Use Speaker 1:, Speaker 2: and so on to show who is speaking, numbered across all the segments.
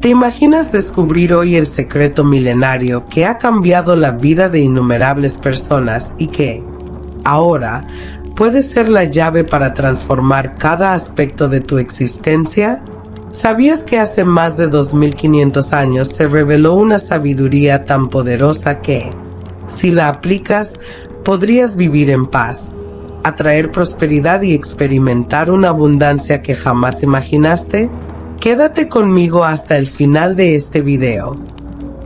Speaker 1: ¿Te imaginas descubrir hoy el secreto milenario que ha cambiado la vida de innumerables personas y que, ahora, puede ser la llave para transformar cada aspecto de tu existencia? ¿Sabías que hace más de 2500 años se reveló una sabiduría tan poderosa que, si la aplicas, podrías vivir en paz, atraer prosperidad y experimentar una abundancia que jamás imaginaste? Quédate conmigo hasta el final de este video,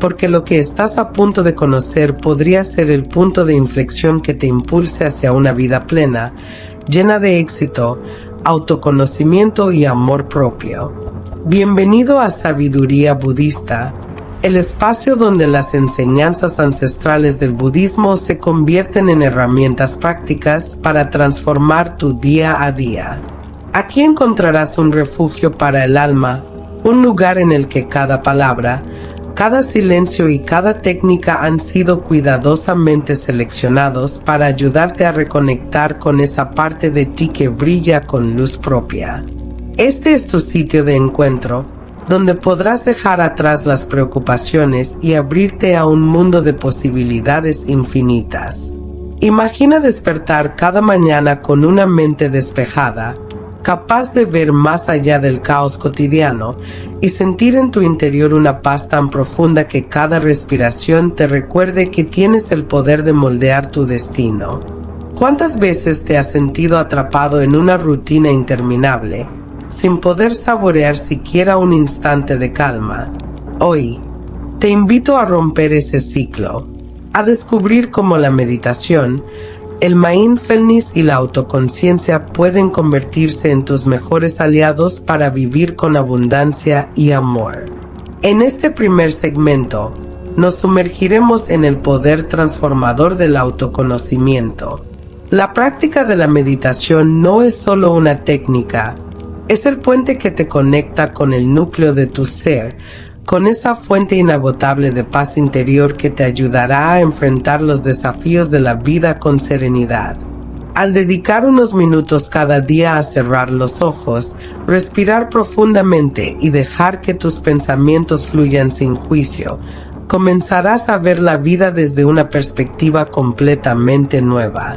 Speaker 1: porque lo que estás a punto de conocer podría ser el punto de inflexión que te impulse hacia una vida plena, llena de éxito, autoconocimiento y amor propio. Bienvenido a Sabiduría Budista, el espacio donde las enseñanzas ancestrales del budismo se convierten en herramientas prácticas para transformar tu día a día. Aquí encontrarás un refugio para el alma, un lugar en el que cada palabra, cada silencio y cada técnica han sido cuidadosamente seleccionados para ayudarte a reconectar con esa parte de ti que brilla con luz propia. Este es tu sitio de encuentro, donde podrás dejar atrás las preocupaciones y abrirte a un mundo de posibilidades infinitas. Imagina despertar cada mañana con una mente despejada, capaz de ver más allá del caos cotidiano y sentir en tu interior una paz tan profunda que cada respiración te recuerde que tienes el poder de moldear tu destino. ¿Cuántas veces te has sentido atrapado en una rutina interminable, sin poder saborear siquiera un instante de calma? Hoy, te invito a romper ese ciclo, a descubrir cómo la meditación, el mindfulness y la autoconciencia pueden convertirse en tus mejores aliados para vivir con abundancia y amor. En este primer segmento, nos sumergiremos en el poder transformador del autoconocimiento. La práctica de la meditación no es solo una técnica, es el puente que te conecta con el núcleo de tu ser, con esa fuente inagotable de paz interior que te ayudará a enfrentar los desafíos de la vida con serenidad. Al dedicar unos minutos cada día a cerrar los ojos, respirar profundamente y dejar que tus pensamientos fluyan sin juicio, comenzarás a ver la vida desde una perspectiva completamente nueva.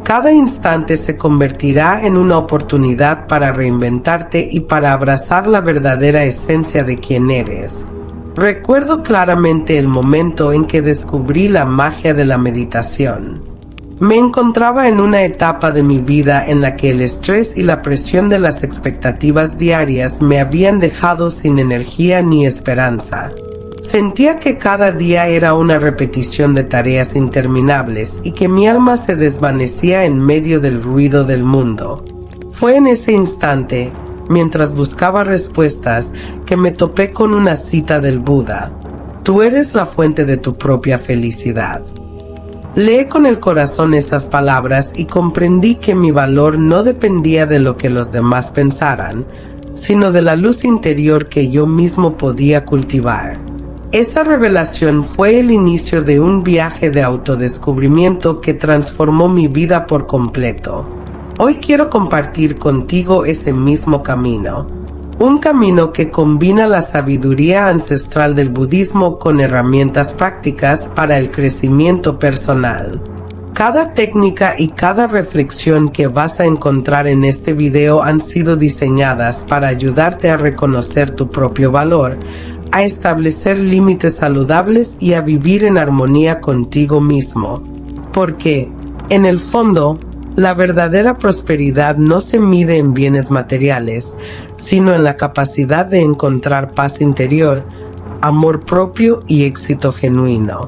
Speaker 1: Cada instante se convertirá en una oportunidad para reinventarte y para abrazar la verdadera esencia de quién eres. Recuerdo claramente el momento en que descubrí la magia de la meditación. Me encontraba en una etapa de mi vida en la que el estrés y la presión de las expectativas diarias me habían dejado sin energía ni esperanza. Sentía que cada día era una repetición de tareas interminables y que mi alma se desvanecía en medio del ruido del mundo. Fue en ese instante, mientras buscaba respuestas, que me topé con una cita del Buda. Tú eres la fuente de tu propia felicidad. Leí con el corazón esas palabras y comprendí que mi valor no dependía de lo que los demás pensaran, sino de la luz interior que yo mismo podía cultivar. Esa revelación fue el inicio de un viaje de autodescubrimiento que transformó mi vida por completo. Hoy quiero compartir contigo ese mismo camino. Un camino que combina la sabiduría ancestral del budismo con herramientas prácticas para el crecimiento personal. Cada técnica y cada reflexión que vas a encontrar en este video han sido diseñadas para ayudarte a reconocer tu propio valor, a establecer límites saludables y a vivir en armonía contigo mismo. Porque, en el fondo, la verdadera prosperidad no se mide en bienes materiales, sino en la capacidad de encontrar paz interior, amor propio y éxito genuino.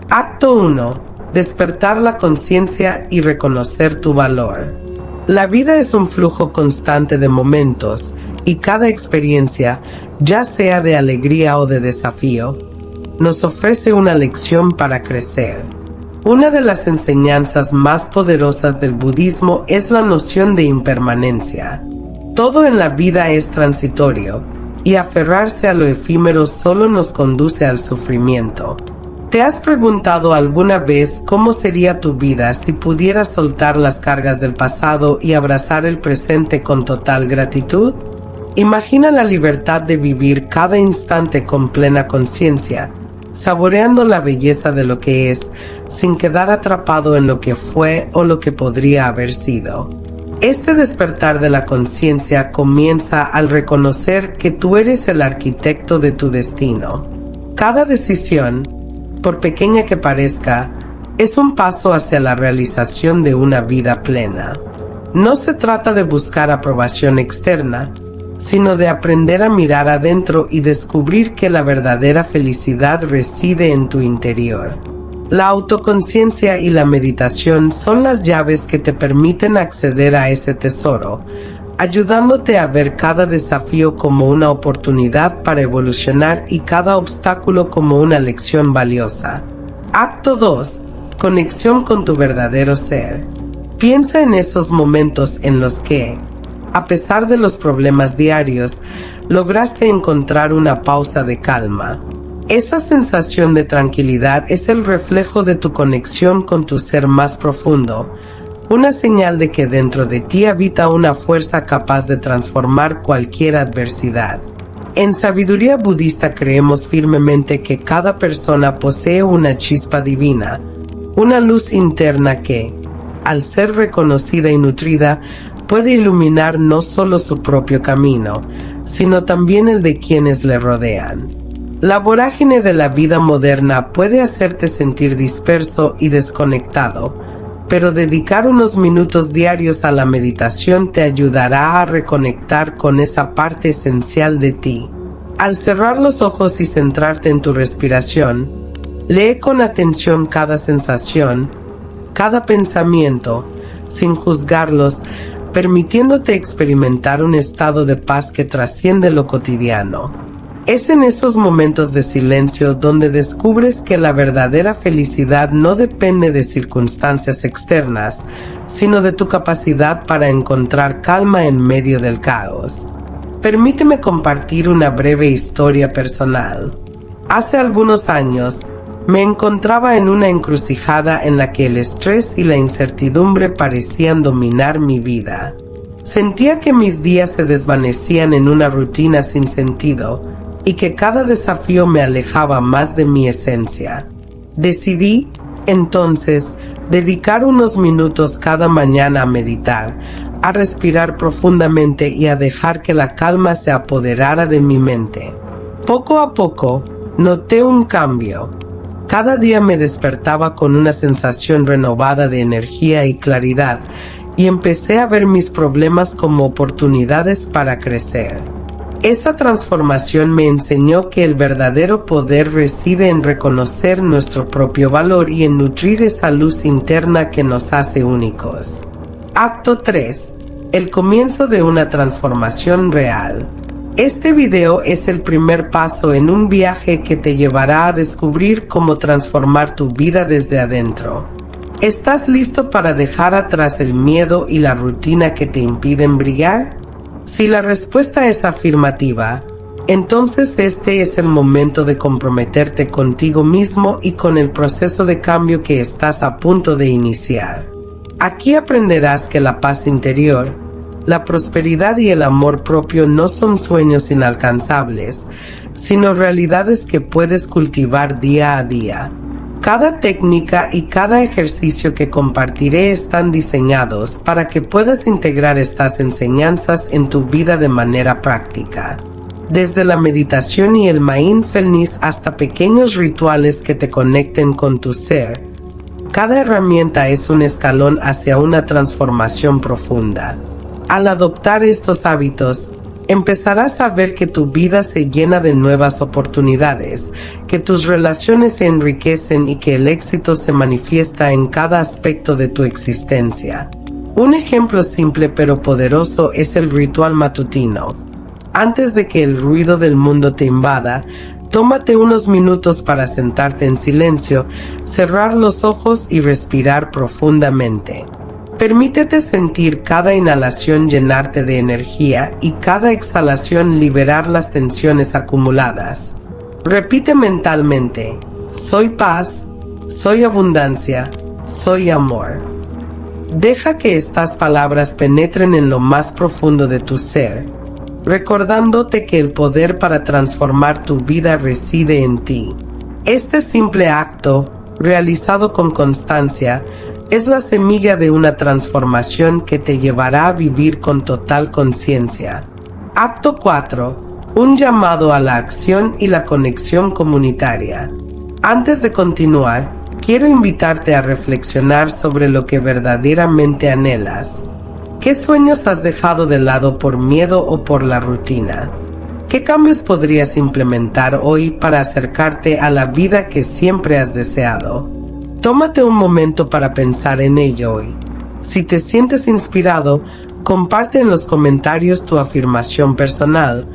Speaker 1: Acto 1. Despertar la conciencia y reconocer tu valor. La vida es un flujo constante de momentos, y cada experiencia, ya sea de alegría o de desafío, nos ofrece una lección para crecer. Una de las enseñanzas más poderosas del budismo es la noción de impermanencia. Todo en la vida es transitorio, y aferrarse a lo efímero solo nos conduce al sufrimiento. ¿Te has preguntado alguna vez cómo sería tu vida si pudieras soltar las cargas del pasado y abrazar el presente con total gratitud? Imagina la libertad de vivir cada instante con plena conciencia, saboreando la belleza de lo que es, sin quedar atrapado en lo que fue o lo que podría haber sido. Este despertar de la conciencia comienza al reconocer que tú eres el arquitecto de tu destino. Cada decisión, por pequeña que parezca, es un paso hacia la realización de una vida plena. No se trata de buscar aprobación externa, sino de aprender a mirar adentro y descubrir que la verdadera felicidad reside en tu interior. La autoconciencia y la meditación son las llaves que te permiten acceder a ese tesoro, ayudándote a ver cada desafío como una oportunidad para evolucionar y cada obstáculo como una lección valiosa. Acto 2. Conexión con tu verdadero ser. Piensa en esos momentos en los que, a pesar de los problemas diarios, lograste encontrar una pausa de calma. Esa sensación de tranquilidad es el reflejo de tu conexión con tu ser más profundo, una señal de que dentro de ti habita una fuerza capaz de transformar cualquier adversidad. En sabiduría budista creemos firmemente que cada persona posee una chispa divina, una luz interna que, al ser reconocida y nutrida, puede iluminar no solo su propio camino, sino también el de quienes le rodean. La vorágine de la vida moderna puede hacerte sentir disperso y desconectado, pero dedicar unos minutos diarios a la meditación te ayudará a reconectar con esa parte esencial de ti. Al cerrar los ojos y centrarte en tu respiración, lee con atención cada sensación, cada pensamiento, sin juzgarlos, permitiéndote experimentar un estado de paz que trasciende lo cotidiano. Es en esos momentos de silencio donde descubres que la verdadera felicidad no depende de circunstancias externas, sino de tu capacidad para encontrar calma en medio del caos. Permíteme compartir una breve historia personal. Hace algunos años, me encontraba en una encrucijada en la que el estrés y la incertidumbre parecían dominar mi vida. Sentía que mis días se desvanecían en una rutina sin sentido, y que cada desafío me alejaba más de mi esencia. Decidí, entonces, dedicar unos minutos cada mañana a meditar, a respirar profundamente y a dejar que la calma se apoderara de mi mente. Poco a poco, noté un cambio. Cada día me despertaba con una sensación renovada de energía y claridad, y empecé a ver mis problemas como oportunidades para crecer. Esa transformación me enseñó que el verdadero poder reside en reconocer nuestro propio valor y en nutrir esa luz interna que nos hace únicos. Acto 3. El comienzo de una transformación real. Este video es el primer paso en un viaje que te llevará a descubrir cómo transformar tu vida desde adentro. ¿Estás listo para dejar atrás el miedo y la rutina que te impiden brillar? Si la respuesta es afirmativa, entonces este es el momento de comprometerte contigo mismo y con el proceso de cambio que estás a punto de iniciar. Aquí aprenderás que la paz interior, la prosperidad y el amor propio no son sueños inalcanzables, sino realidades que puedes cultivar día a día. Cada técnica y cada ejercicio que compartiré están diseñados para que puedas integrar estas enseñanzas en tu vida de manera práctica. Desde la meditación y el mindfulness hasta pequeños rituales que te conecten con tu ser, cada herramienta es un escalón hacia una transformación profunda. Al adoptar estos hábitos, empezarás a ver que tu vida se llena de nuevas oportunidades, que tus relaciones se enriquecen y que el éxito se manifiesta en cada aspecto de tu existencia. Un ejemplo simple pero poderoso es el ritual matutino. Antes de que el ruido del mundo te invada, tómate unos minutos para sentarte en silencio, cerrar los ojos y respirar profundamente. Permítete sentir cada inhalación llenarte de energía y cada exhalación liberar las tensiones acumuladas. Repite mentalmente: soy paz, soy abundancia, soy amor. Deja que estas palabras penetren en lo más profundo de tu ser, recordándote que el poder para transformar tu vida reside en ti. Este simple acto, realizado con constancia, es la semilla de una transformación que te llevará a vivir con total conciencia. Acto 4. Un llamado a la acción y la conexión comunitaria. Antes de continuar, quiero invitarte a reflexionar sobre lo que verdaderamente anhelas. ¿Qué sueños has dejado de lado por miedo o por la rutina? ¿Qué cambios podrías implementar hoy para acercarte a la vida que siempre has deseado? Tómate un momento para pensar en ello hoy. Si te sientes inspirado, comparte en los comentarios tu afirmación personal.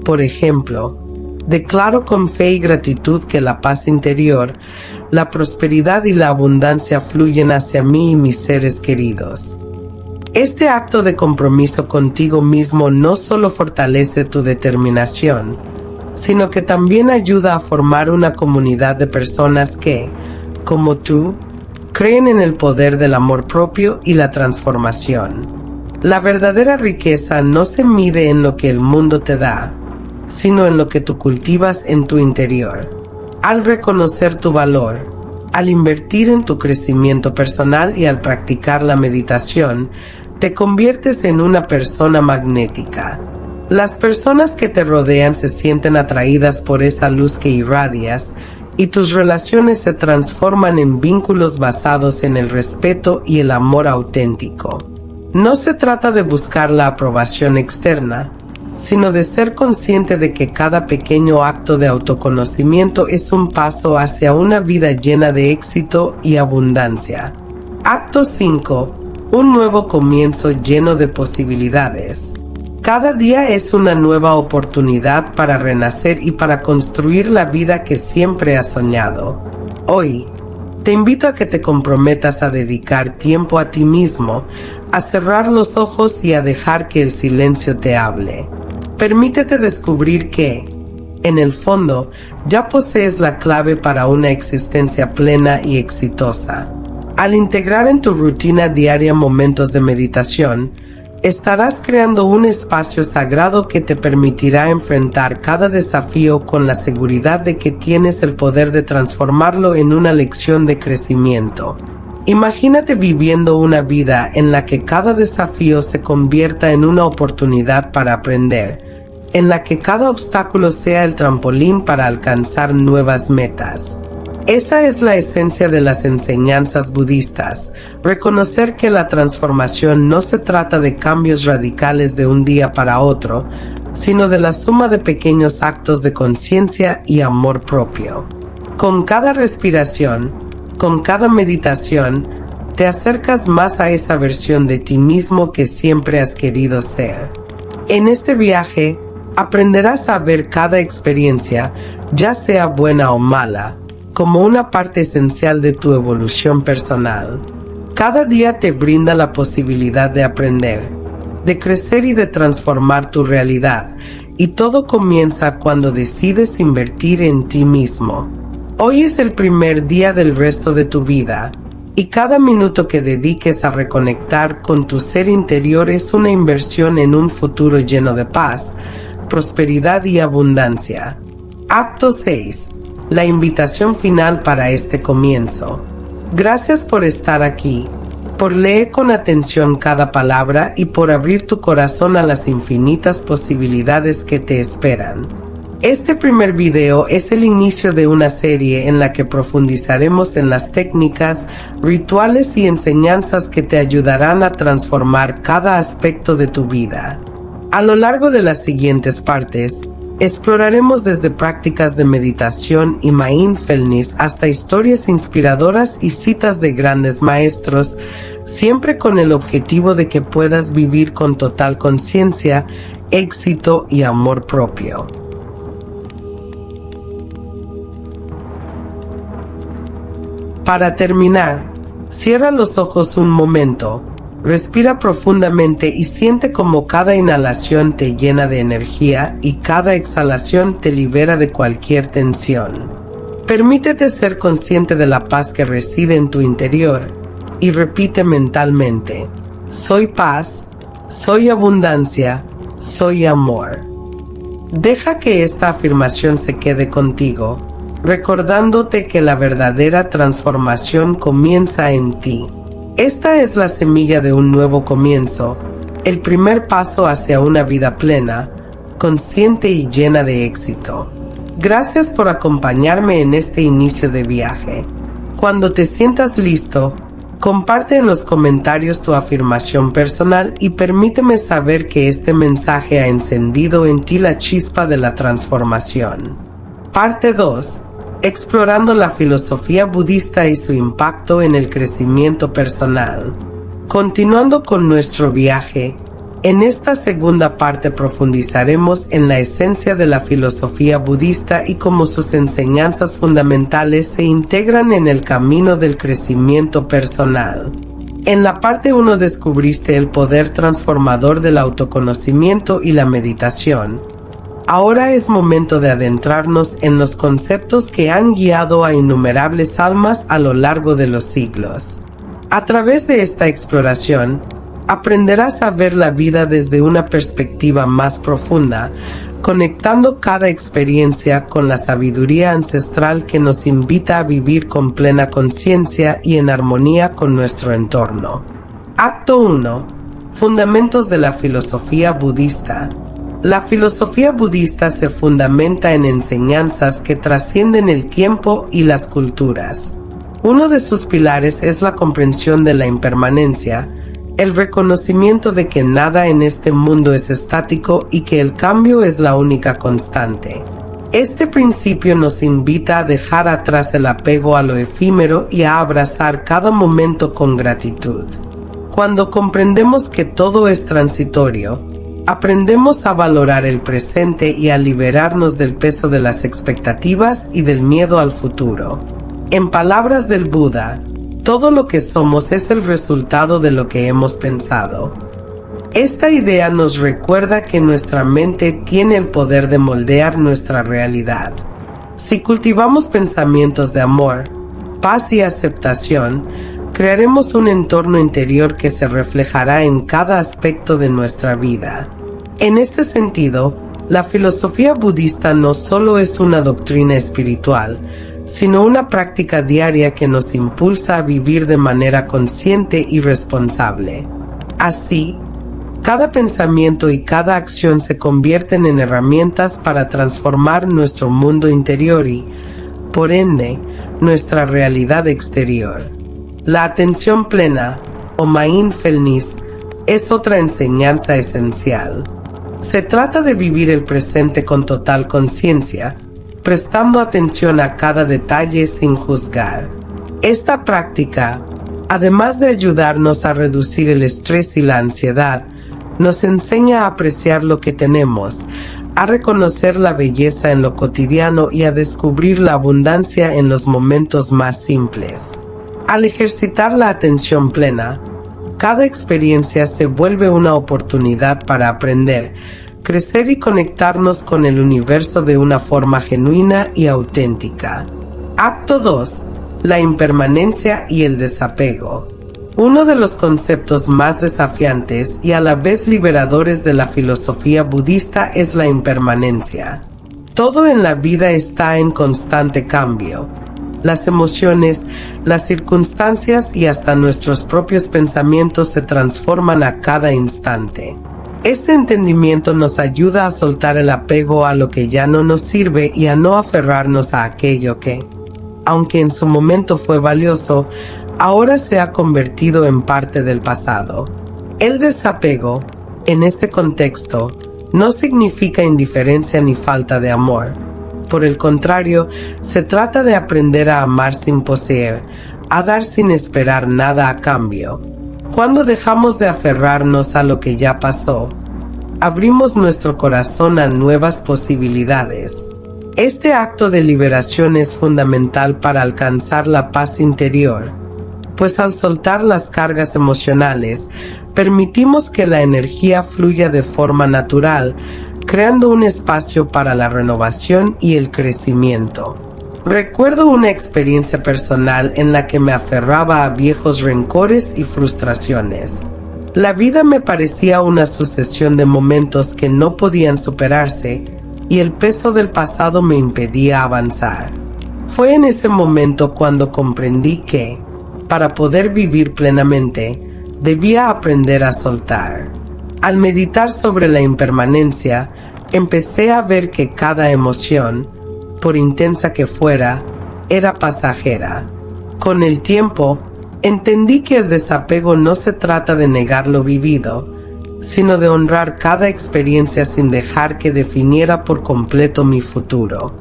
Speaker 1: Por ejemplo, declaro con fe y gratitud que la paz interior, la prosperidad y la abundancia fluyen hacia mí y mis seres queridos. Este acto de compromiso contigo mismo no solo fortalece tu determinación, sino que también ayuda a formar una comunidad de personas que, como tú, creen en el poder del amor propio y la transformación. La verdadera riqueza no se mide en lo que el mundo te da, sino en lo que tú cultivas en tu interior. Al reconocer tu valor, al invertir en tu crecimiento personal y al practicar la meditación, te conviertes en una persona magnética. Las personas que te rodean se sienten atraídas por esa luz que irradias, y tus relaciones se transforman en vínculos basados en el respeto y el amor auténtico. No se trata de buscar la aprobación externa, sino de ser consciente de que cada pequeño acto de autoconocimiento es un paso hacia una vida llena de éxito y abundancia. Acto 5. Un nuevo comienzo lleno de posibilidades. Cada día es una nueva oportunidad para renacer y para construir la vida que siempre has soñado. Hoy, te invito a que te comprometas a dedicar tiempo a ti mismo, a cerrar los ojos y a dejar que el silencio te hable. Permítete descubrir que, en el fondo, ya posees la clave para una existencia plena y exitosa. Al integrar en tu rutina diaria momentos de meditación, estarás creando un espacio sagrado que te permitirá enfrentar cada desafío con la seguridad de que tienes el poder de transformarlo en una lección de crecimiento. Imagínate viviendo una vida en la que cada desafío se convierta en una oportunidad para aprender, en la que cada obstáculo sea el trampolín para alcanzar nuevas metas. Esa es la esencia de las enseñanzas budistas, reconocer que la transformación no se trata de cambios radicales de un día para otro, sino de la suma de pequeños actos de conciencia y amor propio. Con cada respiración, con cada meditación, te acercas más a esa versión de ti mismo que siempre has querido ser. En este viaje, aprenderás a ver cada experiencia, ya sea buena o mala, como una parte esencial de tu evolución personal. Cada día te brinda la posibilidad de aprender, de crecer y de transformar tu realidad, y todo comienza cuando decides invertir en ti mismo. Hoy es el primer día del resto de tu vida, y cada minuto que dediques a reconectar con tu ser interior es una inversión en un futuro lleno de paz, prosperidad y abundancia. Acto 6. La invitación final para este comienzo. Gracias por estar aquí, por leer con atención cada palabra y por abrir tu corazón a las infinitas posibilidades que te esperan. Este primer video es el inicio de una serie en la que profundizaremos en las técnicas, rituales y enseñanzas que te ayudarán a transformar cada aspecto de tu vida. A lo largo de las siguientes partes, exploraremos desde prácticas de meditación y mindfulness hasta historias inspiradoras y citas de grandes maestros, siempre con el objetivo de que puedas vivir con total conciencia, éxito y amor propio. Para terminar, cierra los ojos un momento. Respira profundamente y siente cómo cada inhalación te llena de energía y cada exhalación te libera de cualquier tensión. Permítete ser consciente de la paz que reside en tu interior y repite mentalmente: soy paz, soy abundancia, soy amor. Deja que esta afirmación se quede contigo, recordándote que la verdadera transformación comienza en ti. Esta es la semilla de un nuevo comienzo, el primer paso hacia una vida plena, consciente y llena de éxito. Gracias por acompañarme en este inicio de viaje. Cuando te sientas listo, comparte en los comentarios tu afirmación personal y permíteme saber que este mensaje ha encendido en ti la chispa de la transformación. Parte 2. Explorando la filosofía budista y su impacto en el crecimiento personal. Continuando con nuestro viaje, en esta segunda parte profundizaremos en la esencia de la filosofía budista y cómo sus enseñanzas fundamentales se integran en el camino del crecimiento personal. En la parte 1 descubriste el poder transformador del autoconocimiento y la meditación. Ahora es momento de adentrarnos en los conceptos que han guiado a innumerables almas a lo largo de los siglos. A través de esta exploración, aprenderás a ver la vida desde una perspectiva más profunda, conectando cada experiencia con la sabiduría ancestral que nos invita a vivir con plena conciencia y en armonía con nuestro entorno. Acto 1. Fundamentos de la filosofía budista. La filosofía budista se fundamenta en enseñanzas que trascienden el tiempo y las culturas. Uno de sus pilares es la comprensión de la impermanencia, el reconocimiento de que nada en este mundo es estático y que el cambio es la única constante. Este principio nos invita a dejar atrás el apego a lo efímero y a abrazar cada momento con gratitud. Cuando comprendemos que todo es transitorio, aprendemos a valorar el presente y a liberarnos del peso de las expectativas y del miedo al futuro. En palabras del Buda, todo lo que somos es el resultado de lo que hemos pensado. Esta idea nos recuerda que nuestra mente tiene el poder de moldear nuestra realidad. Si cultivamos pensamientos de amor, paz y aceptación, crearemos un entorno interior que se reflejará en cada aspecto de nuestra vida. En este sentido, la filosofía budista no solo es una doctrina espiritual, sino una práctica diaria que nos impulsa a vivir de manera consciente y responsable. Así, cada pensamiento y cada acción se convierten en herramientas para transformar nuestro mundo interior y, por ende, nuestra realidad exterior. La atención plena, o mindfulness, es otra enseñanza esencial. Se trata de vivir el presente con total conciencia, prestando atención a cada detalle sin juzgar. Esta práctica, además de ayudarnos a reducir el estrés y la ansiedad, nos enseña a apreciar lo que tenemos, a reconocer la belleza en lo cotidiano y a descubrir la abundancia en los momentos más simples. Al ejercitar la atención plena, cada experiencia se vuelve una oportunidad para aprender, crecer y conectarnos con el universo de una forma genuina y auténtica. Acto 2. La impermanencia y el desapego. Uno de los conceptos más desafiantes y a la vez liberadores de la filosofía budista es la impermanencia. Todo en la vida está en constante cambio. Las emociones, las circunstancias y hasta nuestros propios pensamientos se transforman a cada instante. Este entendimiento nos ayuda a soltar el apego a lo que ya no nos sirve y a no aferrarnos a aquello que, aunque en su momento fue valioso, ahora se ha convertido en parte del pasado. El desapego, en este contexto, no significa indiferencia ni falta de amor. Por el contrario, se trata de aprender a amar sin poseer, a dar sin esperar nada a cambio. Cuando dejamos de aferrarnos a lo que ya pasó, abrimos nuestro corazón a nuevas posibilidades. Este acto de liberación es fundamental para alcanzar la paz interior, pues al soltar las cargas emocionales, permitimos que la energía fluya de forma natural, creando un espacio para la renovación y el crecimiento. Recuerdo una experiencia personal en la que me aferraba a viejos rencores y frustraciones. La vida me parecía una sucesión de momentos que no podían superarse y el peso del pasado me impedía avanzar. Fue en ese momento cuando comprendí que, para poder vivir plenamente, debía aprender a soltar. Al meditar sobre la impermanencia, empecé a ver que cada emoción, por intensa que fuera, era pasajera. Con el tiempo, entendí que el desapego no se trata de negar lo vivido, sino de honrar cada experiencia sin dejar que definiera por completo mi futuro.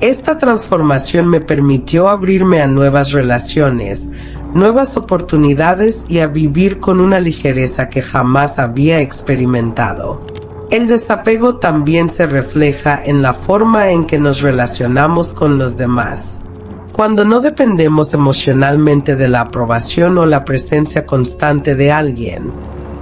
Speaker 1: Esta transformación me permitió abrirme a nuevas relaciones, nuevas oportunidades y a vivir con una ligereza que jamás había experimentado. El desapego también se refleja en la forma en que nos relacionamos con los demás. Cuando no dependemos emocionalmente de la aprobación o la presencia constante de alguien,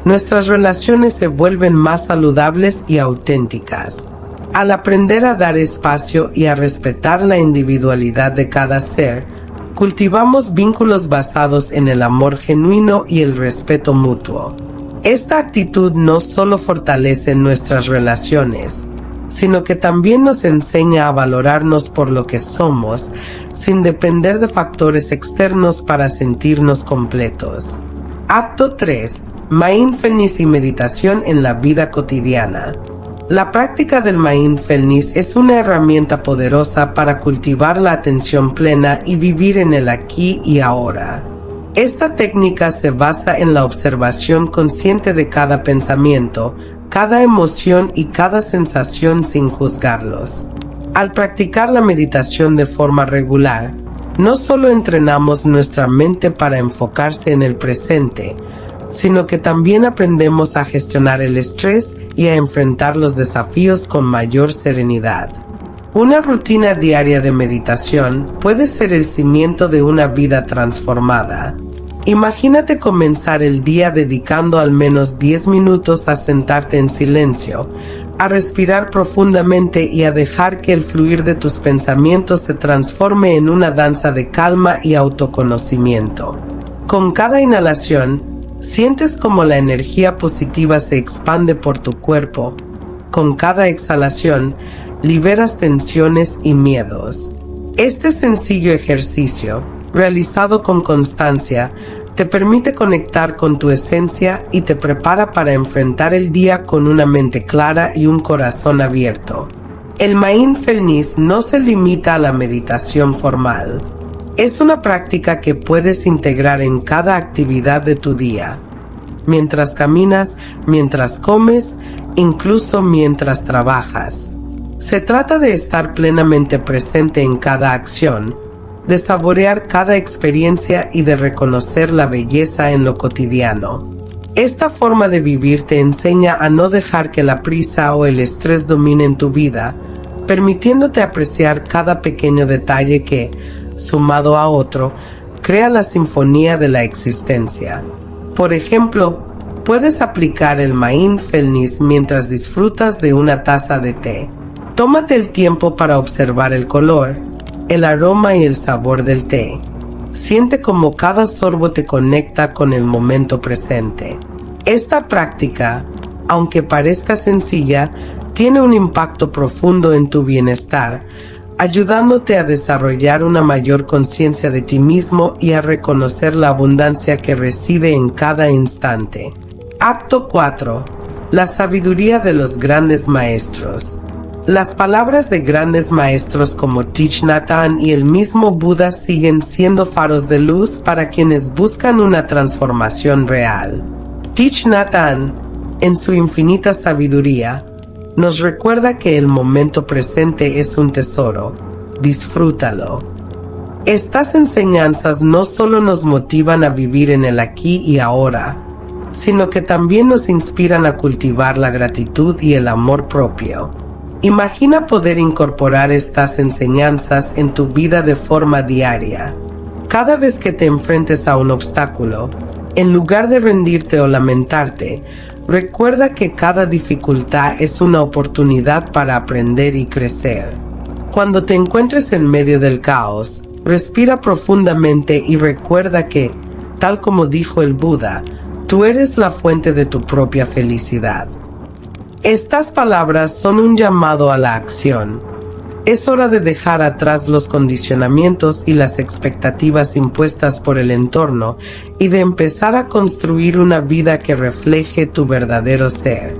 Speaker 1: nuestras relaciones se vuelven más saludables y auténticas. Al aprender a dar espacio y a respetar la individualidad de cada ser, cultivamos vínculos basados en el amor genuino y el respeto mutuo. Esta actitud no solo fortalece nuestras relaciones, sino que también nos enseña a valorarnos por lo que somos, sin depender de factores externos para sentirnos completos. Acto 3. Mindfulness y meditación en la vida cotidiana. La práctica del mindfulness es una herramienta poderosa para cultivar la atención plena y vivir en el aquí y ahora. Esta técnica se basa en la observación consciente de cada pensamiento, cada emoción y cada sensación sin juzgarlos. Al practicar la meditación de forma regular, no solo entrenamos nuestra mente para enfocarse en el presente, sino que también aprendemos a gestionar el estrés y a enfrentar los desafíos con mayor serenidad. Una rutina diaria de meditación puede ser el cimiento de una vida transformada. Imagínate comenzar el día dedicando al menos 10 minutos a sentarte en silencio, a respirar profundamente y a dejar que el fluir de tus pensamientos se transforme en una danza de calma y autoconocimiento. Con cada inhalación, sientes como la energía positiva se expande por tu cuerpo. Con cada exhalación, liberas tensiones y miedos. Este sencillo ejercicio, realizado con constancia, te permite conectar con tu esencia y te prepara para enfrentar el día con una mente clara y un corazón abierto. El mindfulness no se limita a la meditación formal. Es una práctica que puedes integrar en cada actividad de tu día. Mientras caminas, mientras comes, incluso mientras trabajas. Se trata de estar plenamente presente en cada acción, de saborear cada experiencia y de reconocer la belleza en lo cotidiano. Esta forma de vivir te enseña a no dejar que la prisa o el estrés dominen tu vida, permitiéndote apreciar cada pequeño detalle que, sumado a otro, crea la sinfonía de la existencia. Por ejemplo, puedes aplicar el mindfulness mientras disfrutas de una taza de té. Tómate el tiempo para observar el color, el aroma y el sabor del té. Siente cómo cada sorbo te conecta con el momento presente. Esta práctica, aunque parezca sencilla, tiene un impacto profundo en tu bienestar, ayudándote a desarrollar una mayor conciencia de ti mismo y a reconocer la abundancia que reside en cada instante. Acto 4. La sabiduría de los grandes maestros. Las palabras de grandes maestros como Thich Nhat Hanh y el mismo Buda siguen siendo faros de luz para quienes buscan una transformación real. Thich Nhat Hanh, en su infinita sabiduría, nos recuerda que el momento presente es un tesoro. Disfrútalo. Estas enseñanzas no solo nos motivan a vivir en el aquí y ahora, sino que también nos inspiran a cultivar la gratitud y el amor propio. Imagina poder incorporar estas enseñanzas en tu vida de forma diaria. Cada vez que te enfrentes a un obstáculo, en lugar de rendirte o lamentarte, recuerda que cada dificultad es una oportunidad para aprender y crecer. Cuando te encuentres en medio del caos, respira profundamente y recuerda que, tal como dijo el Buda, Tú eres la fuente de tu propia felicidad. Estas palabras son un llamado a la acción. Es hora de dejar atrás los condicionamientos y las expectativas impuestas por el entorno y de empezar a construir una vida que refleje tu verdadero ser.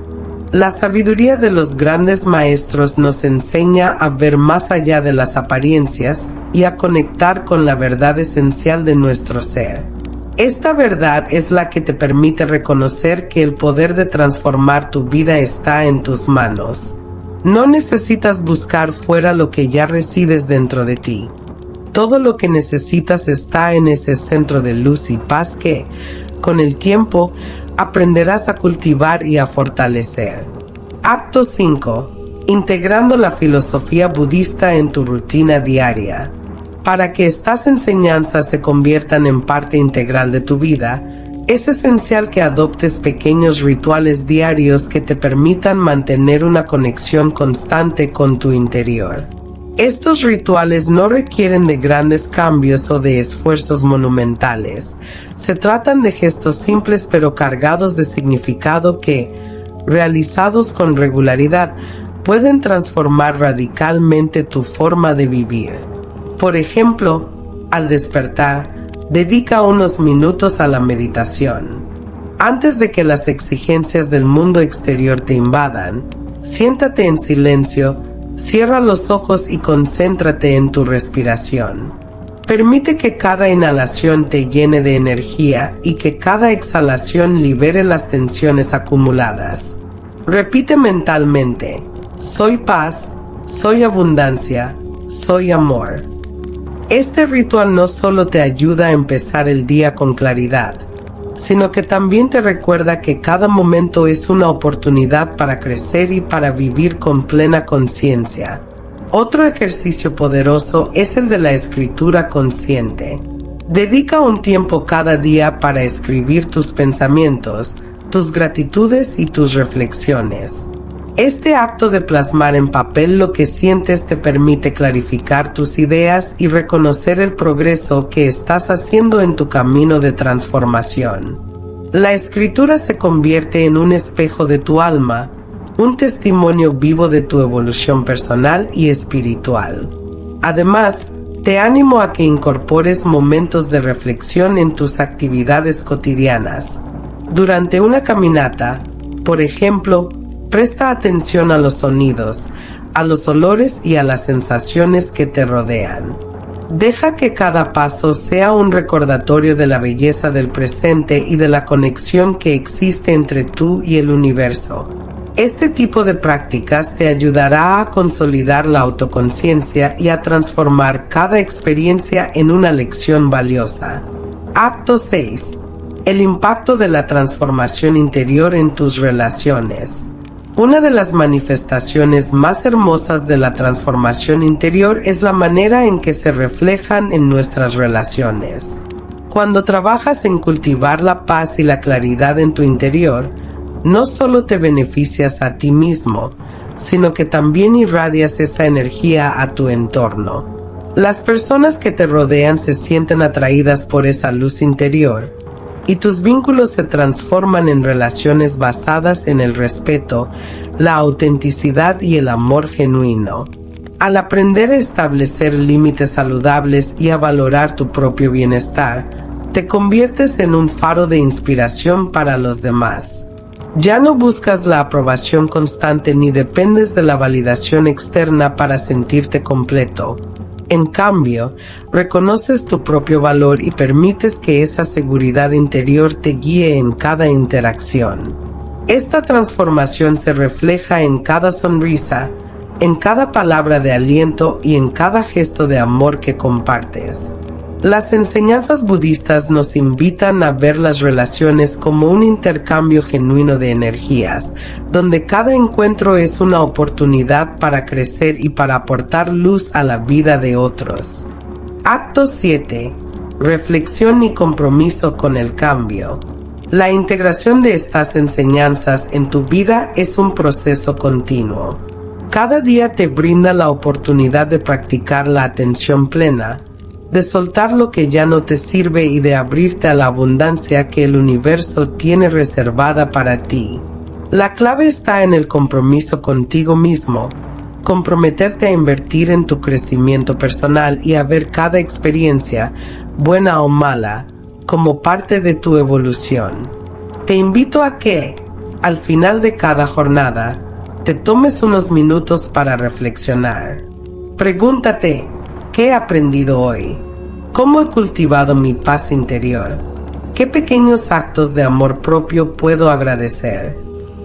Speaker 1: La sabiduría de los grandes maestros nos enseña a ver más allá de las apariencias y a conectar con la verdad esencial de nuestro ser. Esta verdad es la que te permite reconocer que el poder de transformar tu vida está en tus manos. No necesitas buscar fuera lo que ya resides dentro de ti. Todo lo que necesitas está en ese centro de luz y paz que, con el tiempo, aprenderás a cultivar y a fortalecer. Acto 5. Integrando la filosofía budista en tu rutina diaria. Para que estas enseñanzas se conviertan en parte integral de tu vida, es esencial que adoptes pequeños rituales diarios que te permitan mantener una conexión constante con tu interior. Estos rituales no requieren de grandes cambios o de esfuerzos monumentales. Se tratan de gestos simples pero cargados de significado que, realizados con regularidad, pueden transformar radicalmente tu forma de vivir. Por ejemplo, al despertar, dedica unos minutos a la meditación. Antes de que las exigencias del mundo exterior te invadan, siéntate en silencio, cierra los ojos y concéntrate en tu respiración. Permite que cada inhalación te llene de energía y que cada exhalación libere las tensiones acumuladas. Repite mentalmente: soy paz, soy abundancia, soy amor. Este ritual no solo te ayuda a empezar el día con claridad, sino que también te recuerda que cada momento es una oportunidad para crecer y para vivir con plena conciencia. Otro ejercicio poderoso es el de la escritura consciente. Dedica un tiempo cada día para escribir tus pensamientos, tus gratitudes y tus reflexiones. Este acto de plasmar en papel lo que sientes te permite clarificar tus ideas y reconocer el progreso que estás haciendo en tu camino de transformación. La escritura se convierte en un espejo de tu alma, un testimonio vivo de tu evolución personal y espiritual. Además, te animo a que incorpores momentos de reflexión en tus actividades cotidianas. Durante una caminata, por ejemplo, presta atención a los sonidos, a los olores y a las sensaciones que te rodean. Deja que cada paso sea un recordatorio de la belleza del presente y de la conexión que existe entre tú y el universo. Este tipo de prácticas te ayudará a consolidar la autoconciencia y a transformar cada experiencia en una lección valiosa. Acto 6. El impacto de la transformación interior en tus relaciones. Una de las manifestaciones más hermosas de la transformación interior es la manera en que se reflejan en nuestras relaciones. Cuando trabajas en cultivar la paz y la claridad en tu interior, no solo te beneficias a ti mismo, sino que también irradias esa energía a tu entorno. Las personas que te rodean se sienten atraídas por esa luz interior, y tus vínculos se transforman en relaciones basadas en el respeto, la autenticidad y el amor genuino. Al aprender a establecer límites saludables y a valorar tu propio bienestar, te conviertes en un faro de inspiración para los demás. Ya no buscas la aprobación constante ni dependes de la validación externa para sentirte completo. En cambio, reconoces tu propio valor y permites que esa seguridad interior te guíe en cada interacción. Esta transformación se refleja en cada sonrisa, en cada palabra de aliento y en cada gesto de amor que compartes. Las enseñanzas budistas nos invitan a ver las relaciones como un intercambio genuino de energías, donde cada encuentro es una oportunidad para crecer y para aportar luz a la vida de otros. Acto 7. Reflexión y compromiso con el cambio. La integración de estas enseñanzas en tu vida es un proceso continuo. Cada día te brinda la oportunidad de practicar la atención plena, de soltar lo que ya no te sirve y de abrirte a la abundancia que el universo tiene reservada para ti. La clave está en el compromiso contigo mismo, comprometerte a invertir en tu crecimiento personal y a ver cada experiencia, buena o mala, como parte de tu evolución. Te invito a que, al final de cada jornada, te tomes unos minutos para reflexionar. Pregúntate, ¿qué he aprendido hoy? ¿Cómo he cultivado mi paz interior? ¿Qué pequeños actos de amor propio puedo agradecer?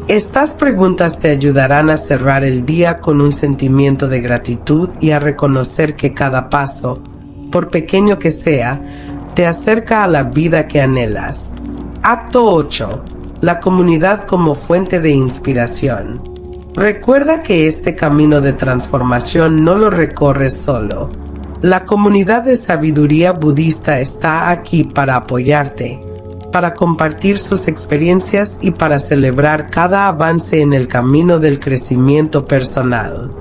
Speaker 1: Estas preguntas te ayudarán a cerrar el día con un sentimiento de gratitud y a reconocer que cada paso, por pequeño que sea, te acerca a la vida que anhelas. Acto 8. La comunidad como fuente de inspiración. Recuerda que este camino de transformación no lo recorres solo. La comunidad de sabiduría budista está aquí para apoyarte, para compartir sus experiencias y para celebrar cada avance en el camino del crecimiento personal.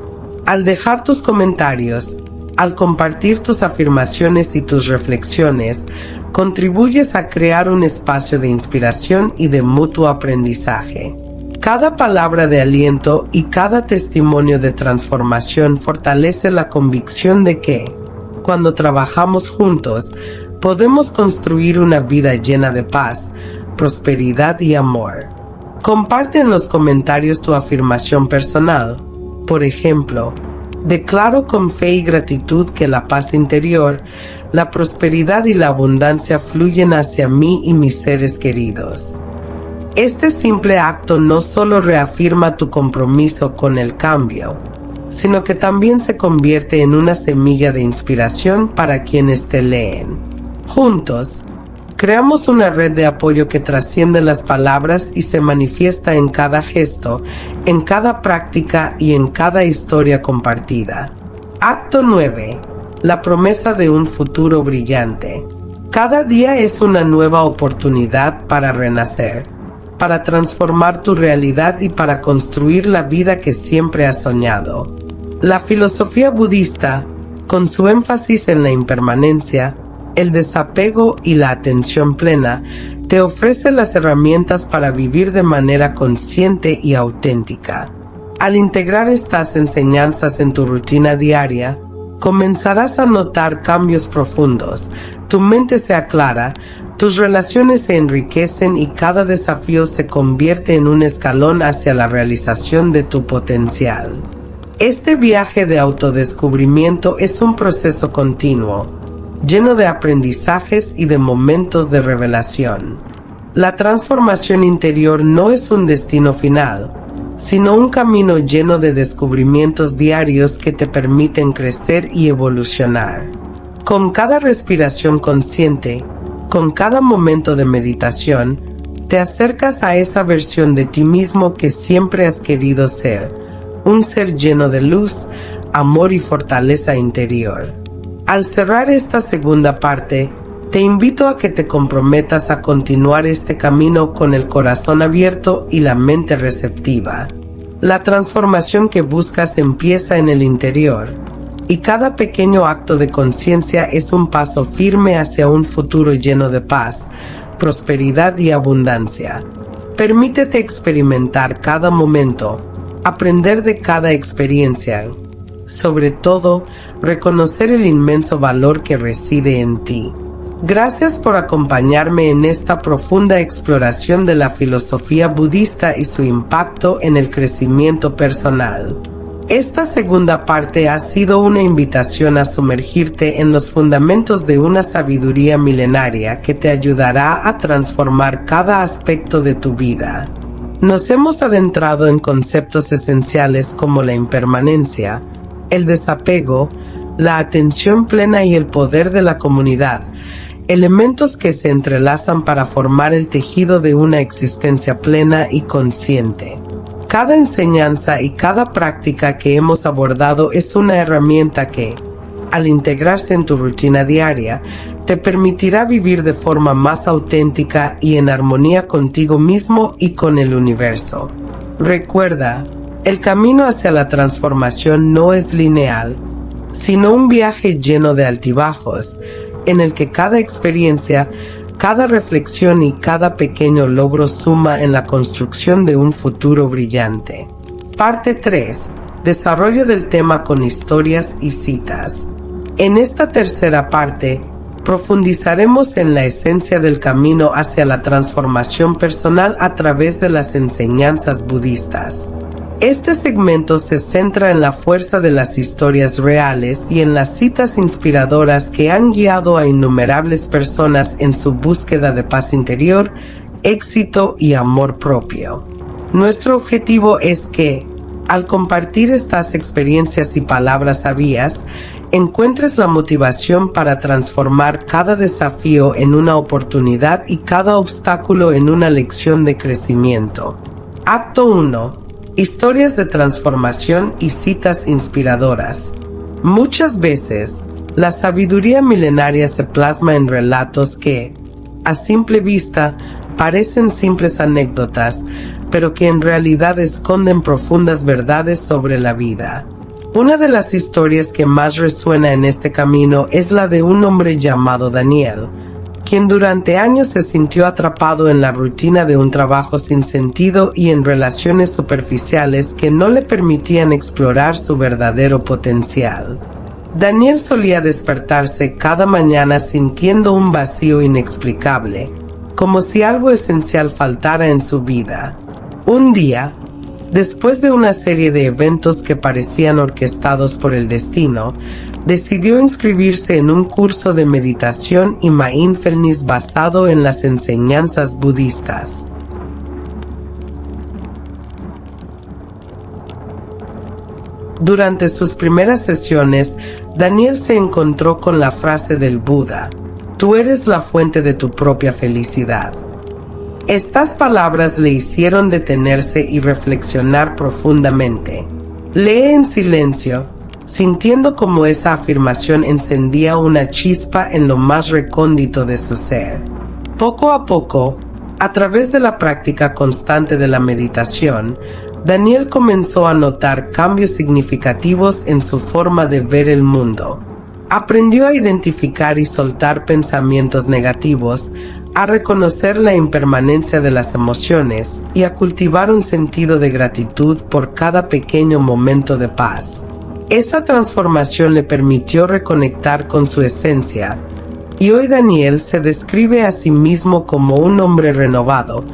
Speaker 1: Al dejar tus comentarios, al compartir tus afirmaciones y tus reflexiones, contribuyes a crear un espacio de inspiración y de mutuo aprendizaje. Cada palabra de aliento y cada testimonio de transformación fortalece la convicción de que, cuando trabajamos juntos, podemos construir una vida llena de paz, prosperidad y amor. Comparte en los comentarios tu afirmación personal. Por ejemplo, declaro con fe y gratitud que la paz interior, la prosperidad y la abundancia fluyen hacia mí y mis seres queridos. Este simple acto no solo reafirma tu compromiso con el cambio, sino que también se convierte en una semilla de inspiración para quienes te leen. Juntos, creamos una red de apoyo que trasciende las palabras y se manifiesta en cada gesto, en cada práctica y en cada historia compartida. Acto 9. La promesa de un futuro brillante. Cada día es una nueva oportunidad para renacer, para transformar tu realidad y para construir la vida que siempre has soñado. La filosofía budista, con su énfasis en la impermanencia, el desapego y la atención plena, te ofrece las herramientas para vivir de manera consciente y auténtica. Al integrar estas enseñanzas en tu rutina diaria, comenzarás a notar cambios profundos, tu mente se aclara, tus relaciones se enriquecen y cada desafío se convierte en un escalón hacia la realización de tu potencial. Este viaje de autodescubrimiento es un proceso continuo, lleno de aprendizajes y de momentos de revelación. La transformación interior no es un destino final, sino un camino lleno de descubrimientos diarios que te permiten crecer y evolucionar. Con cada respiración consciente, con cada momento de meditación, te acercas a esa versión de ti mismo que siempre has querido ser, un ser lleno de luz, amor y fortaleza interior. Al cerrar esta segunda parte, te invito a que te comprometas a continuar este camino con el corazón abierto y la mente receptiva. La transformación que buscas empieza en el interior, y cada pequeño acto de conciencia es un paso firme hacia un futuro lleno de paz, prosperidad y abundancia. Permítete experimentar cada momento, aprender de cada experiencia, sobre todo, reconocer el inmenso valor que reside en ti. Gracias por acompañarme en esta profunda exploración de la filosofía budista y su impacto en el crecimiento personal. Esta segunda parte ha sido una invitación a sumergirte en los fundamentos de una sabiduría milenaria que te ayudará a transformar cada aspecto de tu vida. Nos hemos adentrado en conceptos esenciales como la impermanencia, el desapego, la atención plena y el poder de la comunidad, elementos que se entrelazan para formar el tejido de una existencia plena y consciente. Cada enseñanza y cada práctica que hemos abordado es una herramienta que, al integrarse en tu rutina diaria, te permitirá vivir de forma más auténtica y en armonía contigo mismo y con el universo. Recuerda, el camino hacia la transformación no es lineal, sino un viaje lleno de altibajos, en el que cada experiencia, cada reflexión y cada pequeño logro suma en la construcción de un futuro brillante. Parte 3. Desarrollo del tema con historias y citas. En esta tercera parte, profundizaremos en la esencia del camino hacia la transformación personal a través de las enseñanzas budistas. Este segmento se centra en la fuerza de las historias reales y en las citas inspiradoras que han guiado a innumerables personas en su búsqueda de paz interior, éxito y amor propio. Nuestro objetivo es que, al compartir estas experiencias y palabras sabias, encuentres la motivación para transformar cada desafío en una oportunidad y cada obstáculo en una lección de crecimiento. Acto 1. Historias de transformación y citas inspiradoras. Muchas veces, la sabiduría milenaria se plasma en relatos que, a simple vista, parecen simples anécdotas, pero que en realidad esconden profundas verdades sobre la vida. Una de las historias que más resuena en este camino es la de un hombre llamado Daniel, quien durante años se sintió atrapado en la rutina de un trabajo sin sentido y en relaciones superficiales que no le permitían explorar su verdadero potencial. Daniel solía despertarse cada mañana sintiendo un vacío inexplicable, como si algo esencial faltara en su vida. Un día, después de una serie de eventos que parecían orquestados por el destino, decidió inscribirse en un curso de meditación y mindfulness basado en las enseñanzas budistas. Durante sus primeras sesiones, Daniel se encontró con la frase del Buda: "Tú eres la fuente de tu propia felicidad". Estas palabras le hicieron detenerse y reflexionar profundamente. Lee en silencio, sintiendo cómo esa afirmación encendía una chispa en lo más recóndito de su ser. Poco a poco, a través de la práctica constante de la meditación, Daniel comenzó a notar cambios significativos en su forma de ver el mundo. Aprendió a identificar y soltar pensamientos negativos, a reconocer la impermanencia de las emociones y a cultivar un sentido de gratitud por cada pequeño momento de paz. Esa transformación le permitió reconectar con su esencia, y hoy Daniel se describe a sí mismo como un hombre renovado,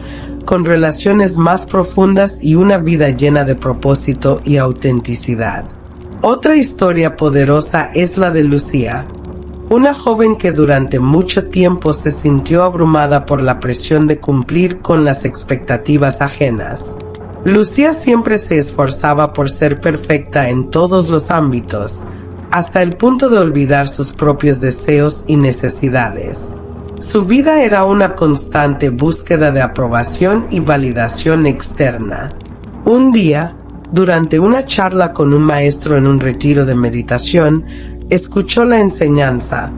Speaker 1: con relaciones más profundas y una vida llena de propósito y autenticidad. Otra historia poderosa es la de Lucía, una joven que durante mucho tiempo se sintió abrumada por la presión de cumplir con las expectativas ajenas. Lucía siempre se esforzaba por ser perfecta en todos los ámbitos, hasta el punto de olvidar sus propios deseos y necesidades. Su vida era una constante búsqueda de aprobación y validación externa. Un día, durante una charla con un maestro en un retiro de meditación, escuchó la enseñanza: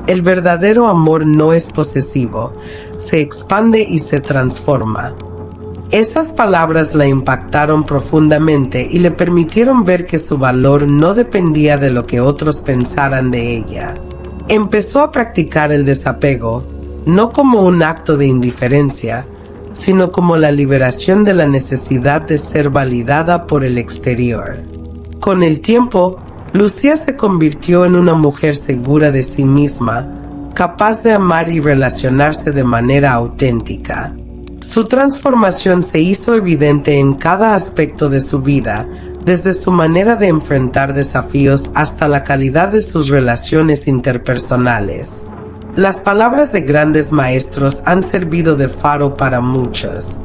Speaker 1: el verdadero amor no es posesivo, se expande y se transforma. Esas palabras la impactaron profundamente y le permitieron ver que su valor no dependía de lo que otros pensaran de ella. Empezó a practicar el desapego, no como un acto de indiferencia, sino como la liberación de la necesidad de ser validada por el exterior. Con el tiempo, Lucía se convirtió en una mujer segura de sí misma, capaz de amar y relacionarse de manera auténtica. Su transformación se hizo evidente en cada aspecto de su vida, desde su manera de enfrentar desafíos hasta la calidad de sus relaciones interpersonales. Las palabras de grandes maestros han servido de faro para muchos.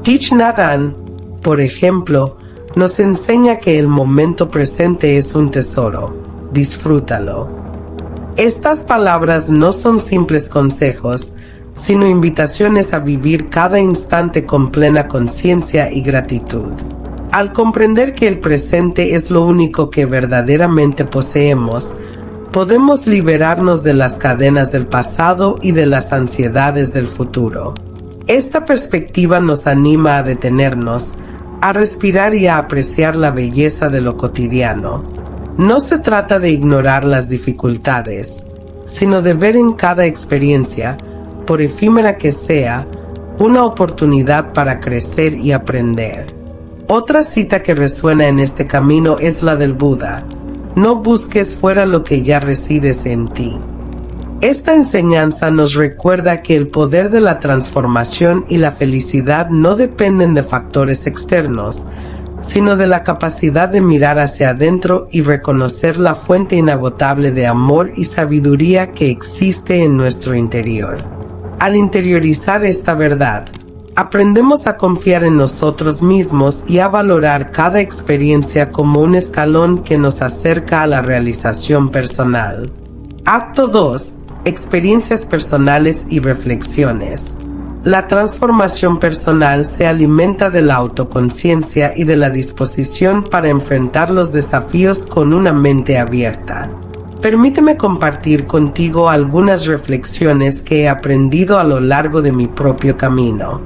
Speaker 1: Thich Nhat Hanh, por ejemplo, nos enseña que el momento presente es un tesoro. Disfrútalo. Estas palabras no son simples consejos, sino invitaciones a vivir cada instante con plena conciencia y gratitud. Al comprender que el presente es lo único que verdaderamente poseemos, podemos liberarnos de las cadenas del pasado y de las ansiedades del futuro. Esta perspectiva nos anima a detenernos, a respirar y a apreciar la belleza de lo cotidiano. No se trata de ignorar las dificultades, sino de ver en cada experiencia, por efímera que sea, una oportunidad para crecer y aprender. Otra cita que resuena en este camino es la del Buda: no busques fuera lo que ya resides en ti. Esta enseñanza nos recuerda que el poder de la transformación y la felicidad no dependen de factores externos, sino de la capacidad de mirar hacia adentro y reconocer la fuente inagotable de amor y sabiduría que existe en nuestro interior. Al interiorizar esta verdad, aprendemos a confiar en nosotros mismos y a valorar cada experiencia como un escalón que nos acerca a la realización personal. Acto 2. Experiencias personales y reflexiones. La transformación personal se alimenta de la autoconciencia y de la disposición para enfrentar los desafíos con una mente abierta. Permíteme compartir contigo algunas reflexiones que he aprendido a lo largo de mi propio camino.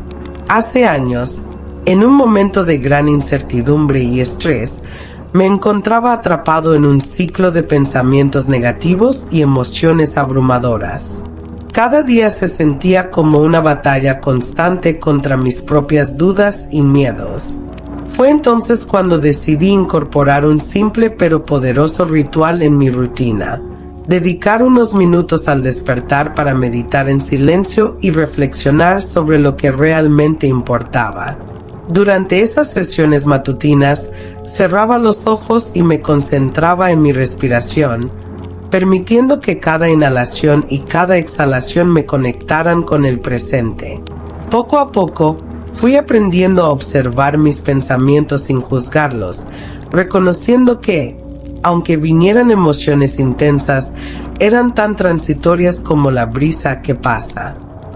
Speaker 1: Hace años, en un momento de gran incertidumbre y estrés, me encontraba atrapado en un ciclo de pensamientos negativos y emociones abrumadoras. Cada día se sentía como una batalla constante contra mis propias dudas y miedos. Fue entonces cuando decidí incorporar un simple pero poderoso ritual en mi rutina: dedicar unos minutos al despertar para meditar en silencio y reflexionar sobre lo que realmente importaba. Durante esas sesiones matutinas, cerraba los ojos y me concentraba en mi respiración, permitiendo que cada inhalación y cada exhalación me conectaran con el presente. Poco a poco, fui aprendiendo a observar mis pensamientos sin juzgarlos, reconociendo que, aunque vinieran emociones intensas, eran tan transitorias como la brisa que pasa.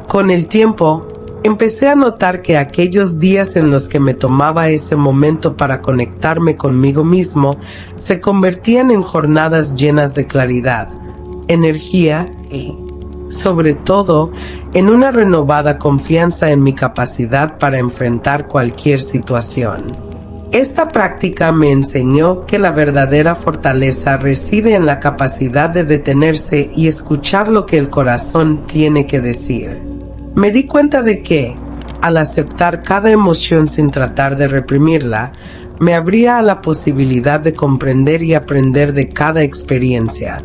Speaker 1: Con el tiempo, empecé a notar que aquellos días en los que me tomaba ese momento para conectarme conmigo mismo se convertían en jornadas llenas de claridad, energía y, sobre todo, en una renovada confianza en mi capacidad para enfrentar cualquier situación. Esta práctica me enseñó que la verdadera fortaleza reside en la capacidad de detenerse y escuchar lo que el corazón tiene que decir. Me di cuenta de que, al aceptar cada emoción sin tratar de reprimirla, me abría a la posibilidad de comprender y aprender de cada experiencia.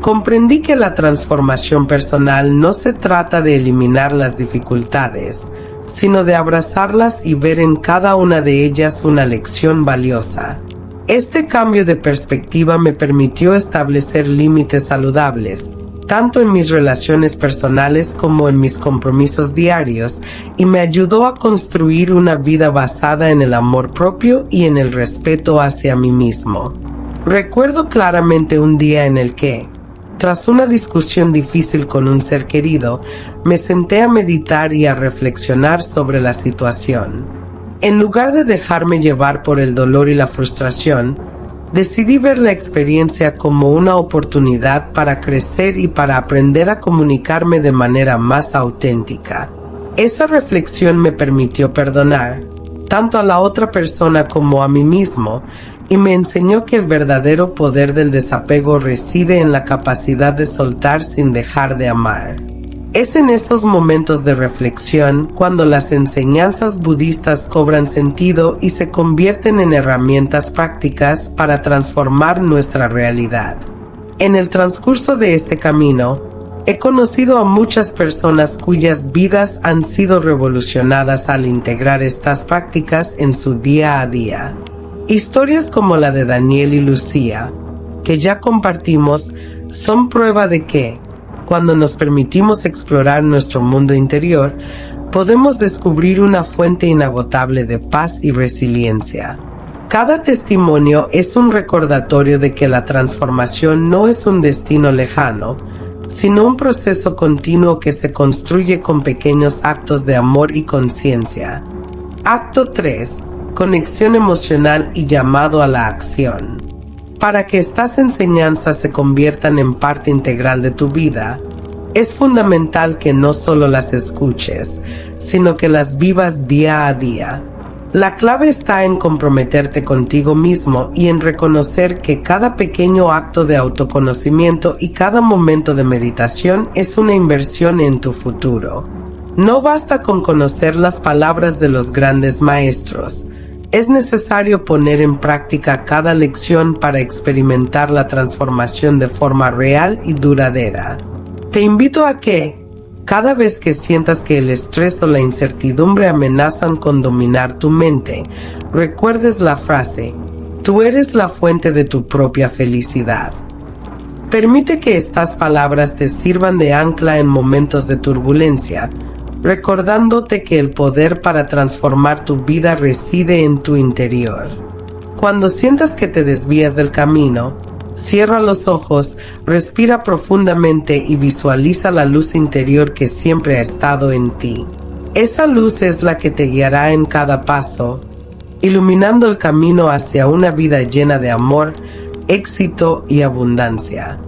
Speaker 1: Comprendí que la transformación personal no se trata de eliminar las dificultades, sino de abrazarlas y ver en cada una de ellas una lección valiosa. Este cambio de perspectiva me permitió establecer límites saludables, tanto en mis relaciones personales como en mis compromisos diarios, y me ayudó a construir una vida basada en el amor propio y en el respeto hacia mí mismo. Recuerdo claramente un día en el que, tras una discusión difícil con un ser querido, me senté a meditar y a reflexionar sobre la situación. En lugar de dejarme llevar por el dolor y la frustración, decidí ver la experiencia como una oportunidad para crecer y para aprender a comunicarme de manera más auténtica. Esa reflexión me permitió perdonar, tanto a la otra persona como a mí mismo, y me enseñó que el verdadero poder del desapego reside en la capacidad de soltar sin dejar de amar. Es en esos momentos de reflexión cuando las enseñanzas budistas cobran sentido y se convierten en herramientas prácticas para transformar nuestra realidad. En el transcurso de este camino, he conocido a muchas personas cuyas vidas han sido revolucionadas al integrar estas prácticas en su día a día. Historias como la de Daniel y Lucía, que ya compartimos, son prueba de que, cuando nos permitimos explorar nuestro mundo interior, podemos descubrir una fuente inagotable de paz y resiliencia. Cada testimonio es un recordatorio de que la transformación no es un destino lejano, sino un proceso continuo que se construye con pequeños actos de amor y conciencia. Acto 3. Conexión emocional y llamado a la acción. Para que estas enseñanzas se conviertan en parte integral de tu vida, es fundamental que no solo las escuches, sino que las vivas día a día. La clave está en comprometerte contigo mismo y en reconocer que cada pequeño acto de autoconocimiento y cada momento de meditación es una inversión en tu futuro. No basta con conocer las palabras de los grandes maestros. Es necesario poner en práctica cada lección para experimentar la transformación de forma real y duradera. Te invito a que, cada vez que sientas que el estrés o la incertidumbre amenazan con dominar tu mente, recuerdes la frase: tú eres la fuente de tu propia felicidad. Permite que estas palabras te sirvan de ancla en momentos de turbulencia, recordándote que el poder para transformar tu vida reside en tu interior. Cuando sientas que te desvías del camino, cierra los ojos, respira profundamente y visualiza la luz interior que siempre ha estado en ti. Esa luz es la que te guiará en cada paso, iluminando el camino hacia una vida llena de amor, éxito y abundancia.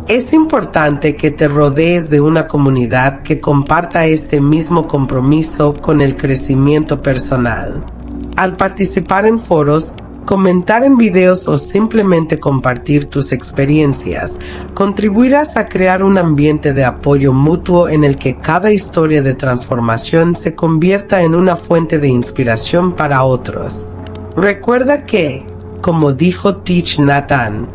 Speaker 1: Es importante que te rodees de una comunidad que comparta este mismo compromiso con el crecimiento personal. Al participar en foros, comentar en videos o simplemente compartir tus experiencias, contribuirás a crear un ambiente de apoyo mutuo en el que cada historia de transformación se convierta en una fuente de inspiración para otros. Recuerda que, como dijo Thich Nhat Hanh,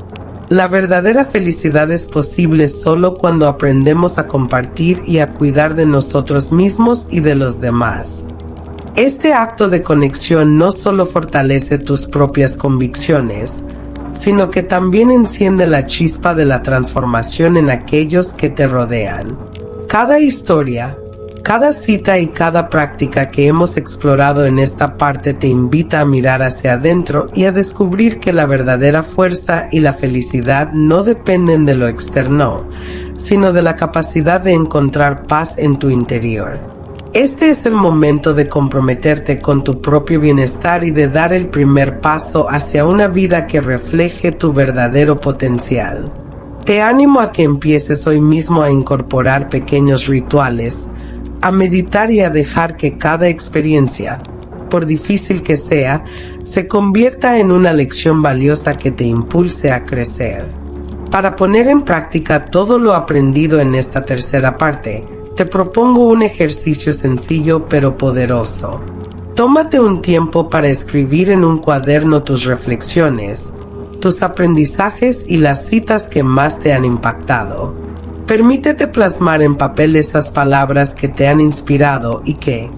Speaker 1: la verdadera felicidad es posible solo cuando aprendemos a compartir y a cuidar de nosotros mismos y de los demás. Este acto de conexión no solo fortalece tus propias convicciones, sino que también enciende la chispa de la transformación en aquellos que te rodean. Cada historia, cada cita y cada práctica que hemos explorado en esta parte te invita a mirar hacia adentro y a descubrir que la verdadera fuerza y la felicidad no dependen de lo externo, sino de la capacidad de encontrar paz en tu interior. Este es el momento de comprometerte con tu propio bienestar y de dar el primer paso hacia una vida que refleje tu verdadero potencial. Te animo a que empieces hoy mismo a incorporar pequeños rituales, a meditar y a dejar que cada experiencia, por difícil que sea, se convierta en una lección valiosa que te impulse a crecer. Para poner en práctica todo lo aprendido en esta tercera parte, te propongo un ejercicio sencillo pero poderoso. Tómate un tiempo para escribir en un cuaderno tus reflexiones, tus aprendizajes y las citas que más te han impactado. Permítete plasmar en papel esas palabras que te han inspirado y que,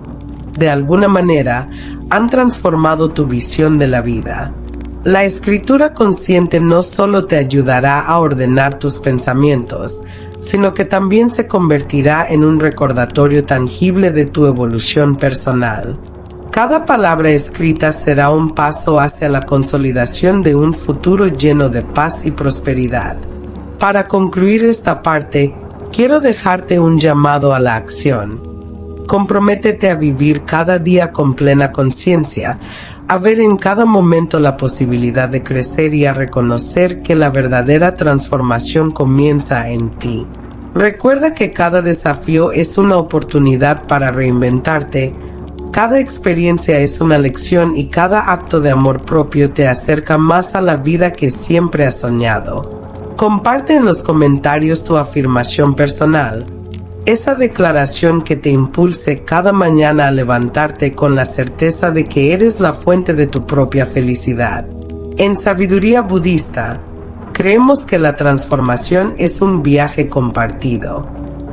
Speaker 1: de alguna manera, han transformado tu visión de la vida. La escritura consciente no solo te ayudará a ordenar tus pensamientos, sino que también se convertirá en un recordatorio tangible de tu evolución personal. Cada palabra escrita será un paso hacia la consolidación de un futuro lleno de paz y prosperidad. Para concluir esta parte, quiero dejarte un llamado a la acción. Comprométete a vivir cada día con plena conciencia, a ver en cada momento la posibilidad de crecer y a reconocer que la verdadera transformación comienza en ti. Recuerda que cada desafío es una oportunidad para reinventarte, cada experiencia es una lección y cada acto de amor propio te acerca más a la vida que siempre has soñado. Comparte en los comentarios tu afirmación personal, esa declaración que te impulse cada mañana a levantarte con la certeza de que eres la fuente de tu propia felicidad. En sabiduría budista, creemos que la transformación es un viaje compartido.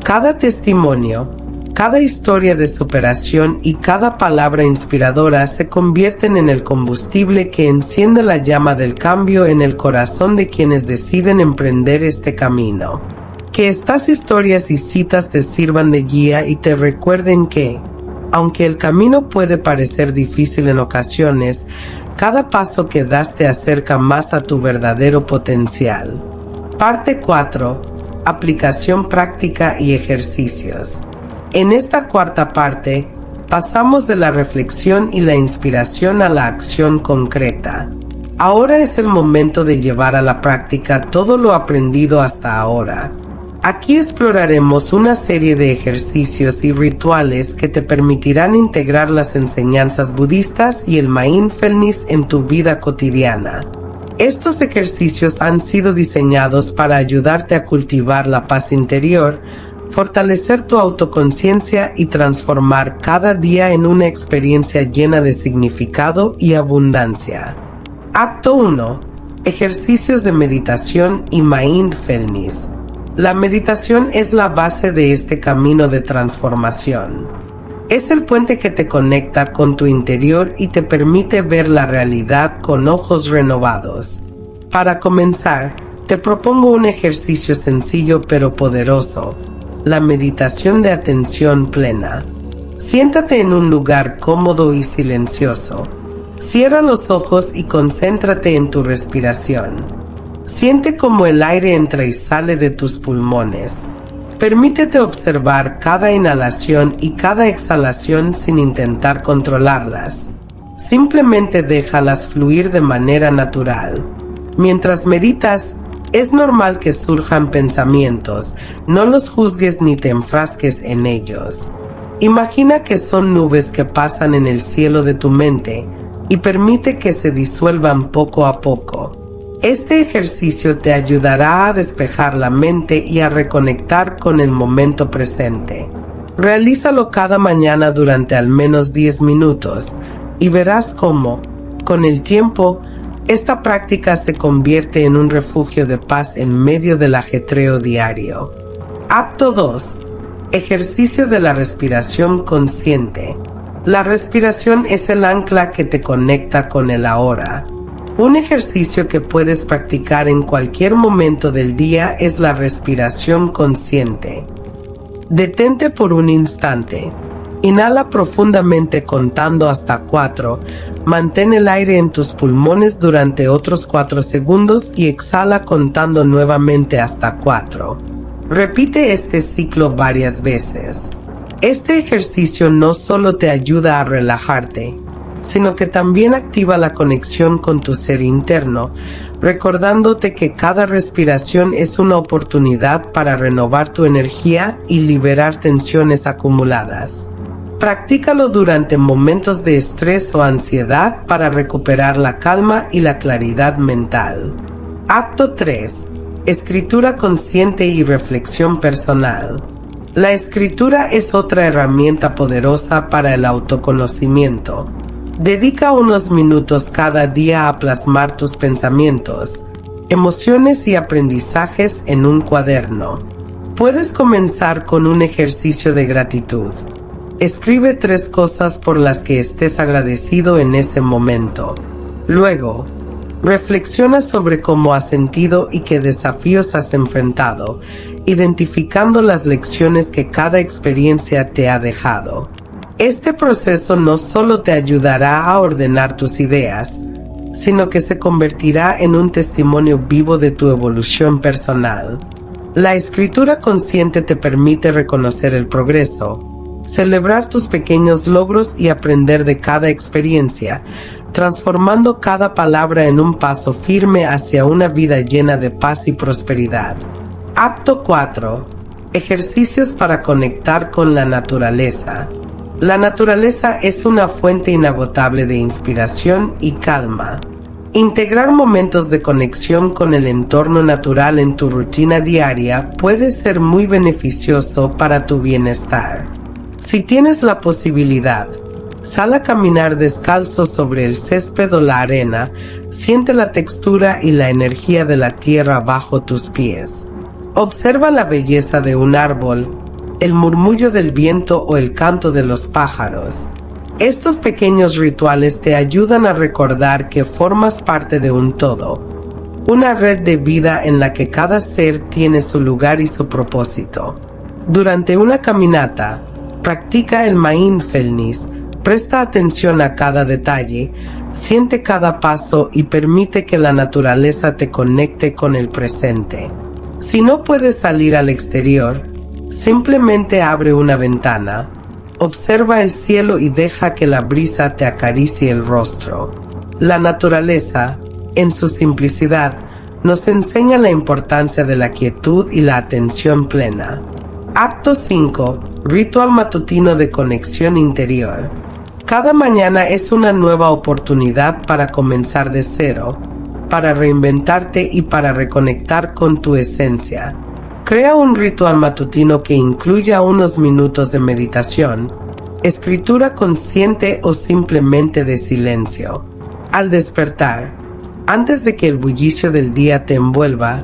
Speaker 1: Cada testimonio, cada historia de superación y cada palabra inspiradora se convierten en el combustible que enciende la llama del cambio en el corazón de quienes deciden emprender este camino. Que estas historias y citas te sirvan de guía y te recuerden que, aunque el camino puede parecer difícil en ocasiones, cada paso que das te acerca más a tu verdadero potencial. Parte 4. Aplicación práctica y ejercicios. En esta cuarta parte, pasamos de la reflexión y la inspiración a la acción concreta. Ahora es el momento de llevar a la práctica todo lo aprendido hasta ahora. Aquí exploraremos una serie de ejercicios y rituales que te permitirán integrar las enseñanzas budistas y el mindfulness en tu vida cotidiana. Estos ejercicios han sido diseñados para ayudarte a cultivar la paz interior, fortalecer tu autoconciencia y transformar cada día en una experiencia llena de significado y abundancia. Acto 1. Ejercicios de meditación y mindfulness. La meditación es la base de este camino de transformación. Es el puente que te conecta con tu interior y te permite ver la realidad con ojos renovados. Para comenzar, te propongo un ejercicio sencillo pero poderoso: la meditación de atención plena. Siéntate en un lugar cómodo y silencioso. Cierra los ojos y concéntrate en tu respiración. Siente cómo el aire entra y sale de tus pulmones. Permítete observar cada inhalación y cada exhalación sin intentar controlarlas. Simplemente déjalas fluir de manera natural. Mientras meditas, es normal que surjan pensamientos. No los juzgues ni te enfrasques en ellos. Imagina que son nubes que pasan en el cielo de tu mente y permite que se disuelvan poco a poco. Este ejercicio te ayudará a despejar la mente y a reconectar con el momento presente. Realízalo cada mañana durante al menos 10 minutos y verás cómo, con el tiempo, esta práctica se convierte en un refugio de paz en medio del ajetreo diario. Acto 2. Ejercicio de la respiración consciente. La respiración es el ancla que te conecta con el ahora. Un ejercicio que puedes practicar en cualquier momento del día es la respiración consciente. Detente por un instante. Inhala profundamente contando hasta 4. Mantén el aire en tus pulmones durante otros 4 segundos y exhala contando nuevamente hasta 4. Repite este ciclo varias veces. Este ejercicio no solo te ayuda a relajarte, sino que también activa la conexión con tu ser interno, recordándote que cada respiración es una oportunidad para renovar tu energía y liberar tensiones acumuladas. Practícalo durante momentos de estrés o ansiedad para recuperar la calma y la claridad mental. Acto 3. Escritura consciente y reflexión personal. La escritura es otra herramienta poderosa para el autoconocimiento. Dedica unos minutos cada día a plasmar tus pensamientos, emociones y aprendizajes en un cuaderno. Puedes comenzar con un ejercicio de gratitud. Escribe 3 cosas por las que estés agradecido en ese momento. Luego, reflexiona sobre cómo has sentido y qué desafíos has enfrentado, identificando las lecciones que cada experiencia te ha dejado. Este proceso no solo te ayudará a ordenar tus ideas, sino que se convertirá en un testimonio vivo de tu evolución personal. La escritura consciente te permite reconocer el progreso, celebrar tus pequeños logros y aprender de cada experiencia, transformando cada palabra en un paso firme hacia una vida llena de paz y prosperidad. Acto 4. Ejercicios para conectar con la naturaleza. La naturaleza es una fuente inagotable de inspiración y calma. Integrar momentos de conexión con el entorno natural en tu rutina diaria puede ser muy beneficioso para tu bienestar. Si tienes la posibilidad, sal a caminar descalzo sobre el césped o la arena, siente la textura y la energía de la tierra bajo tus pies. Observa la belleza de un árbol, el murmullo del viento o el canto de los pájaros. Estos pequeños rituales te ayudan a recordar que formas parte de un todo, una red de vida en la que cada ser tiene su lugar y su propósito. Durante una caminata, practica el mindfulness, presta atención a cada detalle, siente cada paso y permite que la naturaleza te conecte con el presente. Si no puedes salir al exterior, simplemente abre una ventana, observa el cielo y deja que la brisa te acaricie el rostro. La naturaleza, en su simplicidad, nos enseña la importancia de la quietud y la atención plena. Acto 5. Ritual matutino de conexión interior. Cada mañana es una nueva oportunidad para comenzar de cero, para reinventarte y para reconectar con tu esencia. Crea un ritual matutino que incluya unos minutos de meditación, escritura consciente o simplemente de silencio. Al despertar, antes de que el bullicio del día te envuelva,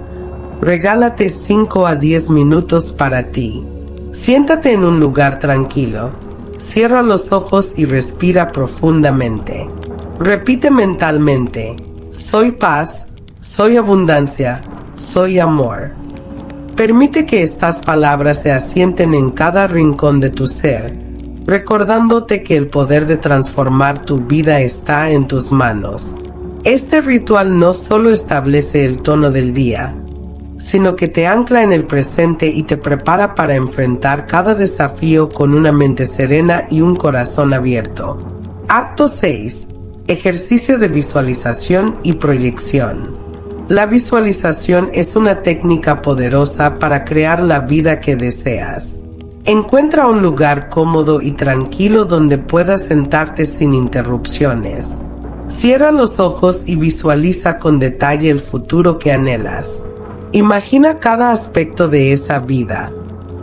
Speaker 1: regálate 5 a 10 minutos para ti. Siéntate en un lugar tranquilo, cierra los ojos y respira profundamente. Repite mentalmente: soy paz, soy abundancia, soy amor. Permite que estas palabras se asienten en cada rincón de tu ser, recordándote que el poder de transformar tu vida está en tus manos. Este ritual no solo establece el tono del día, sino que te ancla en el presente y te prepara para enfrentar cada desafío con una mente serena y un corazón abierto. Acto 6. Ejercicio de visualización y proyección. La visualización es una técnica poderosa para crear la vida que deseas. Encuentra un lugar cómodo y tranquilo donde puedas sentarte sin interrupciones. Cierra los ojos y visualiza con detalle el futuro que anhelas. Imagina cada aspecto de esa vida: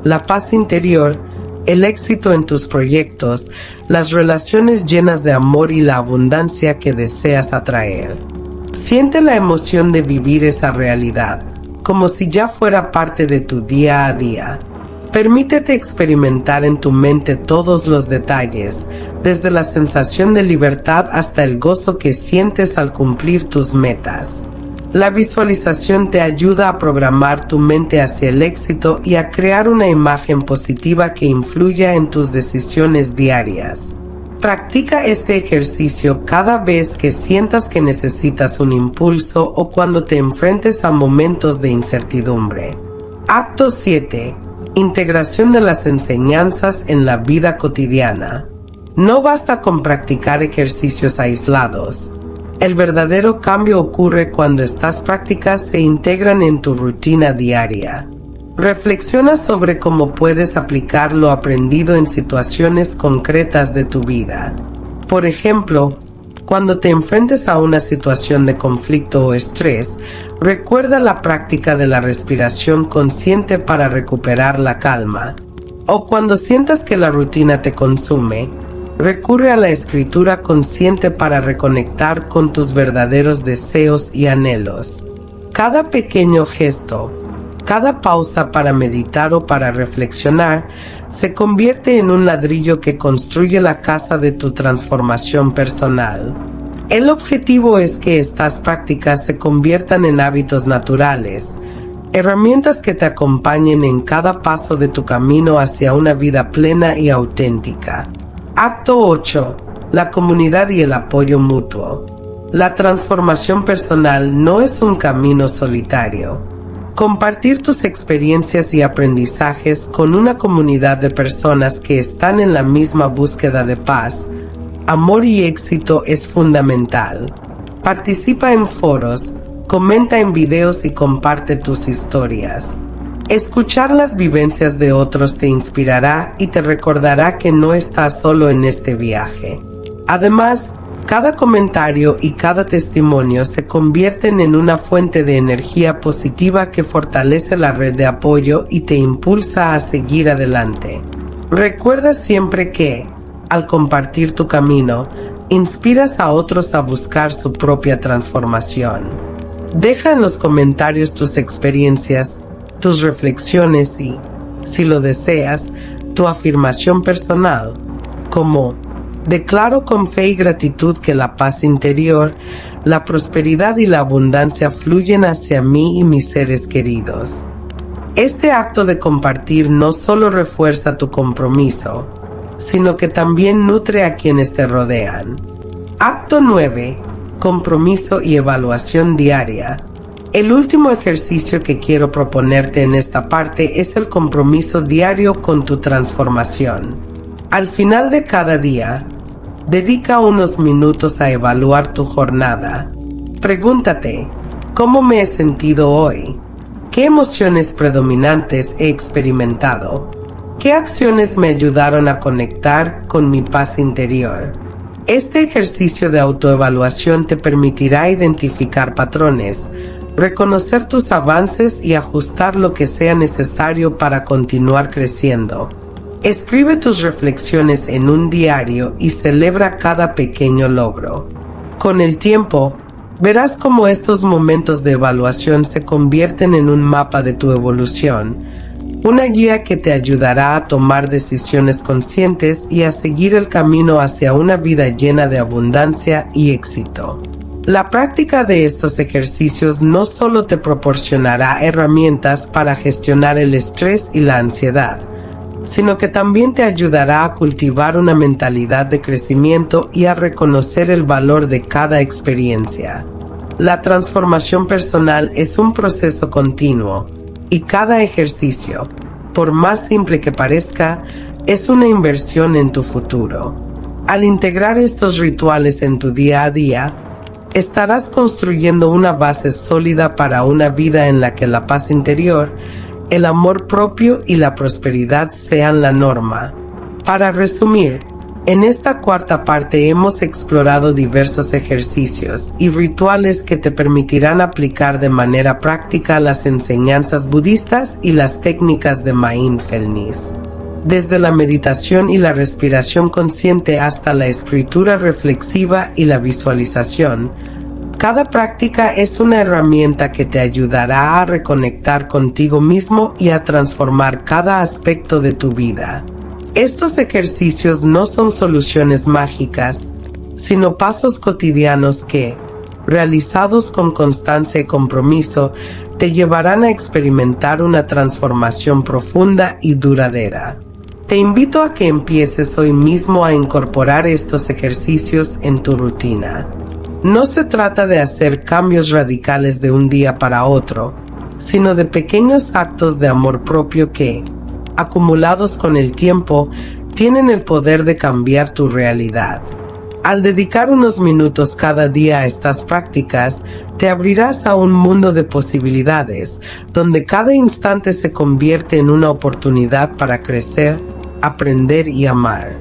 Speaker 1: la paz interior, el éxito en tus proyectos, las relaciones llenas de amor y la abundancia que deseas atraer. Siente la emoción de vivir esa realidad, como si ya fuera parte de tu día a día. Permítete experimentar en tu mente todos los detalles, desde la sensación de libertad hasta el gozo que sientes al cumplir tus metas. La visualización te ayuda a programar tu mente hacia el éxito y a crear una imagen positiva que influya en tus decisiones diarias. Practica este ejercicio cada vez que sientas que necesitas un impulso o cuando te enfrentes a momentos de incertidumbre. Acto 7. Integración de las enseñanzas en la vida cotidiana. No basta con practicar ejercicios aislados. El verdadero cambio ocurre cuando estas prácticas se integran en tu rutina diaria. Reflexiona sobre cómo puedes aplicar lo aprendido en situaciones concretas de tu vida. Por ejemplo, cuando te enfrentes a una situación de conflicto o estrés, recuerda la práctica de la respiración consciente para recuperar la calma. O cuando sientas que la rutina te consume, recurre a la escritura consciente para reconectar con tus verdaderos deseos y anhelos. Cada pequeño gesto, cada pausa para meditar o para reflexionar, se convierte en un ladrillo que construye la casa de tu transformación personal. El objetivo es que estas prácticas se conviertan en hábitos naturales, herramientas que te acompañen en cada paso de tu camino hacia una vida plena y auténtica. Acto 8. La comunidad y el apoyo mutuo. La transformación personal no es un camino solitario. Compartir tus experiencias y aprendizajes con una comunidad de personas que están en la misma búsqueda de paz, amor y éxito es fundamental. Participa en foros, comenta en videos y comparte tus historias. Escuchar las vivencias de otros te inspirará y te recordará que no estás solo en este viaje. Además, cada comentario y cada testimonio se convierten en una fuente de energía positiva que fortalece la red de apoyo y te impulsa a seguir adelante. Recuerda siempre que, al compartir tu camino, inspiras a otros a buscar su propia transformación. Deja en los comentarios tus experiencias, tus reflexiones y, si lo deseas, tu afirmación personal, como: declaro con fe y gratitud que la paz interior, la prosperidad y la abundancia fluyen hacia mí y mis seres queridos. Este acto de compartir no solo refuerza tu compromiso, sino que también nutre a quienes te rodean. Acto 9. Compromiso y evaluación diaria. El último ejercicio que quiero proponerte en esta parte es el compromiso diario con tu transformación. Al final de cada día, dedica unos minutos a evaluar tu jornada. Pregúntate: ¿Cómo me he sentido hoy? ¿Qué emociones predominantes he experimentado? ¿Qué acciones me ayudaron a conectar con mi paz interior? Este ejercicio de autoevaluación te permitirá identificar patrones, reconocer tus avances y ajustar lo que sea necesario para continuar creciendo. Escribe tus reflexiones en un diario y celebra cada pequeño logro. Con el tiempo, verás cómo estos momentos de evaluación se convierten en un mapa de tu evolución, una guía que te ayudará a tomar decisiones conscientes y a seguir el camino hacia una vida llena de abundancia y éxito. La práctica de estos ejercicios no solo te proporcionará herramientas para gestionar el estrés y la ansiedad, sino que también te ayudará a cultivar una mentalidad de crecimiento y a reconocer el valor de cada experiencia. La transformación personal es un proceso continuo, y cada ejercicio, por más simple que parezca, es una inversión en tu futuro. Al integrar estos rituales en tu día a día, estarás construyendo una base sólida para una vida en la que la paz interior, el amor propio y la prosperidad sean la norma. Para resumir, en esta cuarta parte hemos explorado diversos ejercicios y rituales que te permitirán aplicar de manera práctica las enseñanzas budistas y las técnicas de mindfulness. Desde la meditación y la respiración consciente hasta la escritura reflexiva y la visualización, cada práctica es una herramienta que te ayudará a reconectar contigo mismo y a transformar cada aspecto de tu vida. Estos ejercicios no son soluciones mágicas, sino pasos cotidianos que, realizados con constancia y compromiso, te llevarán a experimentar una transformación profunda y duradera. Te invito a que empieces hoy mismo a incorporar estos ejercicios en tu rutina. No se trata de hacer cambios radicales de un día para otro, sino de pequeños actos de amor propio que, acumulados con el tiempo, tienen el poder de cambiar tu realidad. Al dedicar unos minutos cada día a estas prácticas, te abrirás a un mundo de posibilidades, donde cada instante se convierte en una oportunidad para crecer, aprender y amar.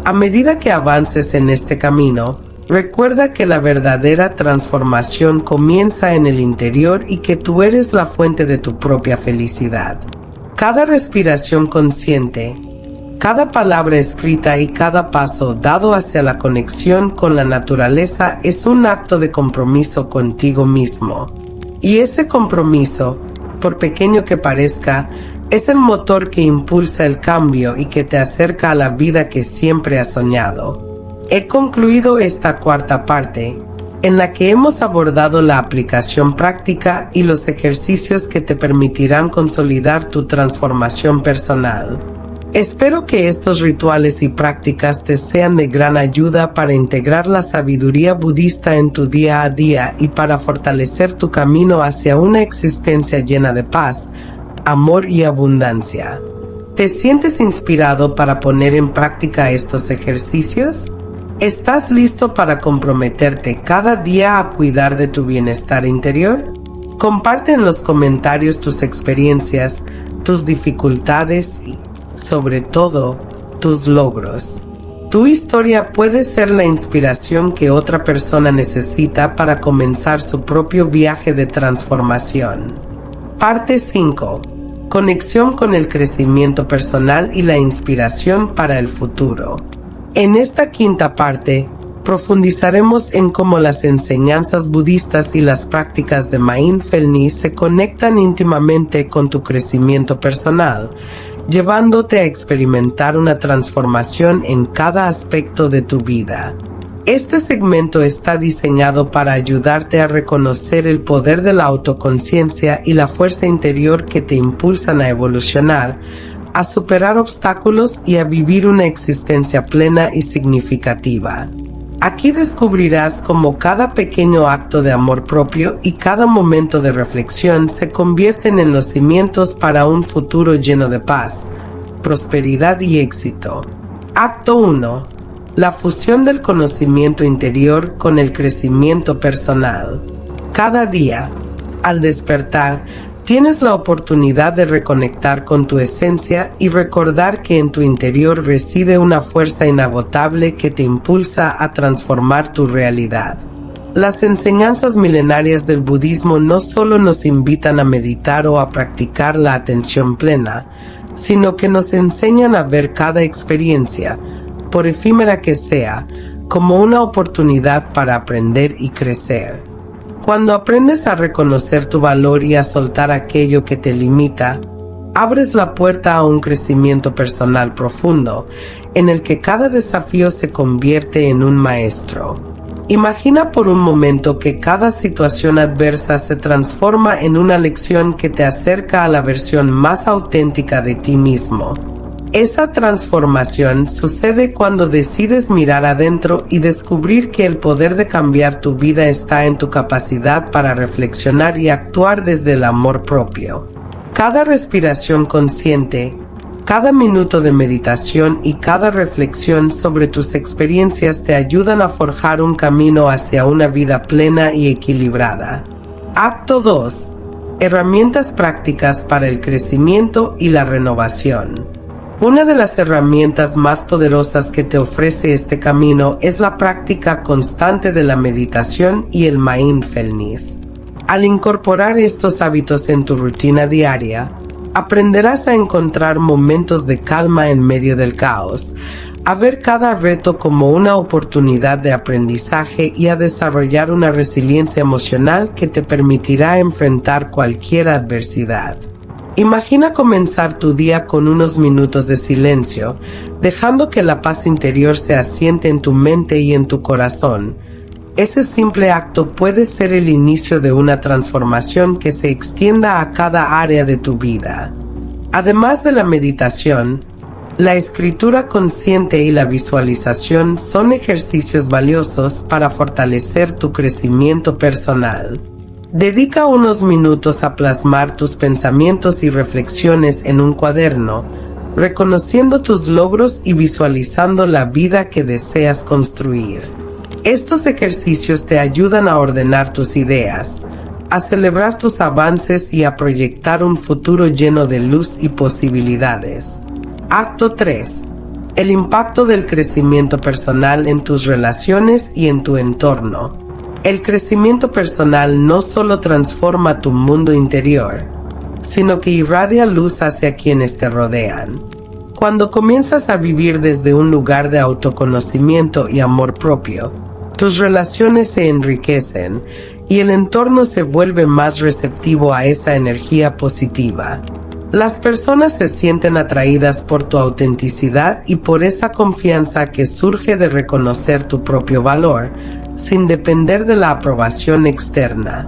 Speaker 1: A medida que avances en este camino, recuerda que la verdadera transformación comienza en el interior y que tú eres la fuente de tu propia felicidad. Cada respiración consciente, cada palabra escrita y cada paso dado hacia la conexión con la naturaleza es un acto de compromiso contigo mismo. Y ese compromiso, por pequeño que parezca, es el motor que impulsa el cambio y que te acerca a la vida que siempre has soñado. He concluido esta cuarta parte, en la que hemos abordado la aplicación práctica y los ejercicios que te permitirán consolidar tu transformación personal. Espero que estos rituales y prácticas te sean de gran ayuda para integrar la sabiduría budista en tu día a día y para fortalecer tu camino hacia una existencia llena de paz, amor y abundancia. ¿Te sientes inspirado para poner en práctica estos ejercicios? ¿Estás listo para comprometerte cada día a cuidar de tu bienestar interior? Comparte en los comentarios tus experiencias, tus dificultades y, sobre todo, tus logros. Tu historia puede ser la inspiración que otra persona necesita para comenzar su propio viaje de transformación. Parte 5. Conexión con el crecimiento personal y la inspiración para el futuro. En esta quinta parte, profundizaremos en cómo las enseñanzas budistas y las prácticas de mindfulness se conectan íntimamente con tu crecimiento personal, llevándote a experimentar una transformación en cada aspecto de tu vida. Este segmento está diseñado para ayudarte a reconocer el poder de la autoconciencia y la fuerza interior que te impulsan a evolucionar, a superar obstáculos y a vivir una existencia plena y significativa. Aquí descubrirás cómo cada pequeño acto de amor propio y cada momento de reflexión se convierten en los cimientos para un futuro lleno de paz, prosperidad y éxito. Acto 1. La fusión del conocimiento interior con el crecimiento personal. Cada día, Al despertar, tienes la oportunidad de reconectar con tu esencia y recordar que en tu interior reside una fuerza inagotable que te impulsa a transformar tu realidad. Las enseñanzas milenarias del budismo no solo nos invitan a meditar o a practicar la atención plena, sino que nos enseñan a ver cada experiencia, por efímera que sea, como una oportunidad para aprender y crecer. Cuando aprendes a reconocer tu valor y a soltar aquello que te limita, abres la puerta a un crecimiento personal profundo, en el que cada desafío se convierte en un maestro. Imagina por un momento que cada situación adversa se transforma en una lección que te acerca a la versión más auténtica de ti mismo. Esa transformación sucede cuando decides mirar adentro y descubrir que el poder de cambiar tu vida está en tu capacidad para reflexionar y actuar desde el amor propio. Cada respiración consciente, cada minuto de meditación y cada reflexión sobre tus experiencias te ayudan a forjar un camino hacia una vida plena y equilibrada. Acto 2. Herramientas prácticas para el crecimiento y la renovación. Una de las herramientas más poderosas que te ofrece este camino es la práctica constante de la meditación y el mindfulness. Al incorporar estos hábitos en tu rutina diaria, aprenderás a encontrar momentos de calma en medio del caos, a ver cada reto como una oportunidad de aprendizaje y a desarrollar una resiliencia emocional que te permitirá enfrentar cualquier adversidad. Imagina comenzar tu día con unos minutos de silencio, dejando que la paz interior se asiente en tu mente y en tu corazón. Ese simple acto puede ser el inicio de una transformación que se extienda a cada área de tu vida. Además de la meditación, la escritura consciente y la visualización son ejercicios valiosos para fortalecer tu crecimiento personal. Dedica unos minutos a plasmar tus pensamientos y reflexiones en un cuaderno, reconociendo tus logros y visualizando la vida que deseas construir. Estos ejercicios te ayudan a ordenar tus ideas, a celebrar tus avances y a proyectar un futuro lleno de luz y posibilidades. Acto 3. El impacto del crecimiento personal en tus relaciones y en tu entorno. El crecimiento personal no solo transforma tu mundo interior, sino que irradia luz hacia quienes te rodean. Cuando comienzas a vivir desde un lugar de autoconocimiento y amor propio, tus relaciones se enriquecen y el entorno se vuelve más receptivo a esa energía positiva. Las personas se sienten atraídas por tu autenticidad y por esa confianza que surge de reconocer tu propio valor, sin depender de la aprobación externa.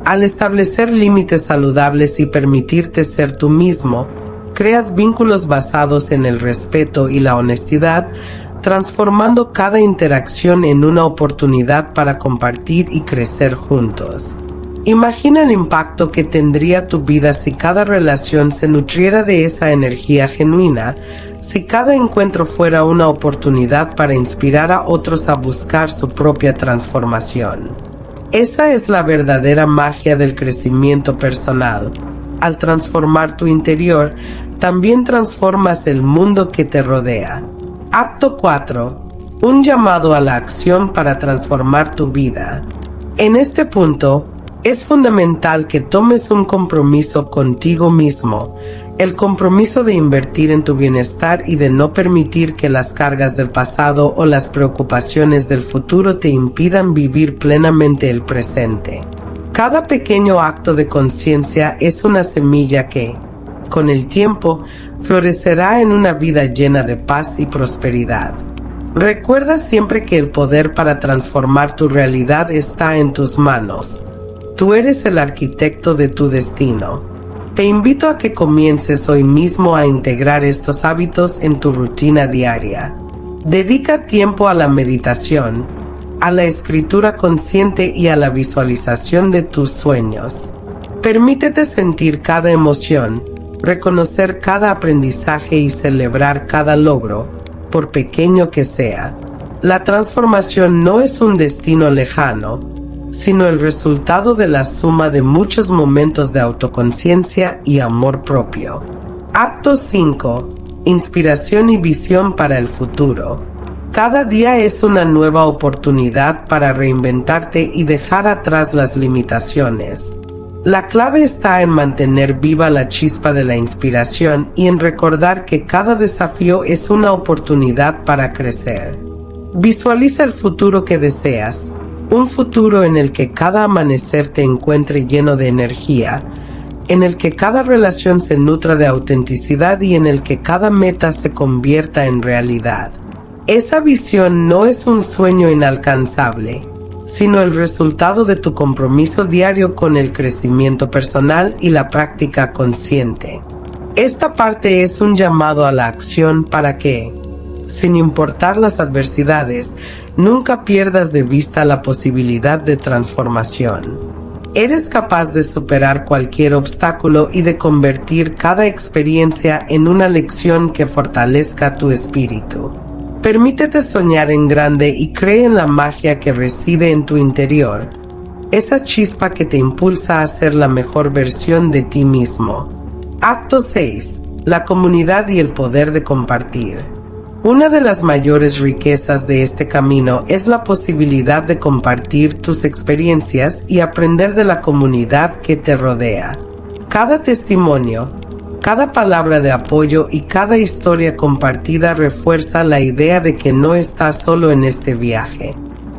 Speaker 1: Al establecer límites saludables y permitirte ser tú mismo, creas vínculos basados en el respeto y la honestidad, transformando cada interacción en una oportunidad para compartir y crecer juntos. Imagina el impacto que tendría tu vida si cada relación se nutriera de esa energía genuina, si cada encuentro fuera una oportunidad para inspirar a otros a buscar su propia transformación. Esa es la verdadera magia del crecimiento personal. Al transformar tu interior, también transformas el mundo que te rodea. Acto 4. Un llamado a la acción para transformar tu vida. En este punto, es fundamental que tomes un compromiso contigo mismo, el compromiso de invertir en tu bienestar y de no permitir que las cargas del pasado o las preocupaciones del futuro te impidan vivir plenamente el presente. Cada pequeño acto de conciencia es una semilla que, con el tiempo, florecerá en una vida llena de paz y prosperidad. Recuerda siempre que el poder para transformar tu realidad está en tus manos. Tú eres el arquitecto de tu destino. Te invito a que comiences hoy mismo a integrar estos hábitos en tu rutina diaria. Dedica tiempo a la meditación, a la escritura consciente y a la visualización de tus sueños. Permítete sentir cada emoción, reconocer cada aprendizaje y celebrar cada logro, por pequeño que sea. La transformación no es un destino lejano, sino el resultado de la suma de muchos momentos de autoconciencia y amor propio. Acto 5. Inspiración y visión para el futuro. Cada día es una nueva oportunidad para reinventarte y dejar atrás las limitaciones. La clave está en mantener viva la chispa de la inspiración y en recordar que cada desafío es una oportunidad para crecer. Visualiza el futuro que deseas, un futuro en el que cada amanecer te encuentre lleno de energía, en el que cada relación se nutra de autenticidad y en el que cada meta se convierta en realidad. Esa visión no es un sueño inalcanzable, sino el resultado de tu compromiso diario con el crecimiento personal y la práctica consciente. Esta parte es un llamado a la acción para que, sin importar las adversidades, nunca pierdas de vista la posibilidad de transformación. Eres capaz de superar cualquier obstáculo y de convertir cada experiencia en una lección que fortalezca tu espíritu. Permítete soñar en grande y cree en la magia que reside en tu interior, esa chispa que te impulsa a ser la mejor versión de ti mismo. Acto 6. La comunidad y el poder de compartir. Una de las mayores riquezas de este camino es la posibilidad de compartir tus experiencias y aprender de la comunidad que te rodea. Cada testimonio, cada palabra de apoyo y cada historia compartida refuerza la idea de que no estás solo en este viaje.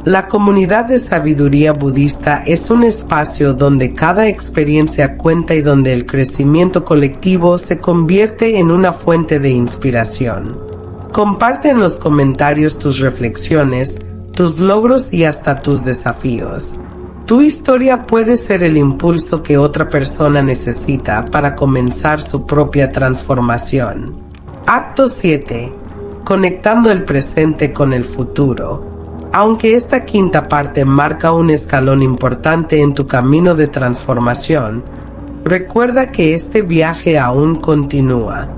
Speaker 1: La comunidad de sabiduría budista es un espacio donde cada experiencia cuenta y donde el crecimiento colectivo se convierte en una fuente de inspiración. Comparte en los comentarios tus reflexiones, tus logros y hasta tus desafíos. Tu historia puede ser el impulso que otra persona necesita para comenzar su propia transformación. Acto 7. Conectando el presente con el futuro. Aunque esta quinta parte marca un escalón importante en tu camino de transformación, recuerda que este viaje aún continúa.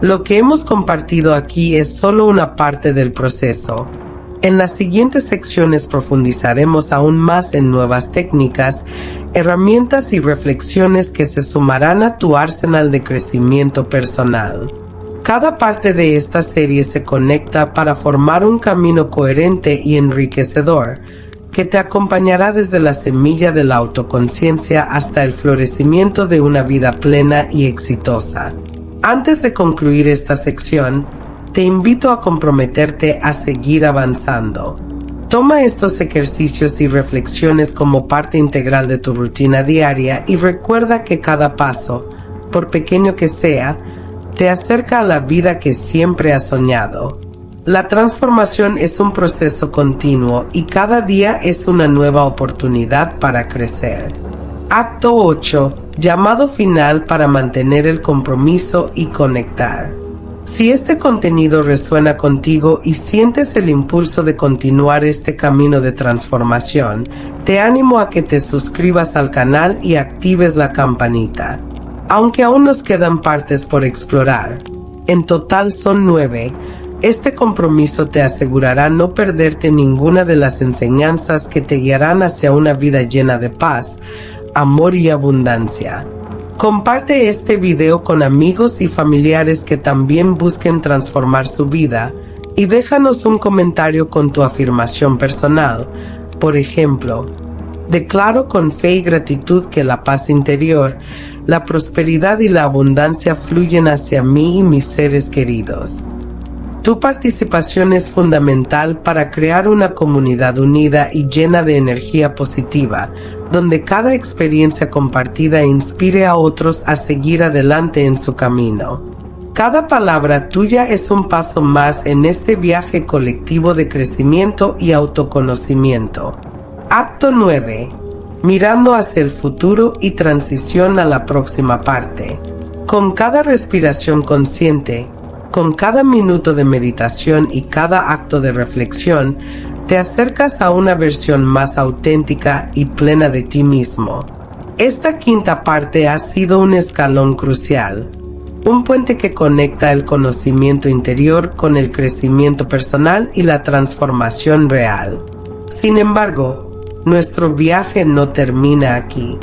Speaker 1: Lo que hemos compartido aquí es solo una parte del proceso. En las siguientes secciones profundizaremos aún más en nuevas técnicas, herramientas y reflexiones que se sumarán a tu arsenal de crecimiento personal. Cada parte de esta serie se conecta para formar un camino coherente y enriquecedor que te acompañará desde la semilla de la autoconciencia hasta el florecimiento de una vida plena y exitosa. Antes de concluir esta sección, te invito a comprometerte a seguir avanzando. Toma estos ejercicios y reflexiones como parte integral de tu rutina diaria y recuerda que cada paso, por pequeño que sea, te acerca a la vida que siempre has soñado. La transformación es un proceso continuo y cada día es una nueva oportunidad para crecer. Acto 8. Llamado final para mantener el compromiso y conectar. Si este contenido resuena contigo y sientes el impulso de continuar este camino de transformación, te animo a que te suscribas al canal y actives la campanita. Aunque aún nos quedan partes por explorar, en total son 9, este compromiso te asegurará no perderte ninguna de las enseñanzas que te guiarán hacia una vida llena de paz, amor y abundancia. Comparte este video con amigos y familiares que también busquen transformar su vida y déjanos un comentario con tu afirmación personal. Por ejemplo, declaro con fe y gratitud que la paz interior, la prosperidad y la abundancia fluyen hacia mí y mis seres queridos. Tu participación es fundamental para crear una comunidad unida y llena de energía positiva, donde cada experiencia compartida inspire a otros a seguir adelante en su camino. Cada palabra tuya es un paso más en este viaje colectivo de crecimiento y autoconocimiento. Acto 9. Mirando hacia el futuro y transición a la próxima parte. Con cada respiración consciente, con cada minuto de meditación y cada acto de reflexión, te acercas a una versión más auténtica y plena de ti mismo. Esta quinta parte ha sido un escalón crucial, un puente que conecta el conocimiento interior con el crecimiento personal y la transformación real. Sin embargo, nuestro viaje no termina aquí.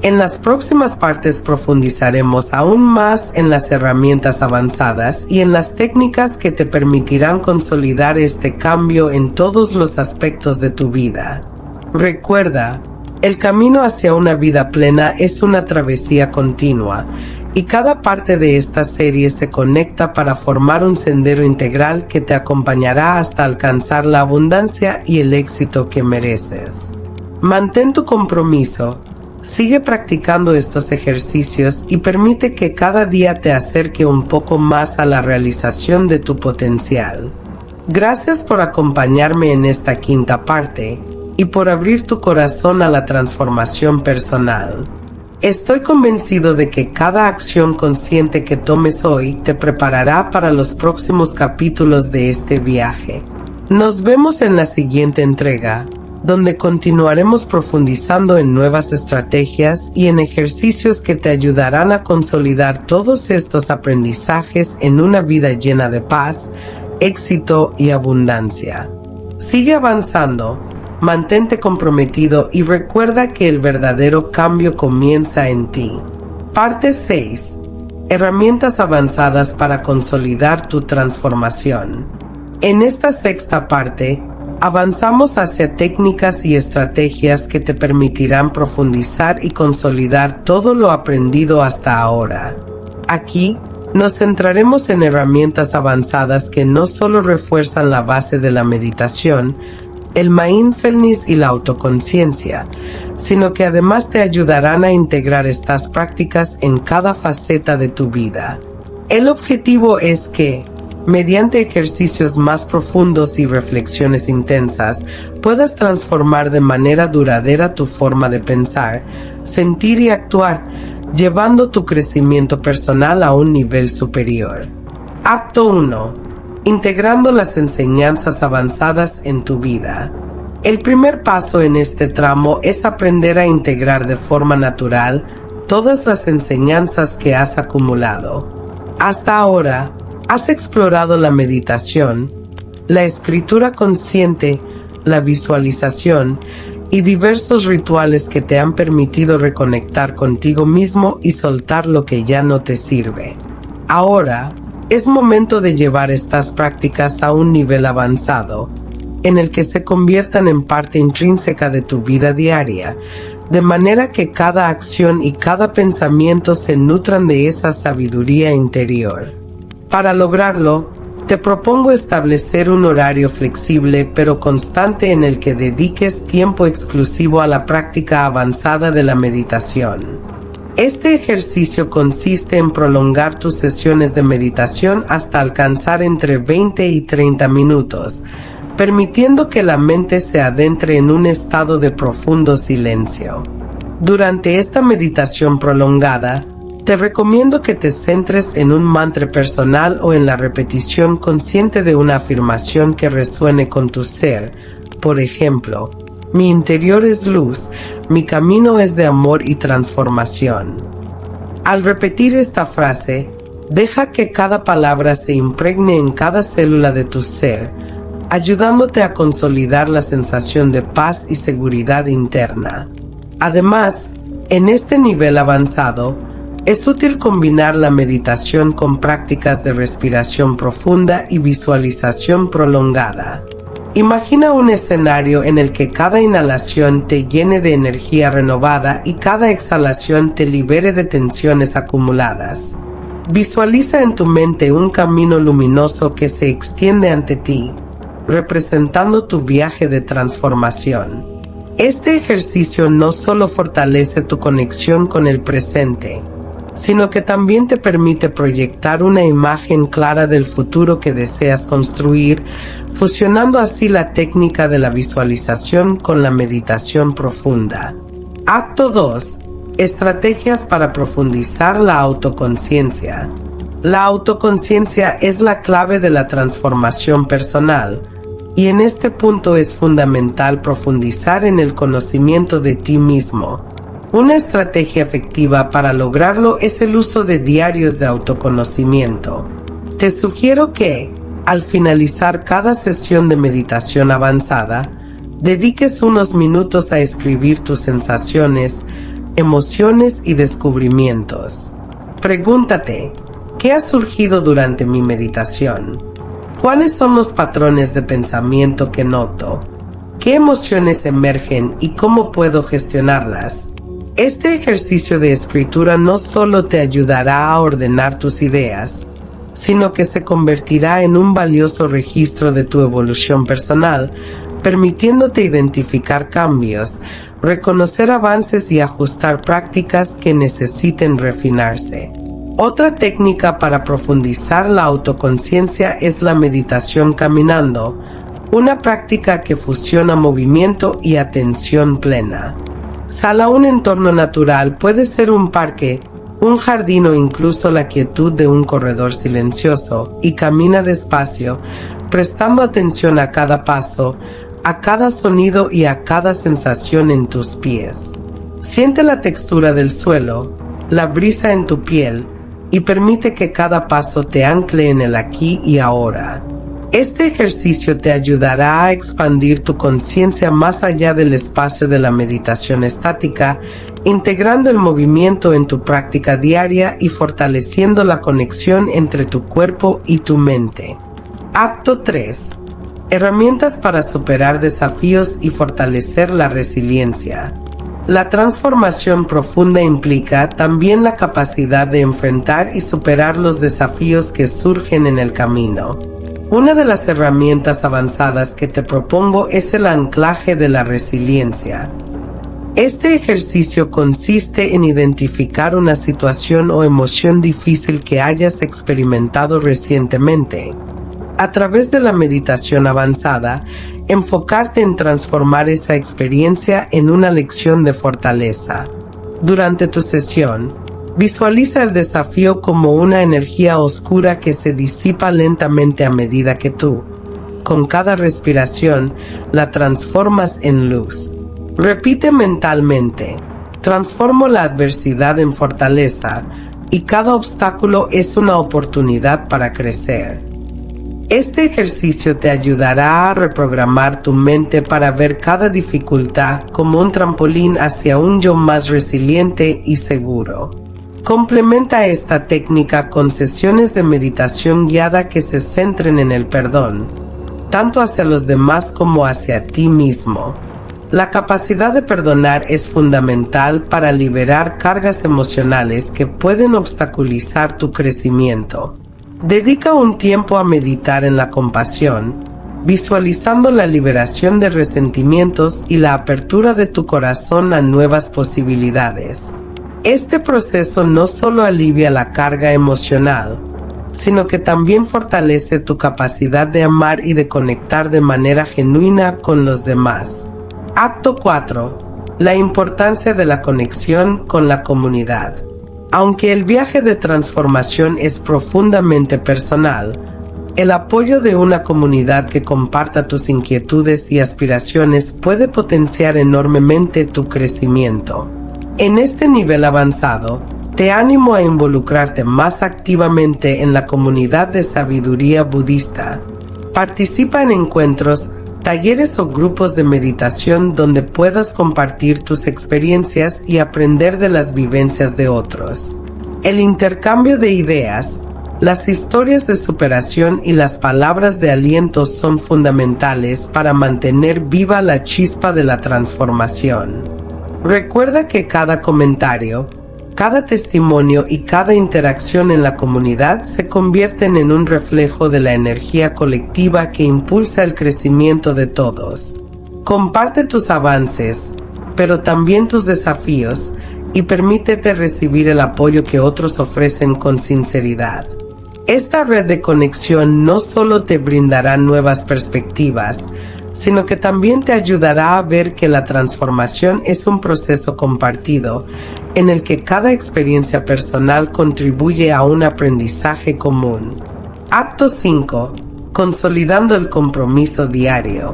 Speaker 1: En las próximas partes profundizaremos aún más en las herramientas avanzadas y en las técnicas que te permitirán consolidar este cambio en todos los aspectos de tu vida. Recuerda, el camino hacia una vida plena es una travesía continua, y cada parte de esta serie se conecta para formar un sendero integral que te acompañará hasta alcanzar la abundancia y el éxito que mereces. Mantén tu compromiso. Sigue practicando estos ejercicios y permite que cada día te acerque un poco más a la realización de tu potencial. Gracias por acompañarme en esta quinta parte y por abrir tu corazón a la transformación personal. Estoy convencido de que cada acción consciente que tomes hoy te preparará para los próximos capítulos de este viaje. Nos vemos en la siguiente entrega, donde continuaremos profundizando en nuevas estrategias y en ejercicios que te ayudarán a consolidar todos estos aprendizajes en una vida llena de paz, éxito y abundancia. Sigue avanzando, mantente comprometido y recuerda que el verdadero cambio comienza en ti. Parte 6. Herramientas avanzadas para consolidar tu transformación. En esta sexta parte, avanzamos hacia técnicas y estrategias que te permitirán profundizar y consolidar todo lo aprendido hasta ahora. Aquí, nos centraremos en herramientas avanzadas que no solo refuerzan la base de la meditación, el mindfulness y la autoconciencia, sino que además te ayudarán a integrar estas prácticas en cada faceta de tu vida. El objetivo es que, mediante ejercicios más profundos y reflexiones intensas, puedas transformar de manera duradera tu forma de pensar, sentir y actuar, llevando tu crecimiento personal a un nivel superior. Acto 1. Integrando las enseñanzas avanzadas en tu vida. El primer paso en este tramo es aprender a integrar de forma natural todas las enseñanzas que has acumulado. Hasta ahora, has explorado la meditación, la escritura consciente, la visualización y diversos rituales que te han permitido reconectar contigo mismo y soltar lo que ya no te sirve. Ahora, es momento de llevar estas prácticas a un nivel avanzado, en el que se conviertan en parte intrínseca de tu vida diaria, de manera que cada acción y cada pensamiento se nutran de esa sabiduría interior. Para lograrlo, te propongo establecer un horario flexible pero constante en el que dediques tiempo exclusivo a la práctica avanzada de la meditación. Este ejercicio consiste en prolongar tus sesiones de meditación hasta alcanzar entre 20 y 30 minutos, permitiendo que la mente se adentre en un estado de profundo silencio. Durante esta meditación prolongada, te recomiendo que te centres en un mantra personal o en la repetición consciente de una afirmación que resuene con tu ser. Por ejemplo, mi interior es luz, mi camino es de amor y transformación. Al repetir esta frase, deja que cada palabra se impregne en cada célula de tu ser, ayudándote a consolidar la sensación de paz y seguridad interna. Además, en este nivel avanzado, es útil combinar la meditación con prácticas de respiración profunda y visualización prolongada. Imagina un escenario en el que cada inhalación te llene de energía renovada y cada exhalación te libere de tensiones acumuladas. Visualiza en tu mente un camino luminoso que se extiende ante ti, representando tu viaje de transformación. Este ejercicio no solo fortalece tu conexión con el presente, sino que también te permite proyectar una imagen clara del futuro que deseas construir, fusionando así la técnica de la visualización con la meditación profunda. Acto 2. Estrategias para profundizar la autoconciencia. La autoconciencia es la clave de la transformación personal, y en este punto es fundamental profundizar en el conocimiento de ti mismo. Una estrategia efectiva para lograrlo es el uso de diarios de autoconocimiento. Te sugiero que, al finalizar cada sesión de meditación avanzada, dediques unos minutos a escribir tus sensaciones, emociones y descubrimientos. Pregúntate, ¿qué ha surgido durante mi meditación? ¿Cuáles son los patrones de pensamiento que noto? ¿Qué emociones emergen y cómo puedo gestionarlas? Este ejercicio de escritura no solo te ayudará a ordenar tus ideas, sino que se convertirá en un valioso registro de tu evolución personal, permitiéndote identificar cambios, reconocer avances y ajustar prácticas que necesiten refinarse. Otra técnica para profundizar la autoconciencia es la meditación caminando, una práctica que fusiona movimiento y atención plena. Sal a un entorno natural, puede ser un parque, un jardín o incluso la quietud de un corredor silencioso, y camina despacio, prestando atención a cada paso, a cada sonido y a cada sensación en tus pies. Siente la textura del suelo, la brisa en tu piel, y permite que cada paso te ancle en el aquí y ahora. Este ejercicio te ayudará a expandir tu conciencia más allá del espacio de la meditación estática, integrando el movimiento en tu práctica diaria y fortaleciendo la conexión entre tu cuerpo y tu mente. Acto 3. Herramientas para superar desafíos y fortalecer la resiliencia. La transformación profunda implica también la capacidad de enfrentar y superar los desafíos que surgen en el camino. Una de las herramientas avanzadas que te propongo es el anclaje de la resiliencia. Este ejercicio consiste en identificar una situación o emoción difícil que hayas experimentado recientemente. A través de la meditación avanzada, enfocarte en transformar esa experiencia en una lección de fortaleza. Durante tu sesión, visualiza el desafío como una energía oscura que se disipa lentamente a medida que tú, con cada respiración, la transformas en luz. Repite mentalmente: transformo la adversidad en fortaleza, y cada obstáculo es una oportunidad para crecer. Este ejercicio te ayudará a reprogramar tu mente para ver cada dificultad como un trampolín hacia un yo más resiliente y seguro. Complementa esta técnica con sesiones de meditación guiada que se centren en el perdón, tanto hacia los demás como hacia ti mismo. La capacidad de perdonar es fundamental para liberar cargas emocionales que pueden obstaculizar tu crecimiento. Dedica un tiempo a meditar en la compasión, visualizando la liberación de resentimientos y la apertura de tu corazón a nuevas posibilidades. Este proceso no solo alivia la carga emocional, sino que también fortalece tu capacidad de amar y de conectar de manera genuina con los demás. Acto 4. La importancia de la conexión con la comunidad. Aunque el viaje de transformación es profundamente personal, el apoyo de una comunidad que comparta tus inquietudes y aspiraciones puede potenciar enormemente tu crecimiento. En este nivel avanzado, te animo a involucrarte más activamente en la comunidad de sabiduría budista. Participa en encuentros, talleres o grupos de meditación donde puedas compartir tus experiencias y aprender de las vivencias de otros. El intercambio de ideas, las historias de superación y las palabras de aliento son fundamentales para mantener viva la chispa de la transformación. Recuerda que cada comentario, cada testimonio y cada interacción en la comunidad se convierten en un reflejo de la energía colectiva que impulsa el crecimiento de todos. Comparte tus avances, pero también tus desafíos, y permítete recibir el apoyo que otros ofrecen con sinceridad. Esta red de conexión no solo te brindará nuevas perspectivas, sino que también te ayudará a ver que la transformación es un proceso compartido, en el que cada experiencia personal contribuye a un aprendizaje común. Acto 5. Consolidando el compromiso diario.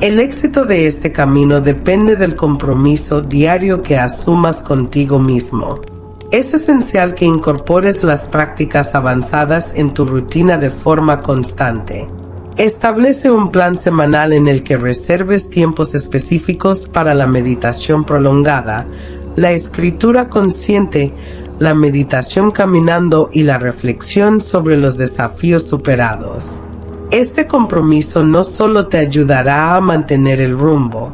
Speaker 1: El éxito de este camino depende del compromiso diario que asumas contigo mismo. Es esencial que incorpores las prácticas avanzadas en tu rutina de forma constante. Establece un plan semanal en el que reserves tiempos específicos para la meditación prolongada, la escritura consciente, la meditación caminando y la reflexión sobre los desafíos superados. Este compromiso no solo te ayudará a mantener el rumbo,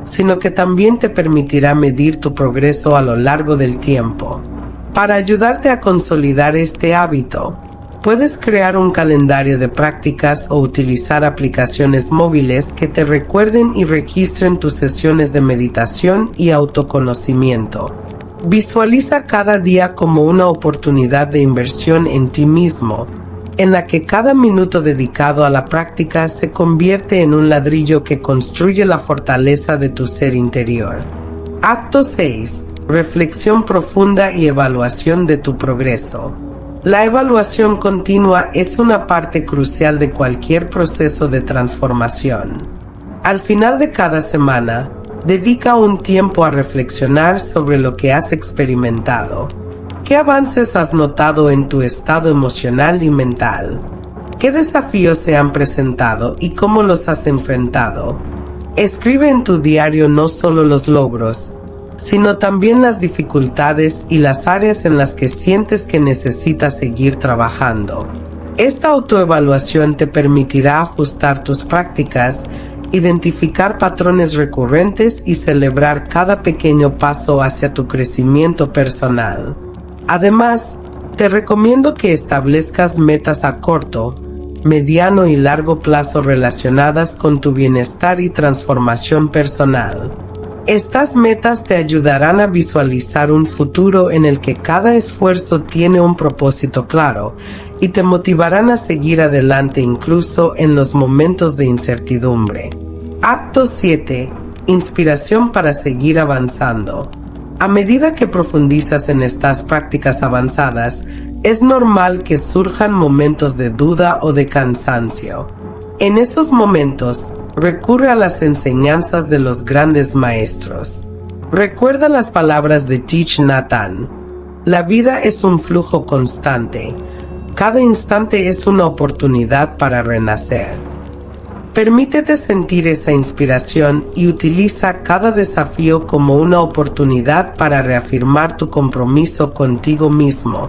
Speaker 1: sino que también te permitirá medir tu progreso a lo largo del tiempo. Para ayudarte a consolidar este hábito, puedes crear un calendario de prácticas o utilizar aplicaciones móviles que te recuerden y registren tus sesiones de meditación y autoconocimiento. Visualiza cada día como una oportunidad de inversión en ti mismo, en la que cada minuto dedicado a la práctica se convierte en un ladrillo que construye la fortaleza de tu ser interior. Acto 6. Reflexión profunda y evaluación de tu progreso. La evaluación continua es una parte crucial de cualquier proceso de transformación. Al final de cada semana, dedica un tiempo a reflexionar sobre lo que has experimentado. ¿Qué avances has notado en tu estado emocional y mental? ¿Qué desafíos se han presentado y cómo los has enfrentado? Escribe en tu diario no solo los logros, sino también las dificultades y las áreas en las que sientes que necesitas seguir trabajando. Esta autoevaluación te permitirá ajustar tus prácticas, identificar patrones recurrentes y celebrar cada pequeño paso hacia tu crecimiento personal. Además, te recomiendo que establezcas metas a corto, mediano y largo plazo relacionadas con tu bienestar y transformación personal. Estas metas te ayudarán a visualizar un futuro en el que cada esfuerzo tiene un propósito claro y te motivarán a seguir adelante incluso en los momentos de incertidumbre. Acto 7. Inspiración para seguir avanzando. A medida que profundizas en estas prácticas avanzadas, es normal que surjan momentos de duda o de cansancio. En esos momentos, recurre a las enseñanzas de los grandes maestros. Recuerda las palabras de Thich Nhat Hanh. La vida es un flujo constante. Cada instante es una oportunidad para renacer. Permítete sentir esa inspiración y utiliza cada desafío como una oportunidad para reafirmar tu compromiso contigo mismo.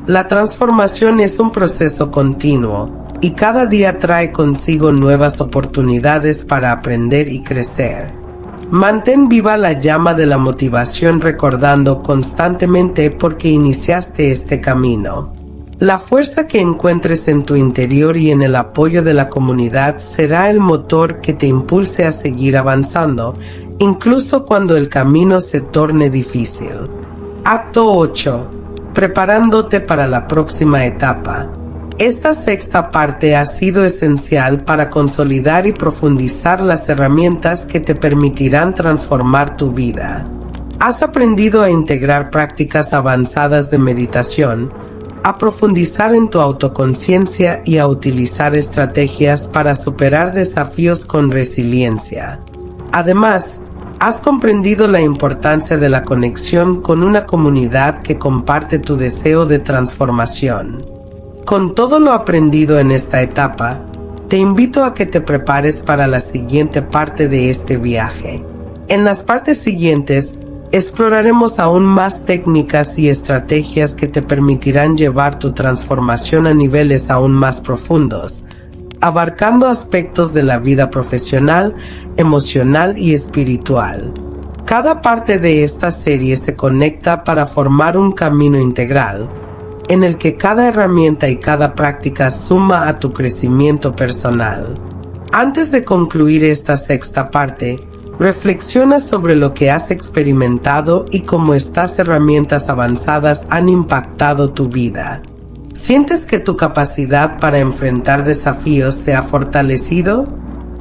Speaker 1: La transformación es un proceso continuo, y cada día trae consigo nuevas oportunidades para aprender y crecer. Mantén viva la llama de la motivación recordando constantemente por qué iniciaste este camino. La fuerza que encuentres en tu interior y en el apoyo de la comunidad será el motor que te impulse a seguir avanzando, incluso cuando el camino se torne difícil. Acto 8. Preparándote para la próxima etapa. Esta sexta parte ha sido esencial para consolidar y profundizar las herramientas que te permitirán transformar tu vida. Has aprendido a integrar prácticas avanzadas de meditación, a profundizar en tu autoconciencia y a utilizar estrategias para superar desafíos con resiliencia. Además, has comprendido la importancia de la conexión con una comunidad que comparte tu deseo de transformación. Con todo lo aprendido en esta etapa, te invito a que te prepares para la siguiente parte de este viaje. En las partes siguientes, exploraremos aún más técnicas y estrategias que te permitirán llevar tu transformación a niveles aún más profundos, abarcando aspectos de la vida profesional, emocional y espiritual. Cada parte de esta serie se conecta para formar un camino integral, en el que cada herramienta y cada práctica suma a tu crecimiento personal. Antes de concluir esta sexta parte, reflexiona sobre lo que has experimentado y cómo estas herramientas avanzadas han impactado tu vida. ¿Sientes que tu capacidad para enfrentar desafíos se ha fortalecido?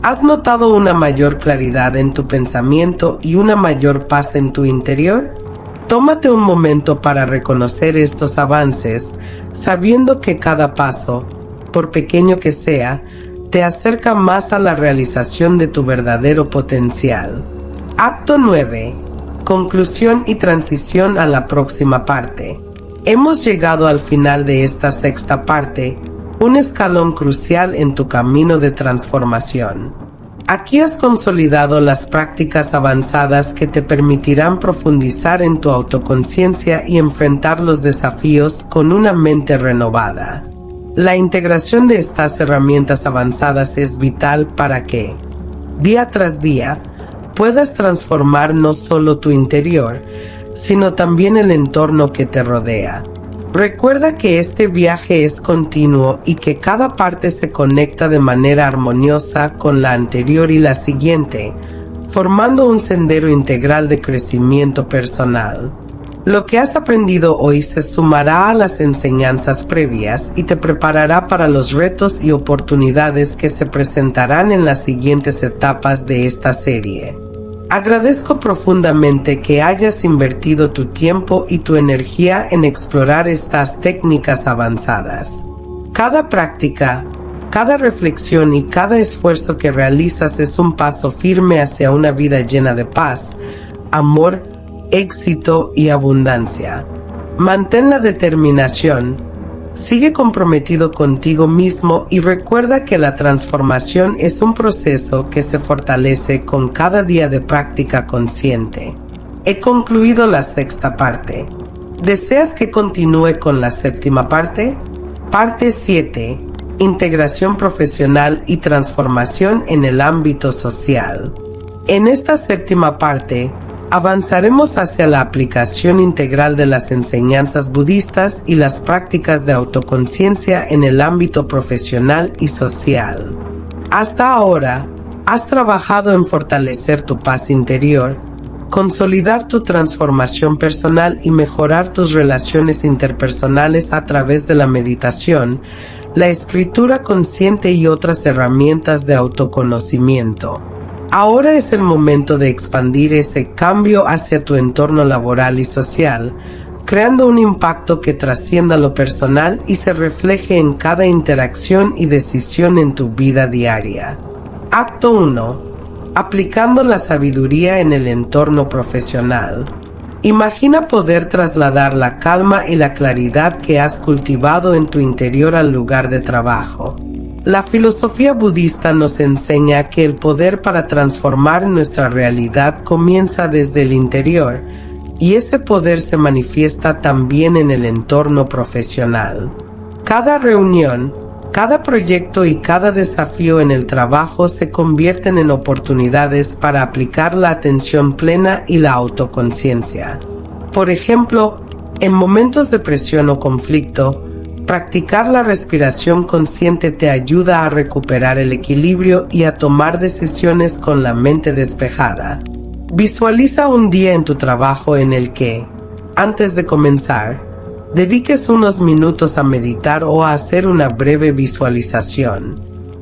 Speaker 1: ¿Has notado una mayor claridad en tu pensamiento y una mayor paz en tu interior? Tómate un momento para reconocer estos avances, sabiendo que cada paso, por pequeño que sea, te acerca más a la realización de tu verdadero potencial. Acto 9. Conclusión y transición a la próxima parte. Hemos llegado al final de esta sexta parte, un escalón crucial en tu camino de transformación. Aquí has consolidado las prácticas avanzadas que te permitirán profundizar en tu autoconciencia y enfrentar los desafíos con una mente renovada. La integración de estas herramientas avanzadas es vital para que, día tras día, puedas transformar no solo tu interior, sino también el entorno que te rodea. Recuerda que este viaje es continuo y que cada parte se conecta de manera armoniosa con la anterior y la siguiente, formando un sendero integral de crecimiento personal. Lo que has aprendido hoy se sumará a las enseñanzas previas y te preparará para los retos y oportunidades que se presentarán en las siguientes etapas de esta serie. Agradezco profundamente que hayas invertido tu tiempo y tu energía en explorar estas técnicas avanzadas. Cada práctica, cada reflexión y cada esfuerzo que realizas es un paso firme hacia una vida llena de paz, amor, éxito y abundancia. Mantén la determinación. Sigue comprometido contigo mismo y recuerda que la transformación es un proceso que se fortalece con cada día de práctica consciente. He concluido la sexta parte. ¿Deseas que continúe con la séptima parte? Parte 7. Integración profesional y transformación en el ámbito social. En esta séptima parte, avanzaremos hacia la aplicación integral de las enseñanzas budistas y las prácticas de autoconciencia en el ámbito profesional y social. Hasta ahora, has trabajado en fortalecer tu paz interior, consolidar tu transformación personal y mejorar tus relaciones interpersonales a través de la meditación, la escritura consciente y otras herramientas de autoconocimiento. Ahora es el momento de expandir ese cambio hacia tu entorno laboral y social, creando un impacto que trascienda lo personal y se refleje en cada interacción y decisión en tu vida diaria. Acto 1. Aplicando la sabiduría en el entorno profesional. Imagina poder trasladar la calma y la claridad que has cultivado en tu interior al lugar de trabajo. La filosofía budista nos enseña que el poder para transformar nuestra realidad comienza desde el interior, y ese poder se manifiesta también en el entorno profesional. Cada reunión, cada proyecto y cada desafío en el trabajo se convierten en oportunidades para aplicar la atención plena y la autoconciencia. Por ejemplo, en momentos de presión o conflicto, practicar la respiración consciente te ayuda a recuperar el equilibrio y a tomar decisiones con la mente despejada. Visualiza un día en tu trabajo en el que, antes de comenzar, dediques unos minutos a meditar o a hacer una breve visualización.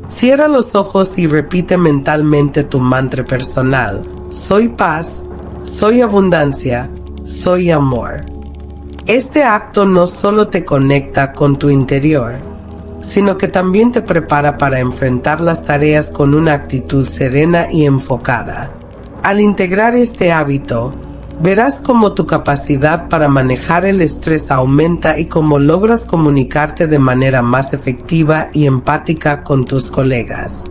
Speaker 1: Cierra los ojos y repite mentalmente tu mantra personal: soy paz, soy abundancia, soy amor. Este acto no solo te conecta con tu interior, sino que también te prepara para enfrentar las tareas con una actitud serena y enfocada. Al integrar este hábito, verás cómo tu capacidad para manejar el estrés aumenta y cómo logras comunicarte de manera más efectiva y empática con tus colegas.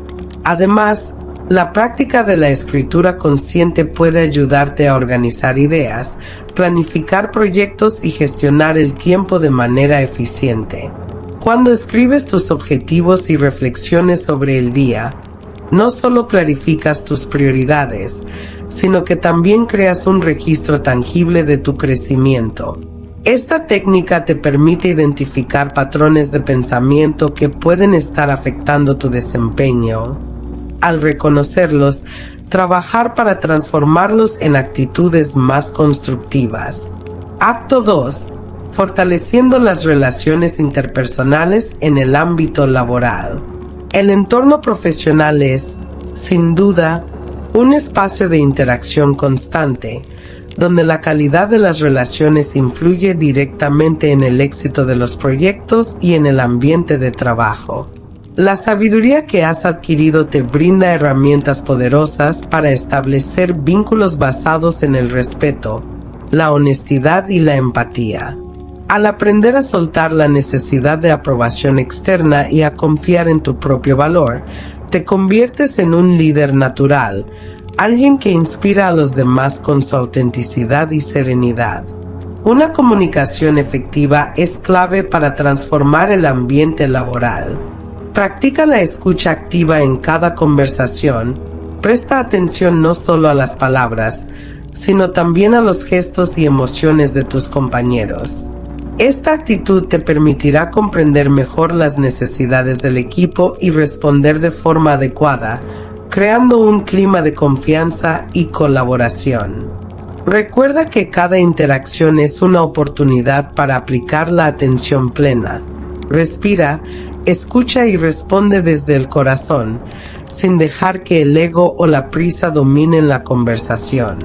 Speaker 1: Además, la práctica de la escritura consciente puede ayudarte a organizar ideas, planificar proyectos y gestionar el tiempo de manera eficiente. Cuando escribes tus objetivos y reflexiones sobre el día, no solo clarificas tus prioridades, sino que también creas un registro tangible de tu crecimiento. Esta técnica te permite identificar patrones de pensamiento que pueden estar afectando tu desempeño. Al reconocerlos, trabajar para transformarlos en actitudes más constructivas. Acto 2. Fortaleciendo las relaciones interpersonales en el ámbito laboral. El entorno profesional es, sin duda, un espacio de interacción constante, donde la calidad de las relaciones influye directamente en el éxito de los proyectos y en el ambiente de trabajo. La sabiduría que has adquirido te brinda herramientas poderosas para establecer vínculos basados en el respeto, la honestidad y la empatía. Al aprender a soltar la necesidad de aprobación externa y a confiar en tu propio valor, te conviertes en un líder natural, alguien que inspira a los demás con su autenticidad y serenidad. Una comunicación efectiva es clave para transformar el ambiente laboral. Practica la escucha activa en cada conversación. Presta atención no solo a las palabras, sino también a los gestos y emociones de tus compañeros. Esta actitud te permitirá comprender mejor las necesidades del equipo y responder de forma adecuada, creando un clima de confianza y colaboración. Recuerda que cada interacción es una oportunidad para aplicar la atención plena. Respira, escucha y responde desde el corazón, sin dejar que el ego o la prisa dominen la conversación.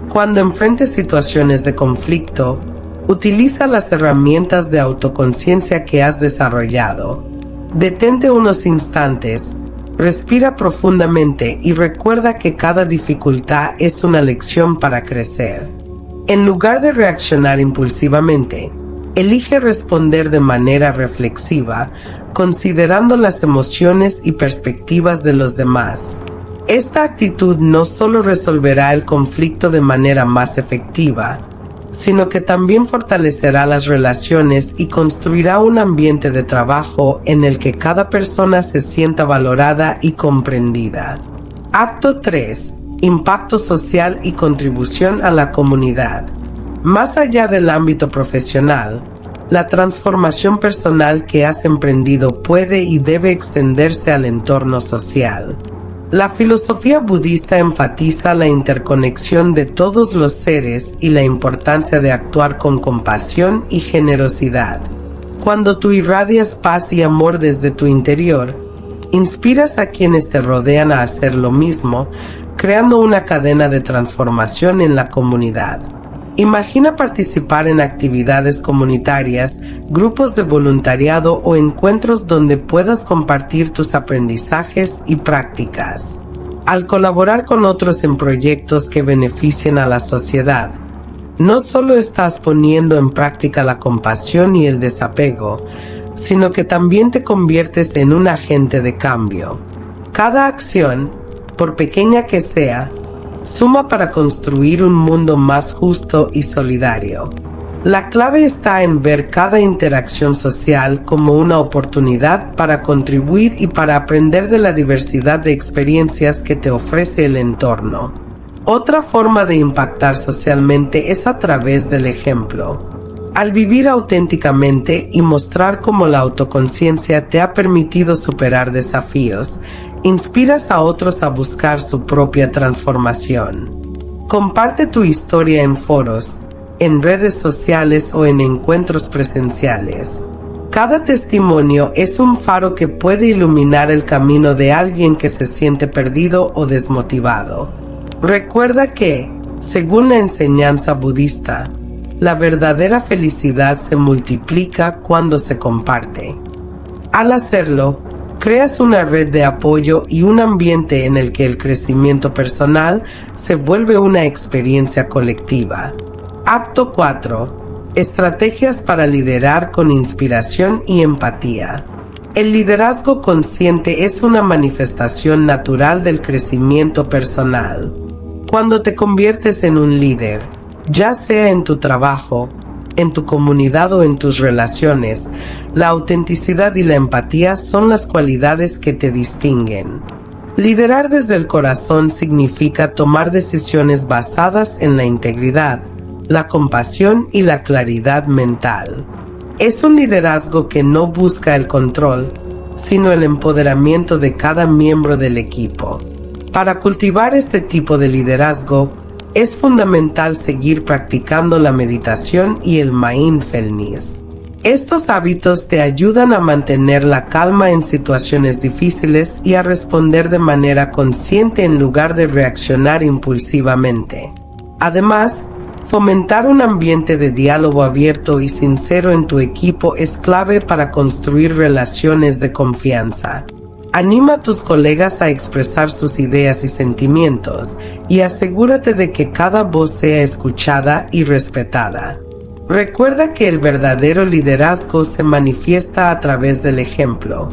Speaker 1: Cuando enfrentes situaciones de conflicto, utiliza las herramientas de autoconciencia que has desarrollado. Detente unos instantes, respira profundamente y recuerda que cada dificultad es una lección para crecer. En lugar de reaccionar impulsivamente, elige responder de manera reflexiva, considerando las emociones y perspectivas de los demás. Esta actitud no solo resolverá el conflicto de manera más efectiva, sino que también fortalecerá las relaciones y construirá un ambiente de trabajo en el que cada persona se sienta valorada y comprendida. Acto 3. Impacto social y contribución a la comunidad. Más allá del ámbito profesional, la transformación personal que has emprendido puede y debe extenderse al entorno social. La filosofía budista enfatiza la interconexión de todos los seres y la importancia de actuar con compasión y generosidad. Cuando tú irradias paz y amor desde tu interior, inspiras a quienes te rodean a hacer lo mismo, creando una cadena de transformación en la comunidad. Imagina participar en actividades comunitarias, grupos de voluntariado o encuentros donde puedas compartir tus aprendizajes y prácticas. Al colaborar con otros en proyectos que beneficien a la sociedad, no solo estás poniendo en práctica la compasión y el desapego, sino que también te conviertes en un agente de cambio. Cada acción, por pequeña que sea, suma para construir un mundo más justo y solidario. La clave está en ver cada interacción social como una oportunidad para contribuir y para aprender de la diversidad de experiencias que te ofrece el entorno. Otra forma de impactar socialmente es a través del ejemplo. Al vivir auténticamente y mostrar cómo la autoconciencia te ha permitido superar desafíos, inspiras a otros a buscar su propia transformación. Comparte tu historia en foros, en redes sociales o en encuentros presenciales. Cada testimonio es un faro que puede iluminar el camino de alguien que se siente perdido o desmotivado. Recuerda que, según la enseñanza budista, la verdadera felicidad se multiplica cuando se comparte. Al hacerlo, creas una red de apoyo y un ambiente en el que el crecimiento personal se vuelve una experiencia colectiva. Acto 4. Estrategias para liderar con inspiración y empatía. El liderazgo consciente es una manifestación natural del crecimiento personal. Cuando te conviertes en un líder, ya sea en tu trabajo, en tu comunidad o en tus relaciones, la autenticidad y la empatía son las cualidades que te distinguen. Liderar desde el corazón significa tomar decisiones basadas en la integridad, la compasión y la claridad mental. Es un liderazgo que no busca el control, sino el empoderamiento de cada miembro del equipo. Para cultivar este tipo de liderazgo, es fundamental seguir practicando la meditación y el mindfulness. Estos hábitos te ayudan a mantener la calma en situaciones difíciles y a responder de manera consciente en lugar de reaccionar impulsivamente. Además, fomentar un ambiente de diálogo abierto y sincero en tu equipo es clave para construir relaciones de confianza. Anima a tus colegas a expresar sus ideas y sentimientos y asegúrate de que cada voz sea escuchada y respetada. Recuerda que el verdadero liderazgo se manifiesta a través del ejemplo.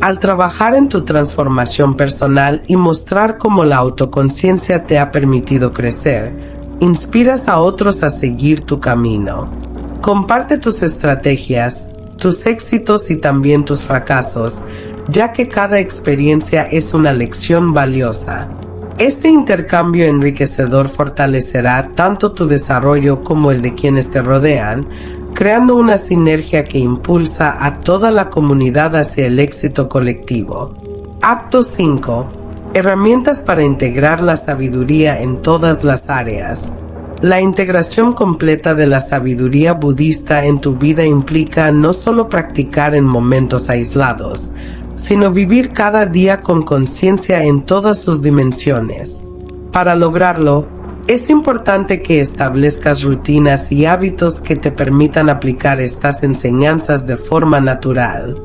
Speaker 1: Al trabajar en tu transformación personal y mostrar cómo la autoconciencia te ha permitido crecer, inspiras a otros a seguir tu camino. Comparte tus estrategias, tus éxitos y también tus fracasos, ya que cada experiencia es una lección valiosa. Este intercambio enriquecedor fortalecerá tanto tu desarrollo como el de quienes te rodean, creando una sinergia que impulsa a toda la comunidad hacia el éxito colectivo. Acto 5. Herramientas para integrar la sabiduría en todas las áreas. La integración completa de la sabiduría budista en tu vida implica no solo practicar en momentos aislados, sino vivir cada día con conciencia en todas sus dimensiones. Para lograrlo, es importante que establezcas rutinas y hábitos que te permitan aplicar estas enseñanzas de forma natural.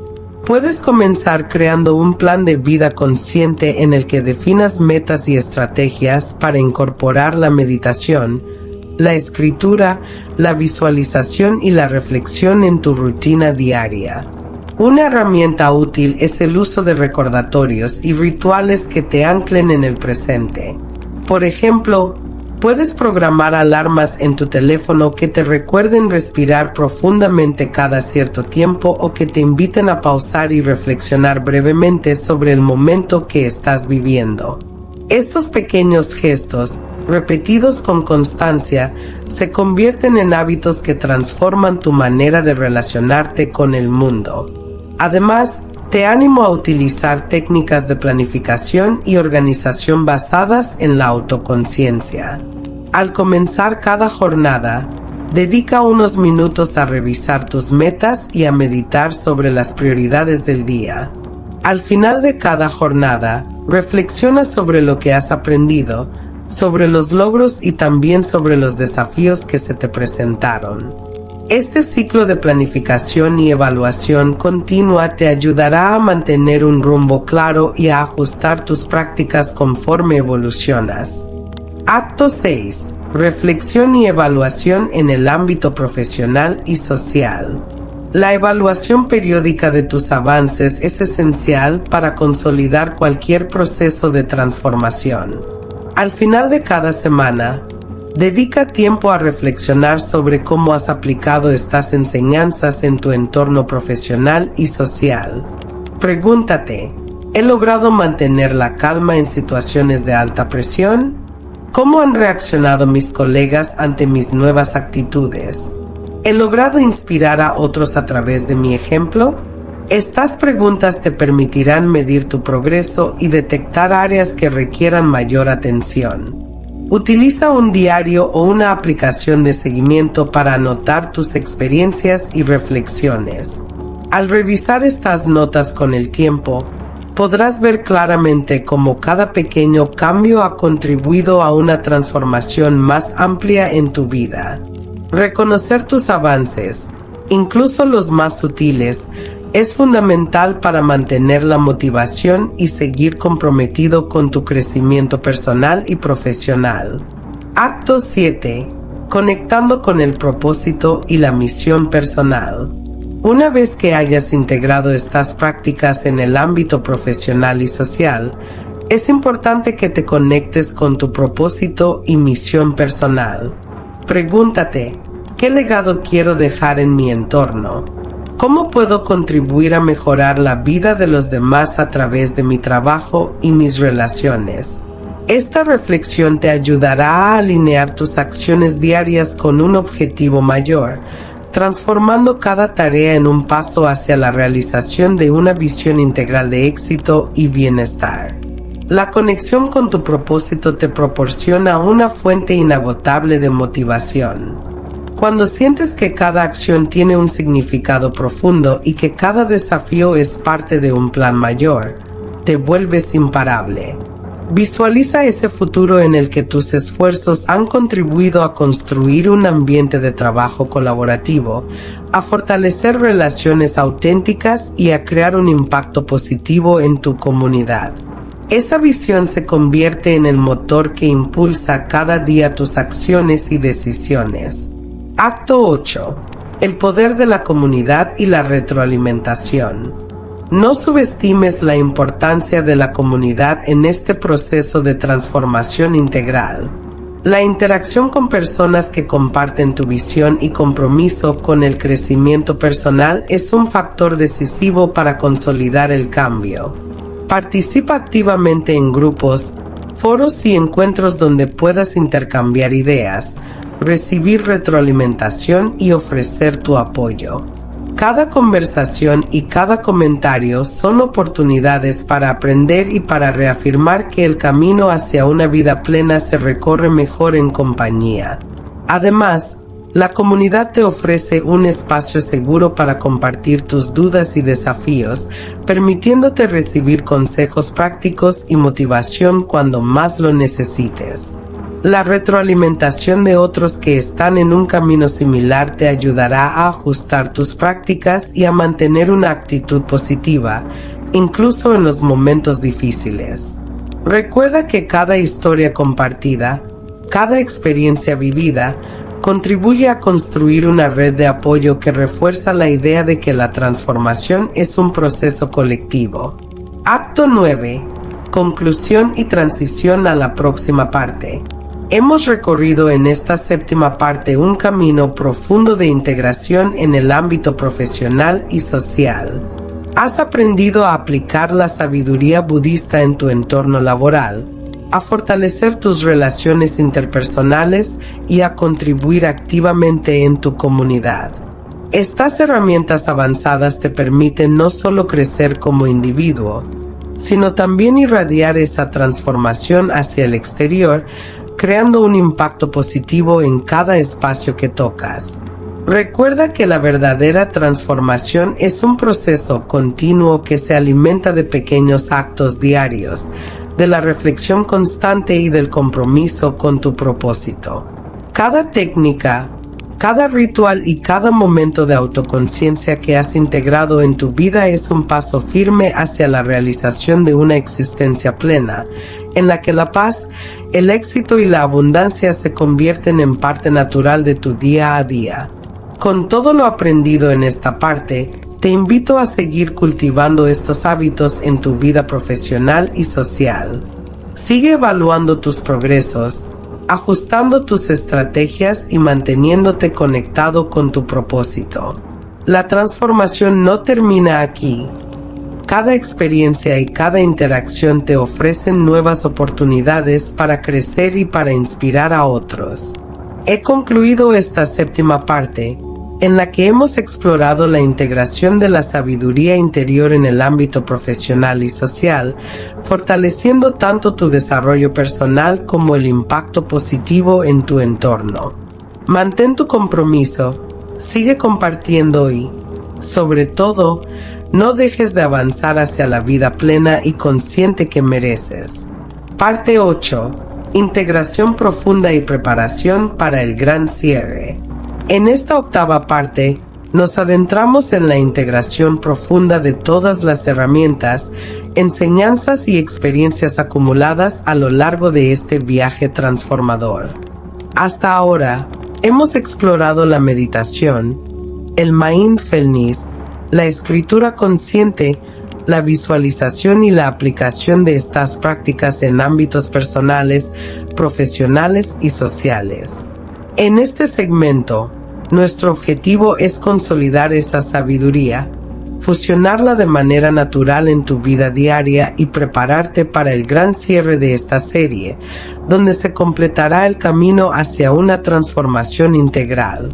Speaker 1: Puedes comenzar creando un plan de vida consciente en el que definas metas y estrategias para incorporar la meditación, la escritura, la visualización y la reflexión en tu rutina diaria. Una herramienta útil es el uso de recordatorios y rituales que te anclen en el presente. Por ejemplo, puedes programar alarmas en tu teléfono que te recuerden respirar profundamente cada cierto tiempo o que te inviten a pausar y reflexionar brevemente sobre el momento que estás viviendo. Estos pequeños gestos, repetidos con constancia, se convierten en hábitos que transforman tu manera de relacionarte con el mundo. Además, te animo a utilizar técnicas de planificación y organización basadas en la autoconciencia. Al comenzar cada jornada, dedica unos minutos a revisar tus metas y a meditar sobre las prioridades del día. Al final de cada jornada, reflexiona sobre lo que has aprendido, sobre los logros y también sobre los desafíos que se te presentaron. Este ciclo de planificación y evaluación continua te ayudará a mantener un rumbo claro y a ajustar tus prácticas conforme evolucionas. Acto 6. Reflexión y evaluación en el ámbito profesional y social. La evaluación periódica de tus avances es esencial para consolidar cualquier proceso de transformación. Al final de cada semana, dedica tiempo a reflexionar sobre cómo has aplicado estas enseñanzas en tu entorno profesional y social. Pregúntate, ¿he logrado mantener la calma en situaciones de alta presión? ¿Cómo han reaccionado mis colegas ante mis nuevas actitudes? ¿He logrado inspirar a otros a través de mi ejemplo? Estas preguntas te permitirán medir tu progreso y detectar áreas que requieran mayor atención. Utiliza un diario o una aplicación de seguimiento para anotar tus experiencias y reflexiones. Al revisar estas notas con el tiempo, podrás ver claramente cómo cada pequeño cambio ha contribuido a una transformación más amplia en tu vida. Reconocer tus avances, incluso los más sutiles, es fundamental para mantener la motivación y seguir comprometido con tu crecimiento personal y profesional. Acto 7. Conectando con el propósito y la misión personal. Una vez que hayas integrado estas prácticas en el ámbito profesional y social, es importante que te conectes con tu propósito y misión personal. Pregúntate, ¿qué legado quiero dejar en mi entorno? ¿Cómo puedo contribuir a mejorar la vida de los demás a través de mi trabajo y mis relaciones? Esta reflexión te ayudará a alinear tus acciones diarias con un objetivo mayor, transformando cada tarea en un paso hacia la realización de una visión integral de éxito y bienestar. La conexión con tu propósito te proporciona una fuente inagotable de motivación. Cuando sientes que cada acción tiene un significado profundo y que cada desafío es parte de un plan mayor, te vuelves imparable. Visualiza ese futuro en el que tus esfuerzos han contribuido a construir un ambiente de trabajo colaborativo, a fortalecer relaciones auténticas y a crear un impacto positivo en tu comunidad. Esa visión se convierte en el motor que impulsa cada día tus acciones y decisiones. Acto 8. El poder de la comunidad y la retroalimentación. No subestimes la importancia de la comunidad en este proceso de transformación integral. La interacción con personas que comparten tu visión y compromiso con el crecimiento personal es un factor decisivo para consolidar el cambio. Participa activamente en grupos, foros y encuentros donde puedas intercambiar ideas, recibir retroalimentación y ofrecer tu apoyo. Cada conversación y cada comentario son oportunidades para aprender y para reafirmar que el camino hacia una vida plena se recorre mejor en compañía. Además, la comunidad te ofrece un espacio seguro para compartir tus dudas y desafíos, permitiéndote recibir consejos prácticos y motivación cuando más lo necesites. La retroalimentación de otros que están en un camino similar te ayudará a ajustar tus prácticas y a mantener una actitud positiva, incluso en los momentos difíciles. Recuerda que cada historia compartida, cada experiencia vivida, contribuye a construir una red de apoyo que refuerza la idea de que la transformación es un proceso colectivo. Acto 9. Conclusión y transición a la próxima parte. Hemos recorrido en esta séptima parte un camino profundo de integración en el ámbito profesional y social. Has aprendido a aplicar la sabiduría budista en tu entorno laboral, a fortalecer tus relaciones interpersonales y a contribuir activamente en tu comunidad. Estas herramientas avanzadas te permiten no solo crecer como individuo, sino también irradiar esa transformación hacia el exterior, creando un impacto positivo en cada espacio que tocas. Recuerda que la verdadera transformación es un proceso continuo que se alimenta de pequeños actos diarios, de la reflexión constante y del compromiso con tu propósito. Cada técnica, cada ritual y cada momento de autoconciencia que has integrado en tu vida es un paso firme hacia la realización de una existencia plena, en la que la paz, el éxito y la abundancia se convierten en parte natural de tu día a día. Con todo lo aprendido en esta parte, te invito a seguir cultivando estos hábitos en tu vida profesional y social. Sigue evaluando tus progresos, ajustando tus estrategias y manteniéndote conectado con tu propósito. La transformación no termina aquí. Cada experiencia y cada interacción te ofrecen nuevas oportunidades para crecer y para inspirar a otros. He concluido esta séptima parte, en la que hemos explorado la integración de la sabiduría interior en el ámbito profesional y social, fortaleciendo tanto tu desarrollo personal como el impacto positivo en tu entorno. Mantén tu compromiso, sigue compartiendo y, sobre todo, no dejes de avanzar hacia la vida plena y consciente que mereces. Parte 8. Integración profunda y preparación para el gran cierre. En esta octava parte, nos adentramos en la integración profunda de todas las herramientas, enseñanzas y experiencias acumuladas a lo largo de este viaje transformador. Hasta ahora, hemos explorado la meditación, el mindfulness, la escritura consciente, la visualización y la aplicación de estas prácticas en ámbitos personales, profesionales y sociales. En este segmento, nuestro objetivo es consolidar esa sabiduría, fusionarla de manera natural en tu vida diaria y prepararte para el gran cierre de esta serie, donde se completará el camino hacia una transformación integral.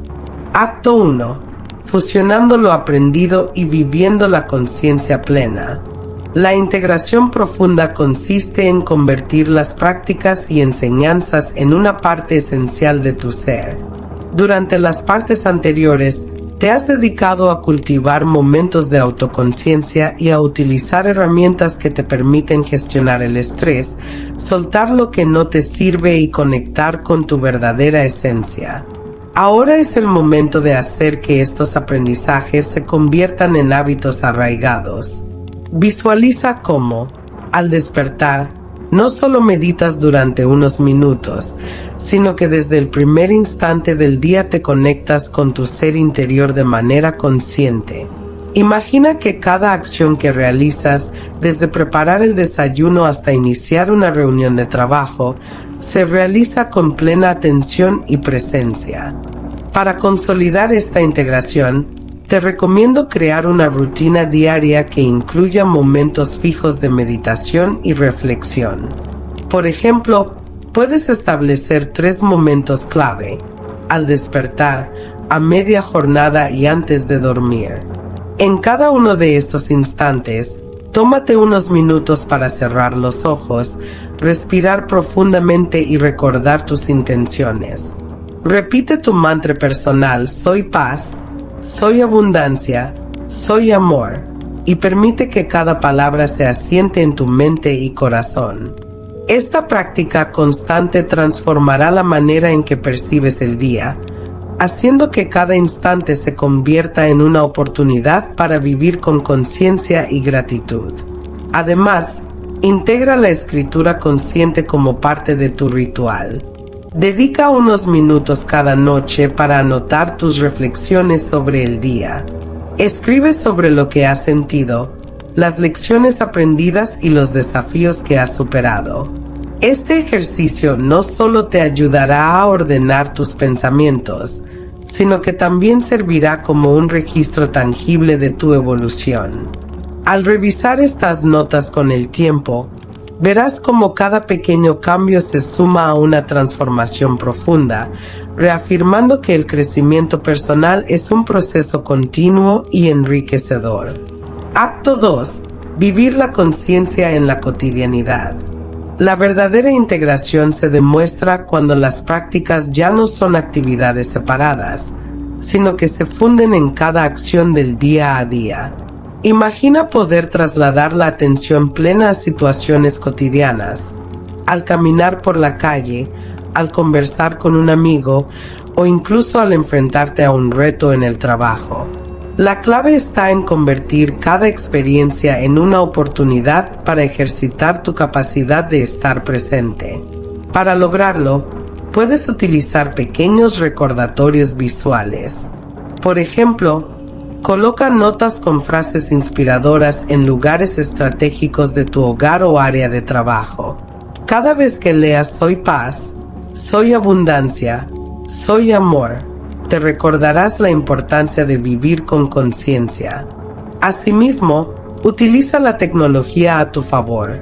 Speaker 1: Acto 1. Fusionando lo aprendido y viviendo la conciencia plena. La integración profunda consiste en convertir las prácticas y enseñanzas en una parte esencial de tu ser. Durante las partes anteriores, te has dedicado a cultivar momentos de autoconciencia y a utilizar herramientas que te permiten gestionar el estrés, soltar lo que no te sirve y conectar con tu verdadera esencia. Ahora es el momento de hacer que estos aprendizajes se conviertan en hábitos arraigados. Visualiza cómo, al despertar, no solo meditas durante unos minutos, sino que desde el primer instante del día te conectas con tu ser interior de manera consciente. Imagina que cada acción que realizas, desde preparar el desayuno hasta iniciar una reunión de trabajo, se realiza con plena atención y presencia. Para consolidar esta integración, te recomiendo crear una rutina diaria que incluya momentos fijos de meditación y reflexión. Por ejemplo, puedes establecer 3 momentos clave: al despertar, a media jornada y antes de dormir. En cada uno de estos instantes, tómate unos minutos para cerrar los ojos, respirar profundamente y recordar tus intenciones. Repite tu mantra personal: soy paz, soy abundancia, soy amor, y permite que cada palabra se asiente en tu mente y corazón. Esta práctica constante transformará la manera en que percibes el día, haciendo que cada instante se convierta en una oportunidad para vivir con conciencia y gratitud. Además, integra la escritura consciente como parte de tu ritual. Dedica unos minutos cada noche para anotar tus reflexiones sobre el día. Escribe sobre lo que has sentido, las lecciones aprendidas y los desafíos que has superado. Este ejercicio no solo te ayudará a ordenar tus pensamientos, sino que también servirá como un registro tangible de tu evolución. Al revisar estas notas con el tiempo, verás cómo cada pequeño cambio se suma a una transformación profunda, reafirmando que el crecimiento personal es un proceso continuo y enriquecedor. Acto 2. Vivir la conciencia en la cotidianidad. La verdadera integración se demuestra cuando las prácticas ya no son actividades separadas, sino que se funden en cada acción del día a día. Imagina poder trasladar la atención plena a situaciones cotidianas, al caminar por la calle, al conversar con un amigo o incluso al enfrentarte a un reto en el trabajo. La clave está en convertir cada experiencia en una oportunidad para ejercitar tu capacidad de estar presente. Para lograrlo, puedes utilizar pequeños recordatorios visuales. Por ejemplo, coloca notas con frases inspiradoras en lugares estratégicos de tu hogar o área de trabajo. Cada vez que leas soy paz, soy abundancia, soy amor, te recordarás la importancia de vivir con conciencia. Asimismo, utiliza la tecnología a tu favor.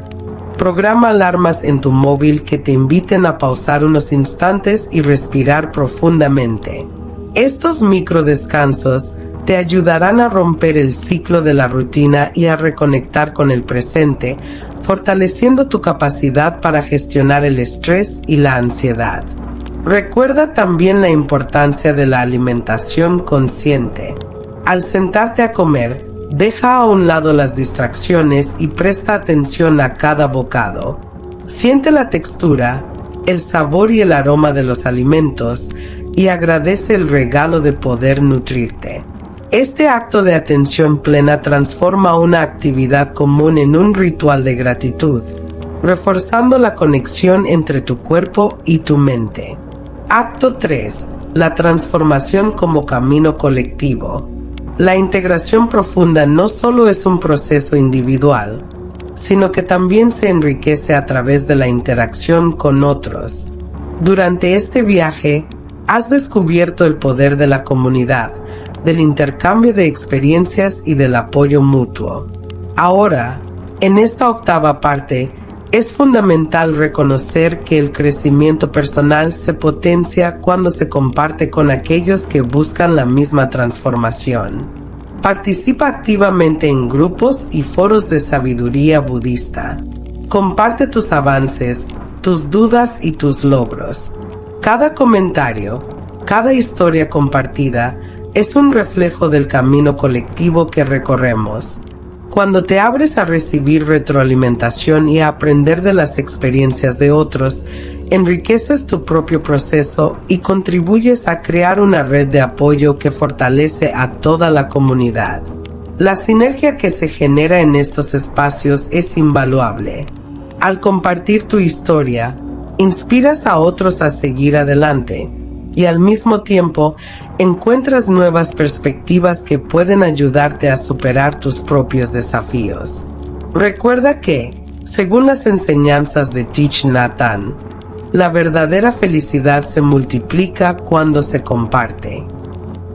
Speaker 1: Programa alarmas en tu móvil que te inviten a pausar unos instantes y respirar profundamente. Estos microdescansos te ayudarán a romper el ciclo de la rutina y a reconectar con el presente, fortaleciendo tu capacidad para gestionar el estrés y la ansiedad. Recuerda también la importancia de la alimentación consciente. Al sentarte a comer, deja a un lado las distracciones y presta atención a cada bocado. Siente la textura, el sabor y el aroma de los alimentos y agradece el regalo de poder nutrirte. Este acto de atención plena transforma una actividad común en un ritual de gratitud, reforzando la conexión entre tu cuerpo y tu mente. Acto 3. La transformación como camino colectivo. La integración profunda no solo es un proceso individual, sino que también se enriquece a través de la interacción con otros. Durante este viaje, has descubierto el poder de la comunidad, del intercambio de experiencias y del apoyo mutuo. Ahora, en esta octava parte, es fundamental reconocer que el crecimiento personal se potencia cuando se comparte con aquellos que buscan la misma transformación. Participa activamente en grupos y foros de sabiduría budista. Comparte tus avances, tus dudas y tus logros. Cada comentario, cada historia compartida, es un reflejo del camino colectivo que recorremos. Cuando te abres a recibir retroalimentación y a aprender de las experiencias de otros, enriqueces tu propio proceso y contribuyes a crear una red de apoyo que fortalece a toda la comunidad. La sinergia que se genera en estos espacios es invaluable. Al compartir tu historia, inspiras a otros a seguir adelante y al mismo tiempo encuentras nuevas perspectivas que pueden ayudarte a superar tus propios desafíos. Recuerda que, según las enseñanzas de Thich Nhat Hanh, la verdadera felicidad se multiplica cuando se comparte.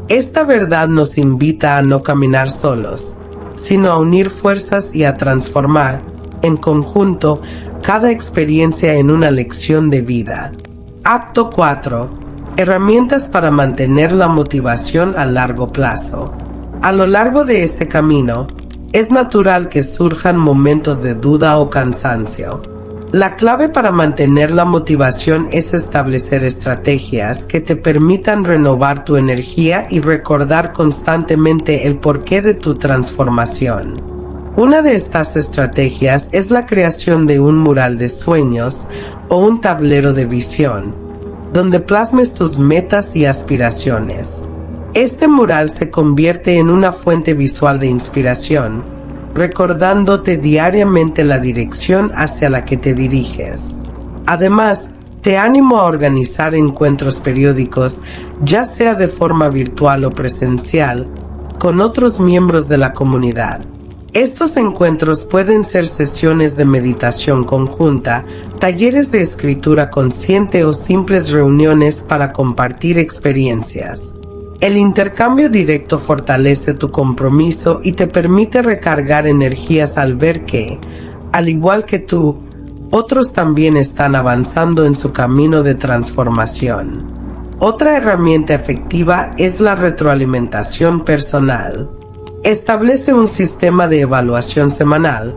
Speaker 1: Esta verdad nos invita a no caminar solos, sino a unir fuerzas y a transformar, en conjunto, cada experiencia en una lección de vida. Acto 4. Herramientas para mantener la motivación a largo plazo. A lo largo de este camino, es natural que surjan momentos de duda o cansancio. La clave para mantener la motivación es establecer estrategias que te permitan renovar tu energía y recordar constantemente el porqué de tu transformación. Una de estas estrategias es la creación de un mural de sueños o un tablero de visión, donde plasmes tus metas y aspiraciones. Este mural se convierte en una fuente visual de inspiración, recordándote diariamente la dirección hacia la que te diriges. Además, te animo a organizar encuentros periódicos, ya sea de forma virtual o presencial, con otros miembros de la comunidad. Estos encuentros pueden ser sesiones de meditación conjunta, talleres de escritura consciente o simples reuniones para compartir experiencias. El intercambio directo fortalece tu compromiso y te permite recargar energías al ver que, al igual que tú, otros también están avanzando en su camino de transformación. Otra herramienta efectiva es la retroalimentación personal. Establece un sistema de evaluación semanal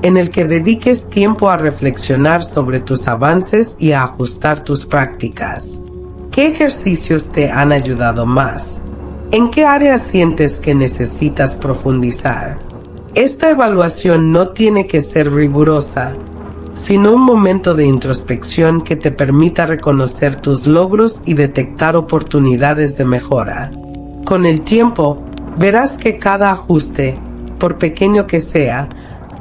Speaker 1: en el que dediques tiempo a reflexionar sobre tus avances y a ajustar tus prácticas. ¿Qué ejercicios te han ayudado más? ¿En qué áreas sientes que necesitas profundizar? Esta evaluación no tiene que ser rigurosa, sino un momento de introspección que te permita reconocer tus logros y detectar oportunidades de mejora. Con el tiempo, verás que cada ajuste, por pequeño que sea,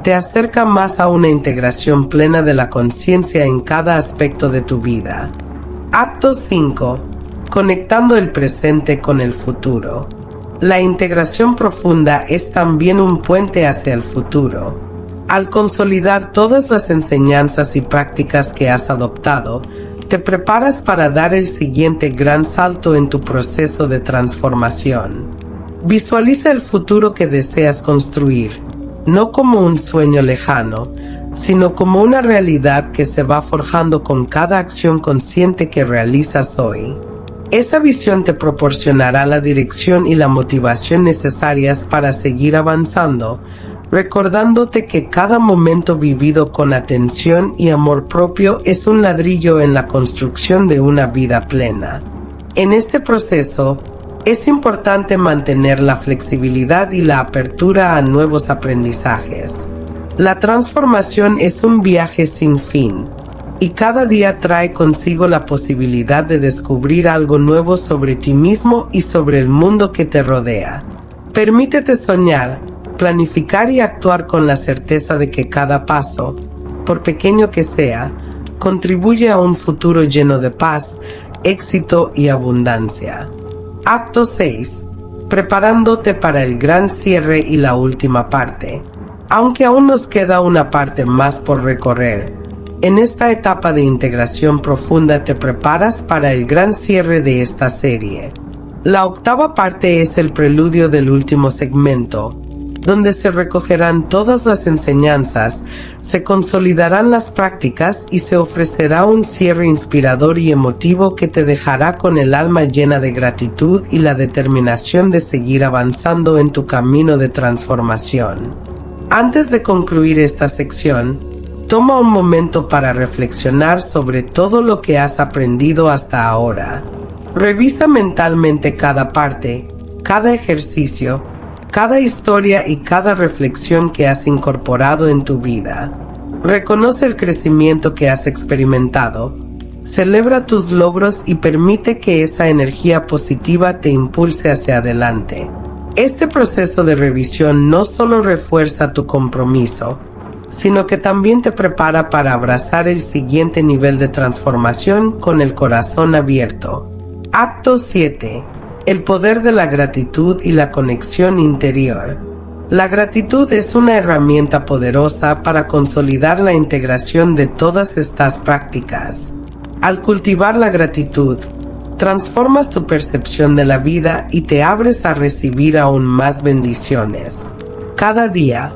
Speaker 1: te acerca más a una integración plena de la conciencia en cada aspecto de tu vida. Acto 5. Conectando el presente con el futuro. La integración profunda es también un puente hacia el futuro. Al consolidar todas las enseñanzas y prácticas que has adoptado, te preparas para dar el siguiente gran salto en tu proceso de transformación. Visualiza el futuro que deseas construir, no como un sueño lejano, sino como una realidad que se va forjando con cada acción consciente que realizas hoy. Esa visión te proporcionará la dirección y la motivación necesarias para seguir avanzando, recordándote que cada momento vivido con atención y amor propio es un ladrillo en la construcción de una vida plena. En este proceso, es importante mantener la flexibilidad y la apertura a nuevos aprendizajes. La transformación es un viaje sin fin, y cada día trae consigo la posibilidad de descubrir algo nuevo sobre ti mismo y sobre el mundo que te rodea. Permítete soñar, planificar y actuar con la certeza de que cada paso, por pequeño que sea, contribuye a un futuro lleno de paz, éxito y abundancia. Acto 6. Preparándote para el gran cierre y la última parte. Aunque aún nos queda una parte más por recorrer, en esta etapa de integración profunda te preparas para el gran cierre de esta serie. La octava parte es el preludio del último segmento, donde se recogerán todas las enseñanzas, se consolidarán las prácticas y se ofrecerá un cierre inspirador y emotivo que te dejará con el alma llena de gratitud y la determinación de seguir avanzando en tu camino de transformación. Antes de concluir esta sección, toma un momento para reflexionar sobre todo lo que has aprendido hasta ahora. Revisa mentalmente cada parte, cada ejercicio, cada historia y cada reflexión que has incorporado en tu vida. Reconoce el crecimiento que has experimentado, celebra tus logros y permite que esa energía positiva te impulse hacia adelante. Este proceso de revisión no solo refuerza tu compromiso, sino que también te prepara para abrazar el siguiente nivel de transformación con el corazón abierto. Acto 7. El poder de la gratitud y la conexión interior. La gratitud es una herramienta poderosa para consolidar la integración de todas estas prácticas. Al cultivar la gratitud, transformas tu percepción de la vida y te abres a recibir aún más bendiciones. Cada día,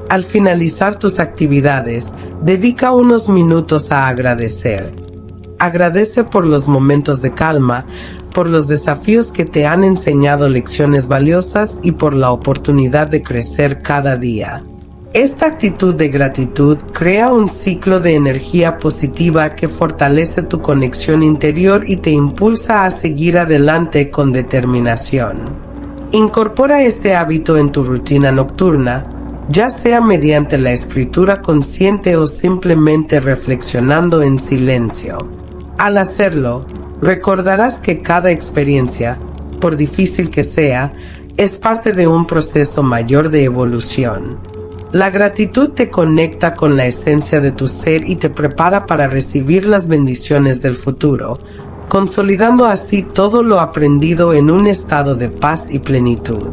Speaker 1: al finalizar tus actividades, dedica unos minutos a agradecer. Agradece por los momentos de calma, por los desafíos que te han enseñado lecciones valiosas y por la oportunidad de crecer cada día. Esta actitud de gratitud crea un ciclo de energía positiva que fortalece tu conexión interior y te impulsa a seguir adelante con determinación. Incorpora este hábito en tu rutina nocturna, ya sea mediante la escritura consciente o simplemente reflexionando en silencio. Al hacerlo, recordarás que cada experiencia, por difícil que sea, es parte de un proceso mayor de evolución. La gratitud te conecta con la esencia de tu ser y te prepara para recibir las bendiciones del futuro, consolidando así todo lo aprendido en un estado de paz y plenitud.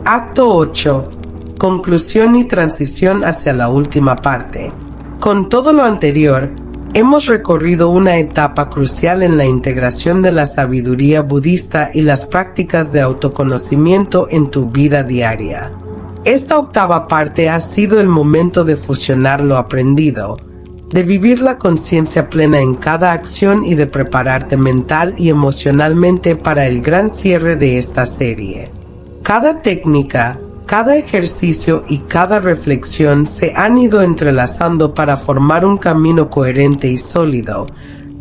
Speaker 1: Acto 8. Conclusión y transición hacia la última parte. Con todo lo anterior, hemos recorrido una etapa crucial en la integración de la sabiduría budista y las prácticas de autoconocimiento en tu vida diaria. Esta octava parte ha sido el momento de fusionar lo aprendido, de vivir la conciencia plena en cada acción y de prepararte mental y emocionalmente para el gran cierre de esta serie. Cada técnica, cada ejercicio y cada reflexión se han ido entrelazando para formar un camino coherente y sólido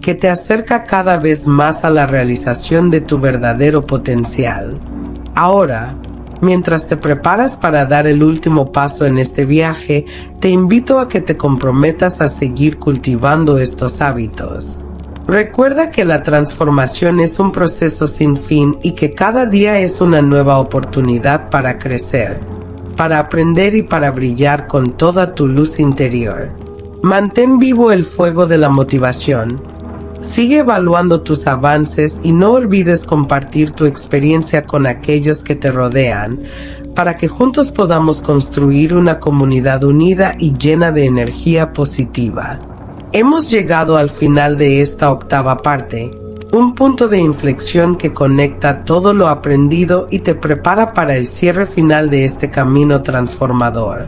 Speaker 1: que te acerca cada vez más a la realización de tu verdadero potencial. Ahora, mientras te preparas para dar el último paso en este viaje, te invito a que te comprometas a seguir cultivando estos hábitos. Recuerda que la transformación es un proceso sin fin y que cada día es una nueva oportunidad para crecer, para aprender y para brillar con toda tu luz interior. Mantén vivo el fuego de la motivación. Sigue evaluando tus avances y no olvides compartir tu experiencia con aquellos que te rodean, para que juntos podamos construir una comunidad unida y llena de energía positiva. Hemos llegado al final de esta octava parte, un punto de inflexión que conecta todo lo aprendido y te prepara para el cierre final de este camino transformador.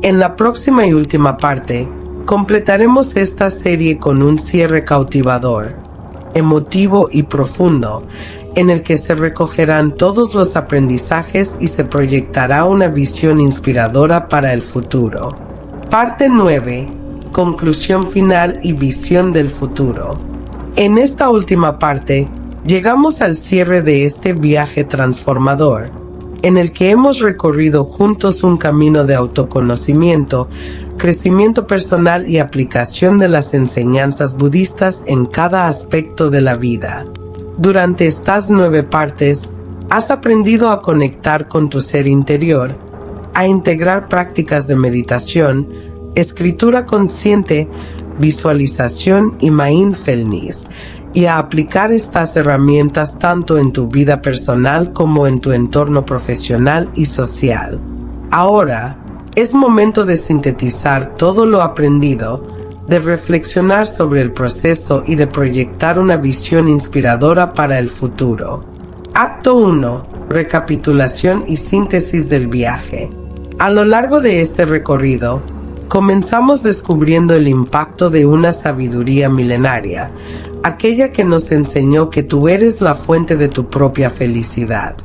Speaker 1: En la próxima y última parte, completaremos esta serie con un cierre cautivador, emotivo y profundo, en el que se recogerán todos los aprendizajes y se proyectará una visión inspiradora para el futuro. Parte 9. Conclusión final y visión del futuro. En esta última parte, llegamos al cierre de este viaje transformador, en el que hemos recorrido juntos un camino de autoconocimiento, crecimiento personal y aplicación de las enseñanzas budistas en cada aspecto de la vida. Durante estas 9 partes, has aprendido a conectar con tu ser interior, a integrar prácticas de meditación, escritura consciente, visualización y mindfulness, y a aplicar estas herramientas tanto en tu vida personal como en tu entorno profesional y social. Ahora, es momento de sintetizar todo lo aprendido, de reflexionar sobre el proceso y de proyectar una visión inspiradora para el futuro. Acto 1. Recapitulación y síntesis del viaje. A lo largo de este recorrido, comenzamos descubriendo el impacto de una sabiduría milenaria, aquella que nos enseñó que tú eres la fuente de tu propia felicidad.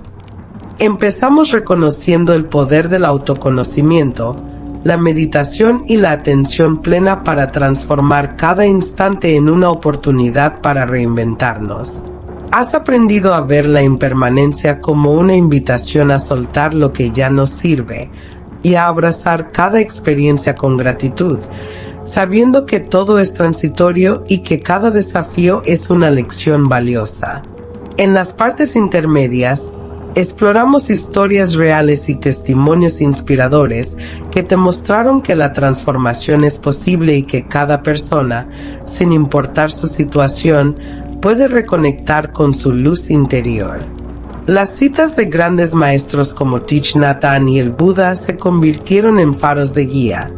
Speaker 1: Empezamos reconociendo el poder del autoconocimiento, la meditación y la atención plena para transformar cada instante en una oportunidad para reinventarnos. Has aprendido a ver la impermanencia como una invitación a soltar lo que ya no sirve y a abrazar cada experiencia con gratitud, sabiendo que todo es transitorio y que cada desafío es una lección valiosa. En las partes intermedias, Exploramos historias reales y testimonios inspiradores que te mostraron que la transformación es posible y que cada persona, sin importar su situación, puede reconectar con su luz interior. Las citas de grandes maestros como Thich Nhat Hanh y el Buda se convirtieron en faros de guía,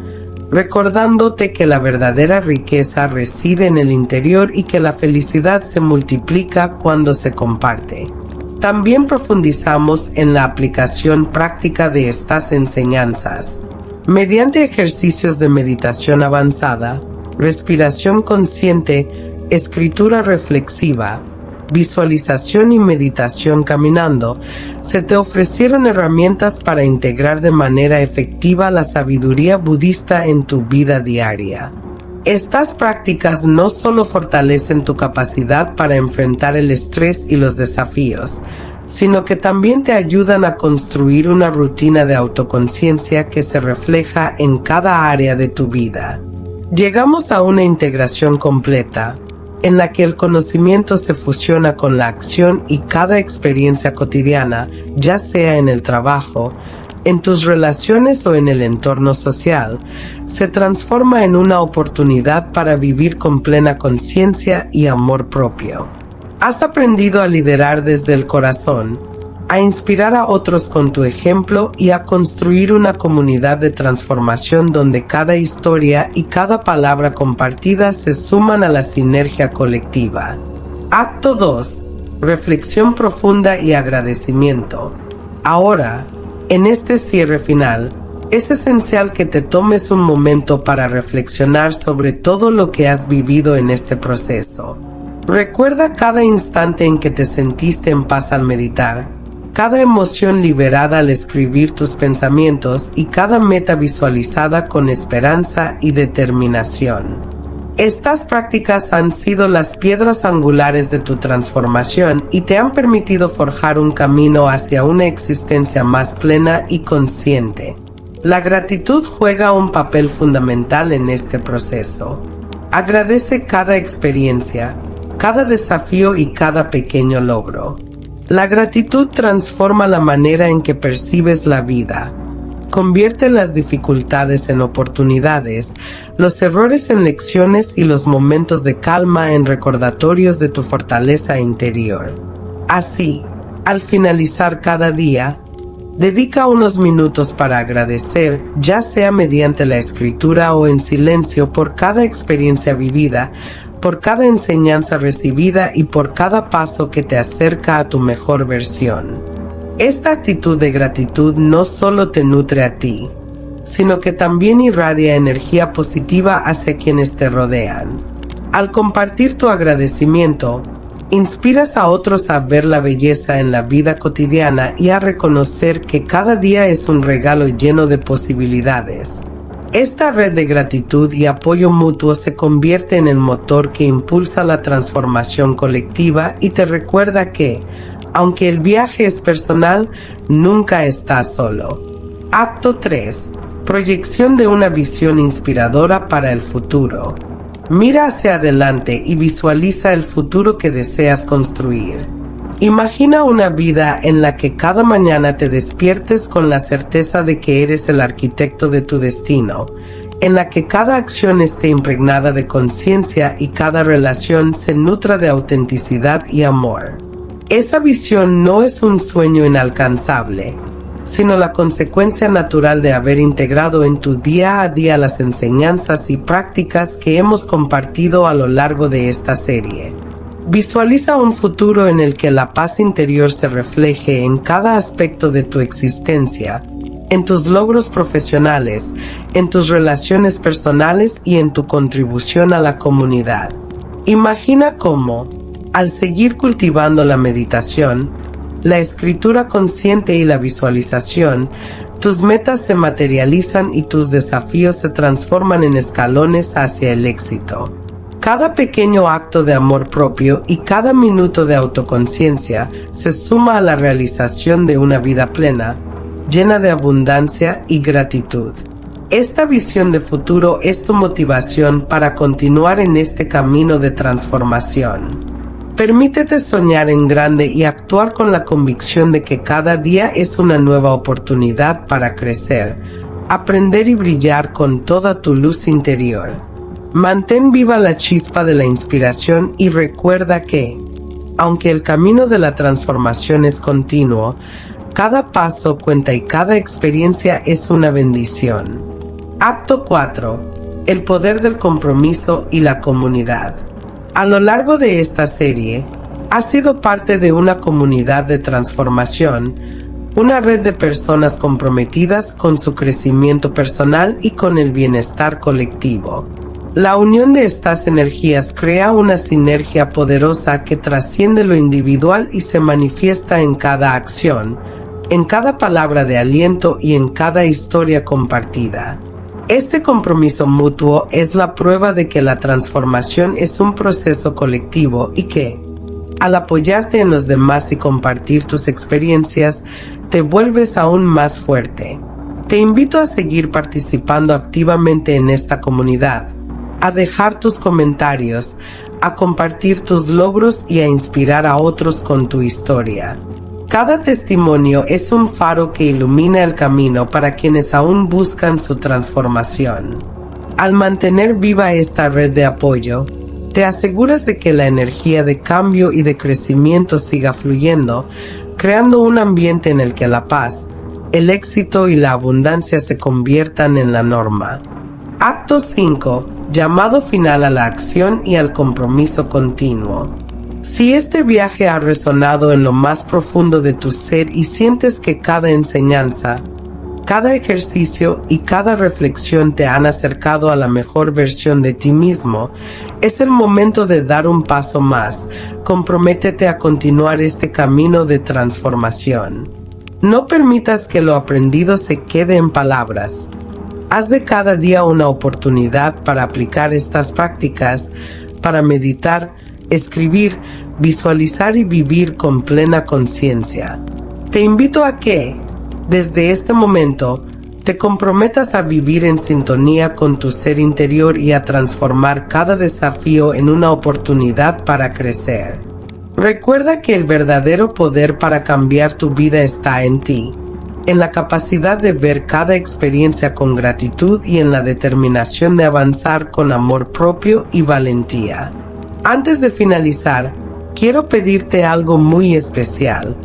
Speaker 1: recordándote que la verdadera riqueza reside en el interior y que la felicidad se multiplica cuando se comparte. También profundizamos en la aplicación práctica de estas enseñanzas. Mediante ejercicios de meditación avanzada, respiración consciente, escritura reflexiva, visualización y meditación caminando, se te ofrecieron herramientas para integrar de manera efectiva la sabiduría budista en tu vida diaria. Estas prácticas no solo fortalecen tu capacidad para enfrentar el estrés y los desafíos, sino que también te ayudan a construir una rutina de autoconciencia que se refleja en cada área de tu vida. Llegamos a una integración completa, en la que el conocimiento se fusiona con la acción y cada experiencia cotidiana, ya sea en el trabajo, en tus relaciones o en el entorno social, se transforma en una oportunidad para vivir con plena conciencia y amor propio. Has aprendido a liderar desde el corazón, a inspirar a otros con tu ejemplo y a construir una comunidad de transformación donde cada historia y cada palabra compartida se suman a la sinergia colectiva. Acto 2. Reflexión profunda y agradecimiento. Ahora, en este cierre final, es esencial que te tomes un momento para reflexionar sobre todo lo que has vivido en este proceso. Recuerda cada instante en que te sentiste en paz al meditar, cada emoción liberada al escribir tus pensamientos y cada meta visualizada con esperanza y determinación. Estas prácticas han sido las piedras angulares de tu transformación y te han permitido forjar un camino hacia una existencia más plena y consciente. La gratitud juega un papel fundamental en este proceso. Agradece cada experiencia, cada desafío y cada pequeño logro. La gratitud transforma la manera en que percibes la vida. Convierte las dificultades en oportunidades, los errores en lecciones y los momentos de calma en recordatorios de tu fortaleza interior. Así, al finalizar cada día, dedica unos minutos para agradecer, ya sea mediante la escritura o en silencio, por cada experiencia vivida, por cada enseñanza recibida y por cada paso que te acerca a tu mejor versión. Esta actitud de gratitud no solo te nutre a ti, sino que también irradia energía positiva hacia quienes te rodean. Al compartir tu agradecimiento, inspiras a otros a ver la belleza en la vida cotidiana y a reconocer que cada día es un regalo lleno de posibilidades. Esta red de gratitud y apoyo mutuo se convierte en el motor que impulsa la transformación colectiva y te recuerda que, aunque el viaje es personal, nunca estás solo. Acto 3. Proyección de una visión inspiradora para el futuro. Mira hacia adelante y visualiza el futuro que deseas construir. Imagina una vida en la que cada mañana te despiertes con la certeza de que eres el arquitecto de tu destino, en la que cada acción esté impregnada de conciencia y cada relación se nutra de autenticidad y amor. Esa visión no es un sueño inalcanzable, sino la consecuencia natural de haber integrado en tu día a día las enseñanzas y prácticas que hemos compartido a lo largo de esta serie. Visualiza un futuro en el que la paz interior se refleje en cada aspecto de tu existencia, en tus logros profesionales, en tus relaciones personales y en tu contribución a la comunidad. Imagina cómo, al seguir cultivando la meditación, la escritura consciente y la visualización, tus metas se materializan y tus desafíos se transforman en escalones hacia el éxito. Cada pequeño acto de amor propio y cada minuto de autoconciencia se suma a la realización de una vida plena, llena de abundancia y gratitud. Esta visión de futuro es tu motivación para continuar en este camino de transformación. Permítete soñar en grande y actuar con la convicción de que cada día es una nueva oportunidad para crecer, aprender y brillar con toda tu luz interior. Mantén viva la chispa de la inspiración y recuerda que, aunque el camino de la transformación es continuo, cada paso cuenta y cada experiencia es una bendición. Acto 4. El poder del compromiso y la comunidad. A lo largo de esta serie, has sido parte de una comunidad de transformación, una red de personas comprometidas con su crecimiento personal y con el bienestar colectivo. La unión de estas energías crea una sinergia poderosa que trasciende lo individual y se manifiesta en cada acción, en cada palabra de aliento y en cada historia compartida. Este compromiso mutuo es la prueba de que la transformación es un proceso colectivo y que, al apoyarte en los demás y compartir tus experiencias, te vuelves aún más fuerte. Te invito a seguir participando activamente en esta comunidad, a dejar tus comentarios, a compartir tus logros y a inspirar a otros con tu historia. Cada testimonio es un faro que ilumina el camino para quienes aún buscan su transformación. Al mantener viva esta red de apoyo, te aseguras de que la energía de cambio y de crecimiento siga fluyendo, creando un ambiente en el que la paz, el éxito y la abundancia se conviertan en la norma. Acto 5. Llamado final a la acción y al compromiso continuo. Si este viaje ha resonado en lo más profundo de tu ser y sientes que cada enseñanza, cada ejercicio y cada reflexión te han acercado a la mejor versión de ti mismo, es el momento de dar un paso más. Comprométete a continuar este camino de transformación. No permitas que lo aprendido se quede en palabras. Haz de cada día una oportunidad para aplicar estas prácticas, para meditar, escribir, visualizar y vivir con plena conciencia. Te invito a que, desde este momento, te comprometas a vivir en sintonía con tu ser interior y a transformar cada desafío en una oportunidad para crecer. Recuerda que el verdadero poder para cambiar tu vida está en ti, en la capacidad de ver cada experiencia con gratitud y en la determinación de avanzar con amor propio y valentía. Antes de finalizar, quiero pedirte algo muy especial.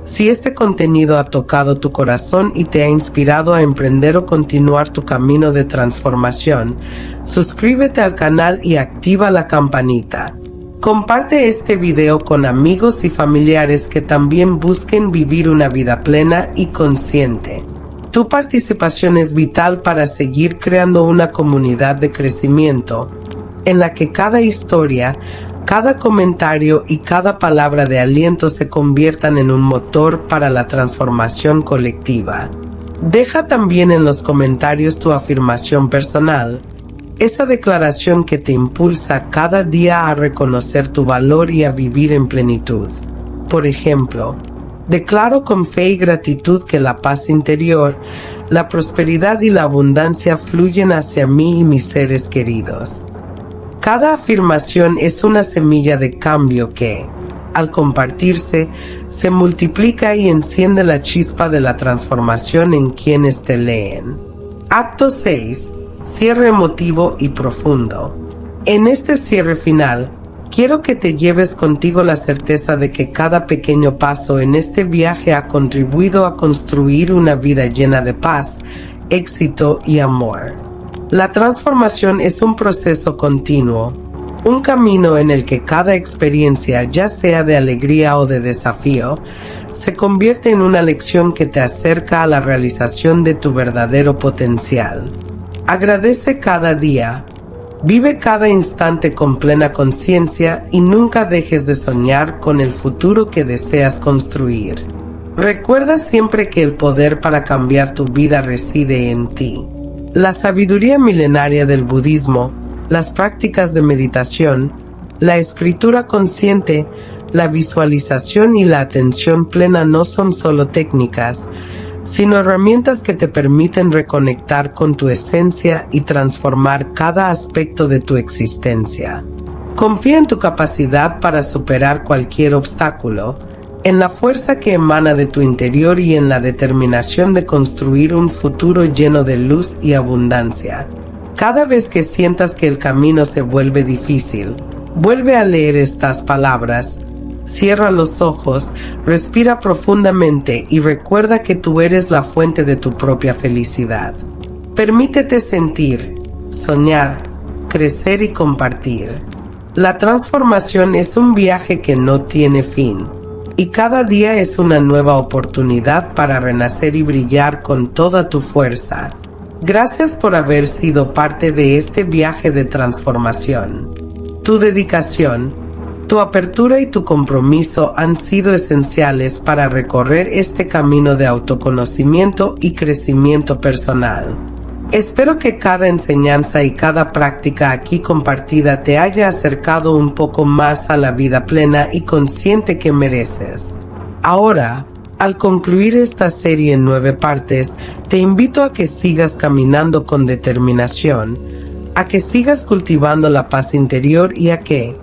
Speaker 1: Si este contenido ha tocado tu corazón y te ha inspirado a emprender o continuar tu camino de transformación, suscríbete al canal y activa la campanita. Comparte este video con amigos y familiares que también busquen vivir una vida plena y consciente. Tu participación es vital para seguir creando una comunidad de crecimiento, en la que cada historia, cada comentario y cada palabra de aliento se conviertan en un motor para la transformación colectiva. Deja también en los comentarios tu afirmación personal, esa declaración que te impulsa cada día a reconocer tu valor y a vivir en plenitud. Por ejemplo, declaro con fe y gratitud que la paz interior, la prosperidad y la abundancia fluyen hacia mí y mis seres queridos. Cada afirmación es una semilla de cambio que, al compartirse, se multiplica y enciende la chispa de la transformación en quienes te leen. Acto 6. Cierre emotivo y profundo. En este cierre final, quiero que te lleves contigo la certeza de que cada pequeño paso en este viaje ha contribuido a construir una vida llena de paz, éxito y amor. La transformación es un proceso continuo, un camino en el que cada experiencia, ya sea de alegría o de desafío, se convierte en una lección que te acerca a la realización de tu verdadero potencial. Agradece cada día, vive cada instante con plena conciencia y nunca dejes de soñar con el futuro que deseas construir. Recuerda siempre que el poder para cambiar tu vida reside en ti. La sabiduría milenaria del budismo, las prácticas de meditación, la escritura consciente, la visualización y la atención plena no son solo técnicas, sino herramientas que te permiten reconectar con tu esencia y transformar cada aspecto de tu existencia. Confía en tu capacidad para superar cualquier obstáculo, en la fuerza que emana de tu interior y en la determinación de construir un futuro lleno de luz y abundancia. Cada vez que sientas que el camino se vuelve difícil, vuelve a leer estas palabras. Cierra los ojos, respira profundamente y recuerda que tú eres la fuente de tu propia felicidad. Permítete sentir, soñar, crecer y compartir. La transformación es un viaje que no tiene fin, y cada día es una nueva oportunidad para renacer y brillar con toda tu fuerza. Gracias por haber sido parte de este viaje de transformación. Tu dedicación, tu apertura y tu compromiso han sido esenciales para recorrer este camino de autoconocimiento y crecimiento personal. Espero que cada enseñanza y cada práctica aquí compartida te haya acercado un poco más a la vida plena y consciente que mereces. Ahora, al concluir esta serie en 9 partes, te invito a que sigas caminando con determinación, a que sigas cultivando la paz interior y a que,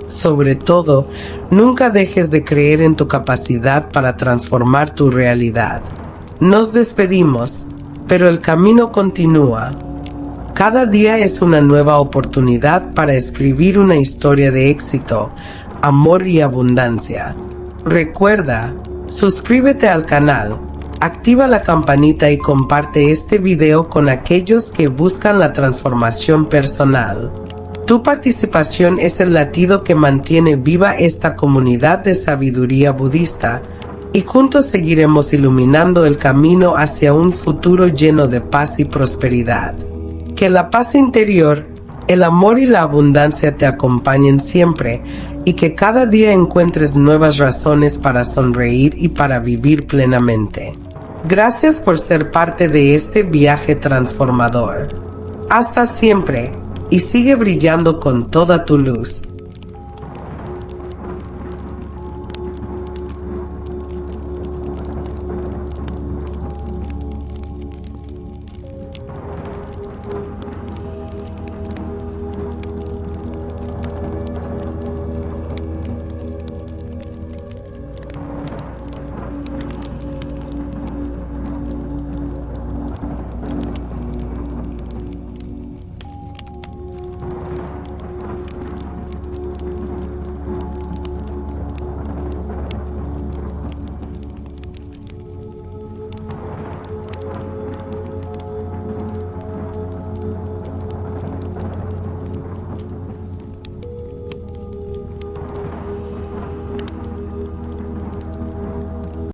Speaker 1: sobre todo, nunca dejes de creer en tu capacidad para transformar tu realidad. Nos despedimos, pero el camino continúa. Cada día es una nueva oportunidad para escribir una historia de éxito, amor y abundancia. Recuerda, suscríbete al canal, activa la campanita y comparte este video con aquellos que buscan la transformación personal. Tu participación es el latido que mantiene viva esta comunidad de sabiduría budista, y juntos seguiremos iluminando el camino hacia un futuro lleno de paz y prosperidad. Que la paz interior, el amor y la abundancia te acompañen siempre, y que cada día encuentres nuevas razones para sonreír y para vivir plenamente. Gracias por ser parte de este viaje transformador. Hasta siempre, y sigue brillando con toda tu luz.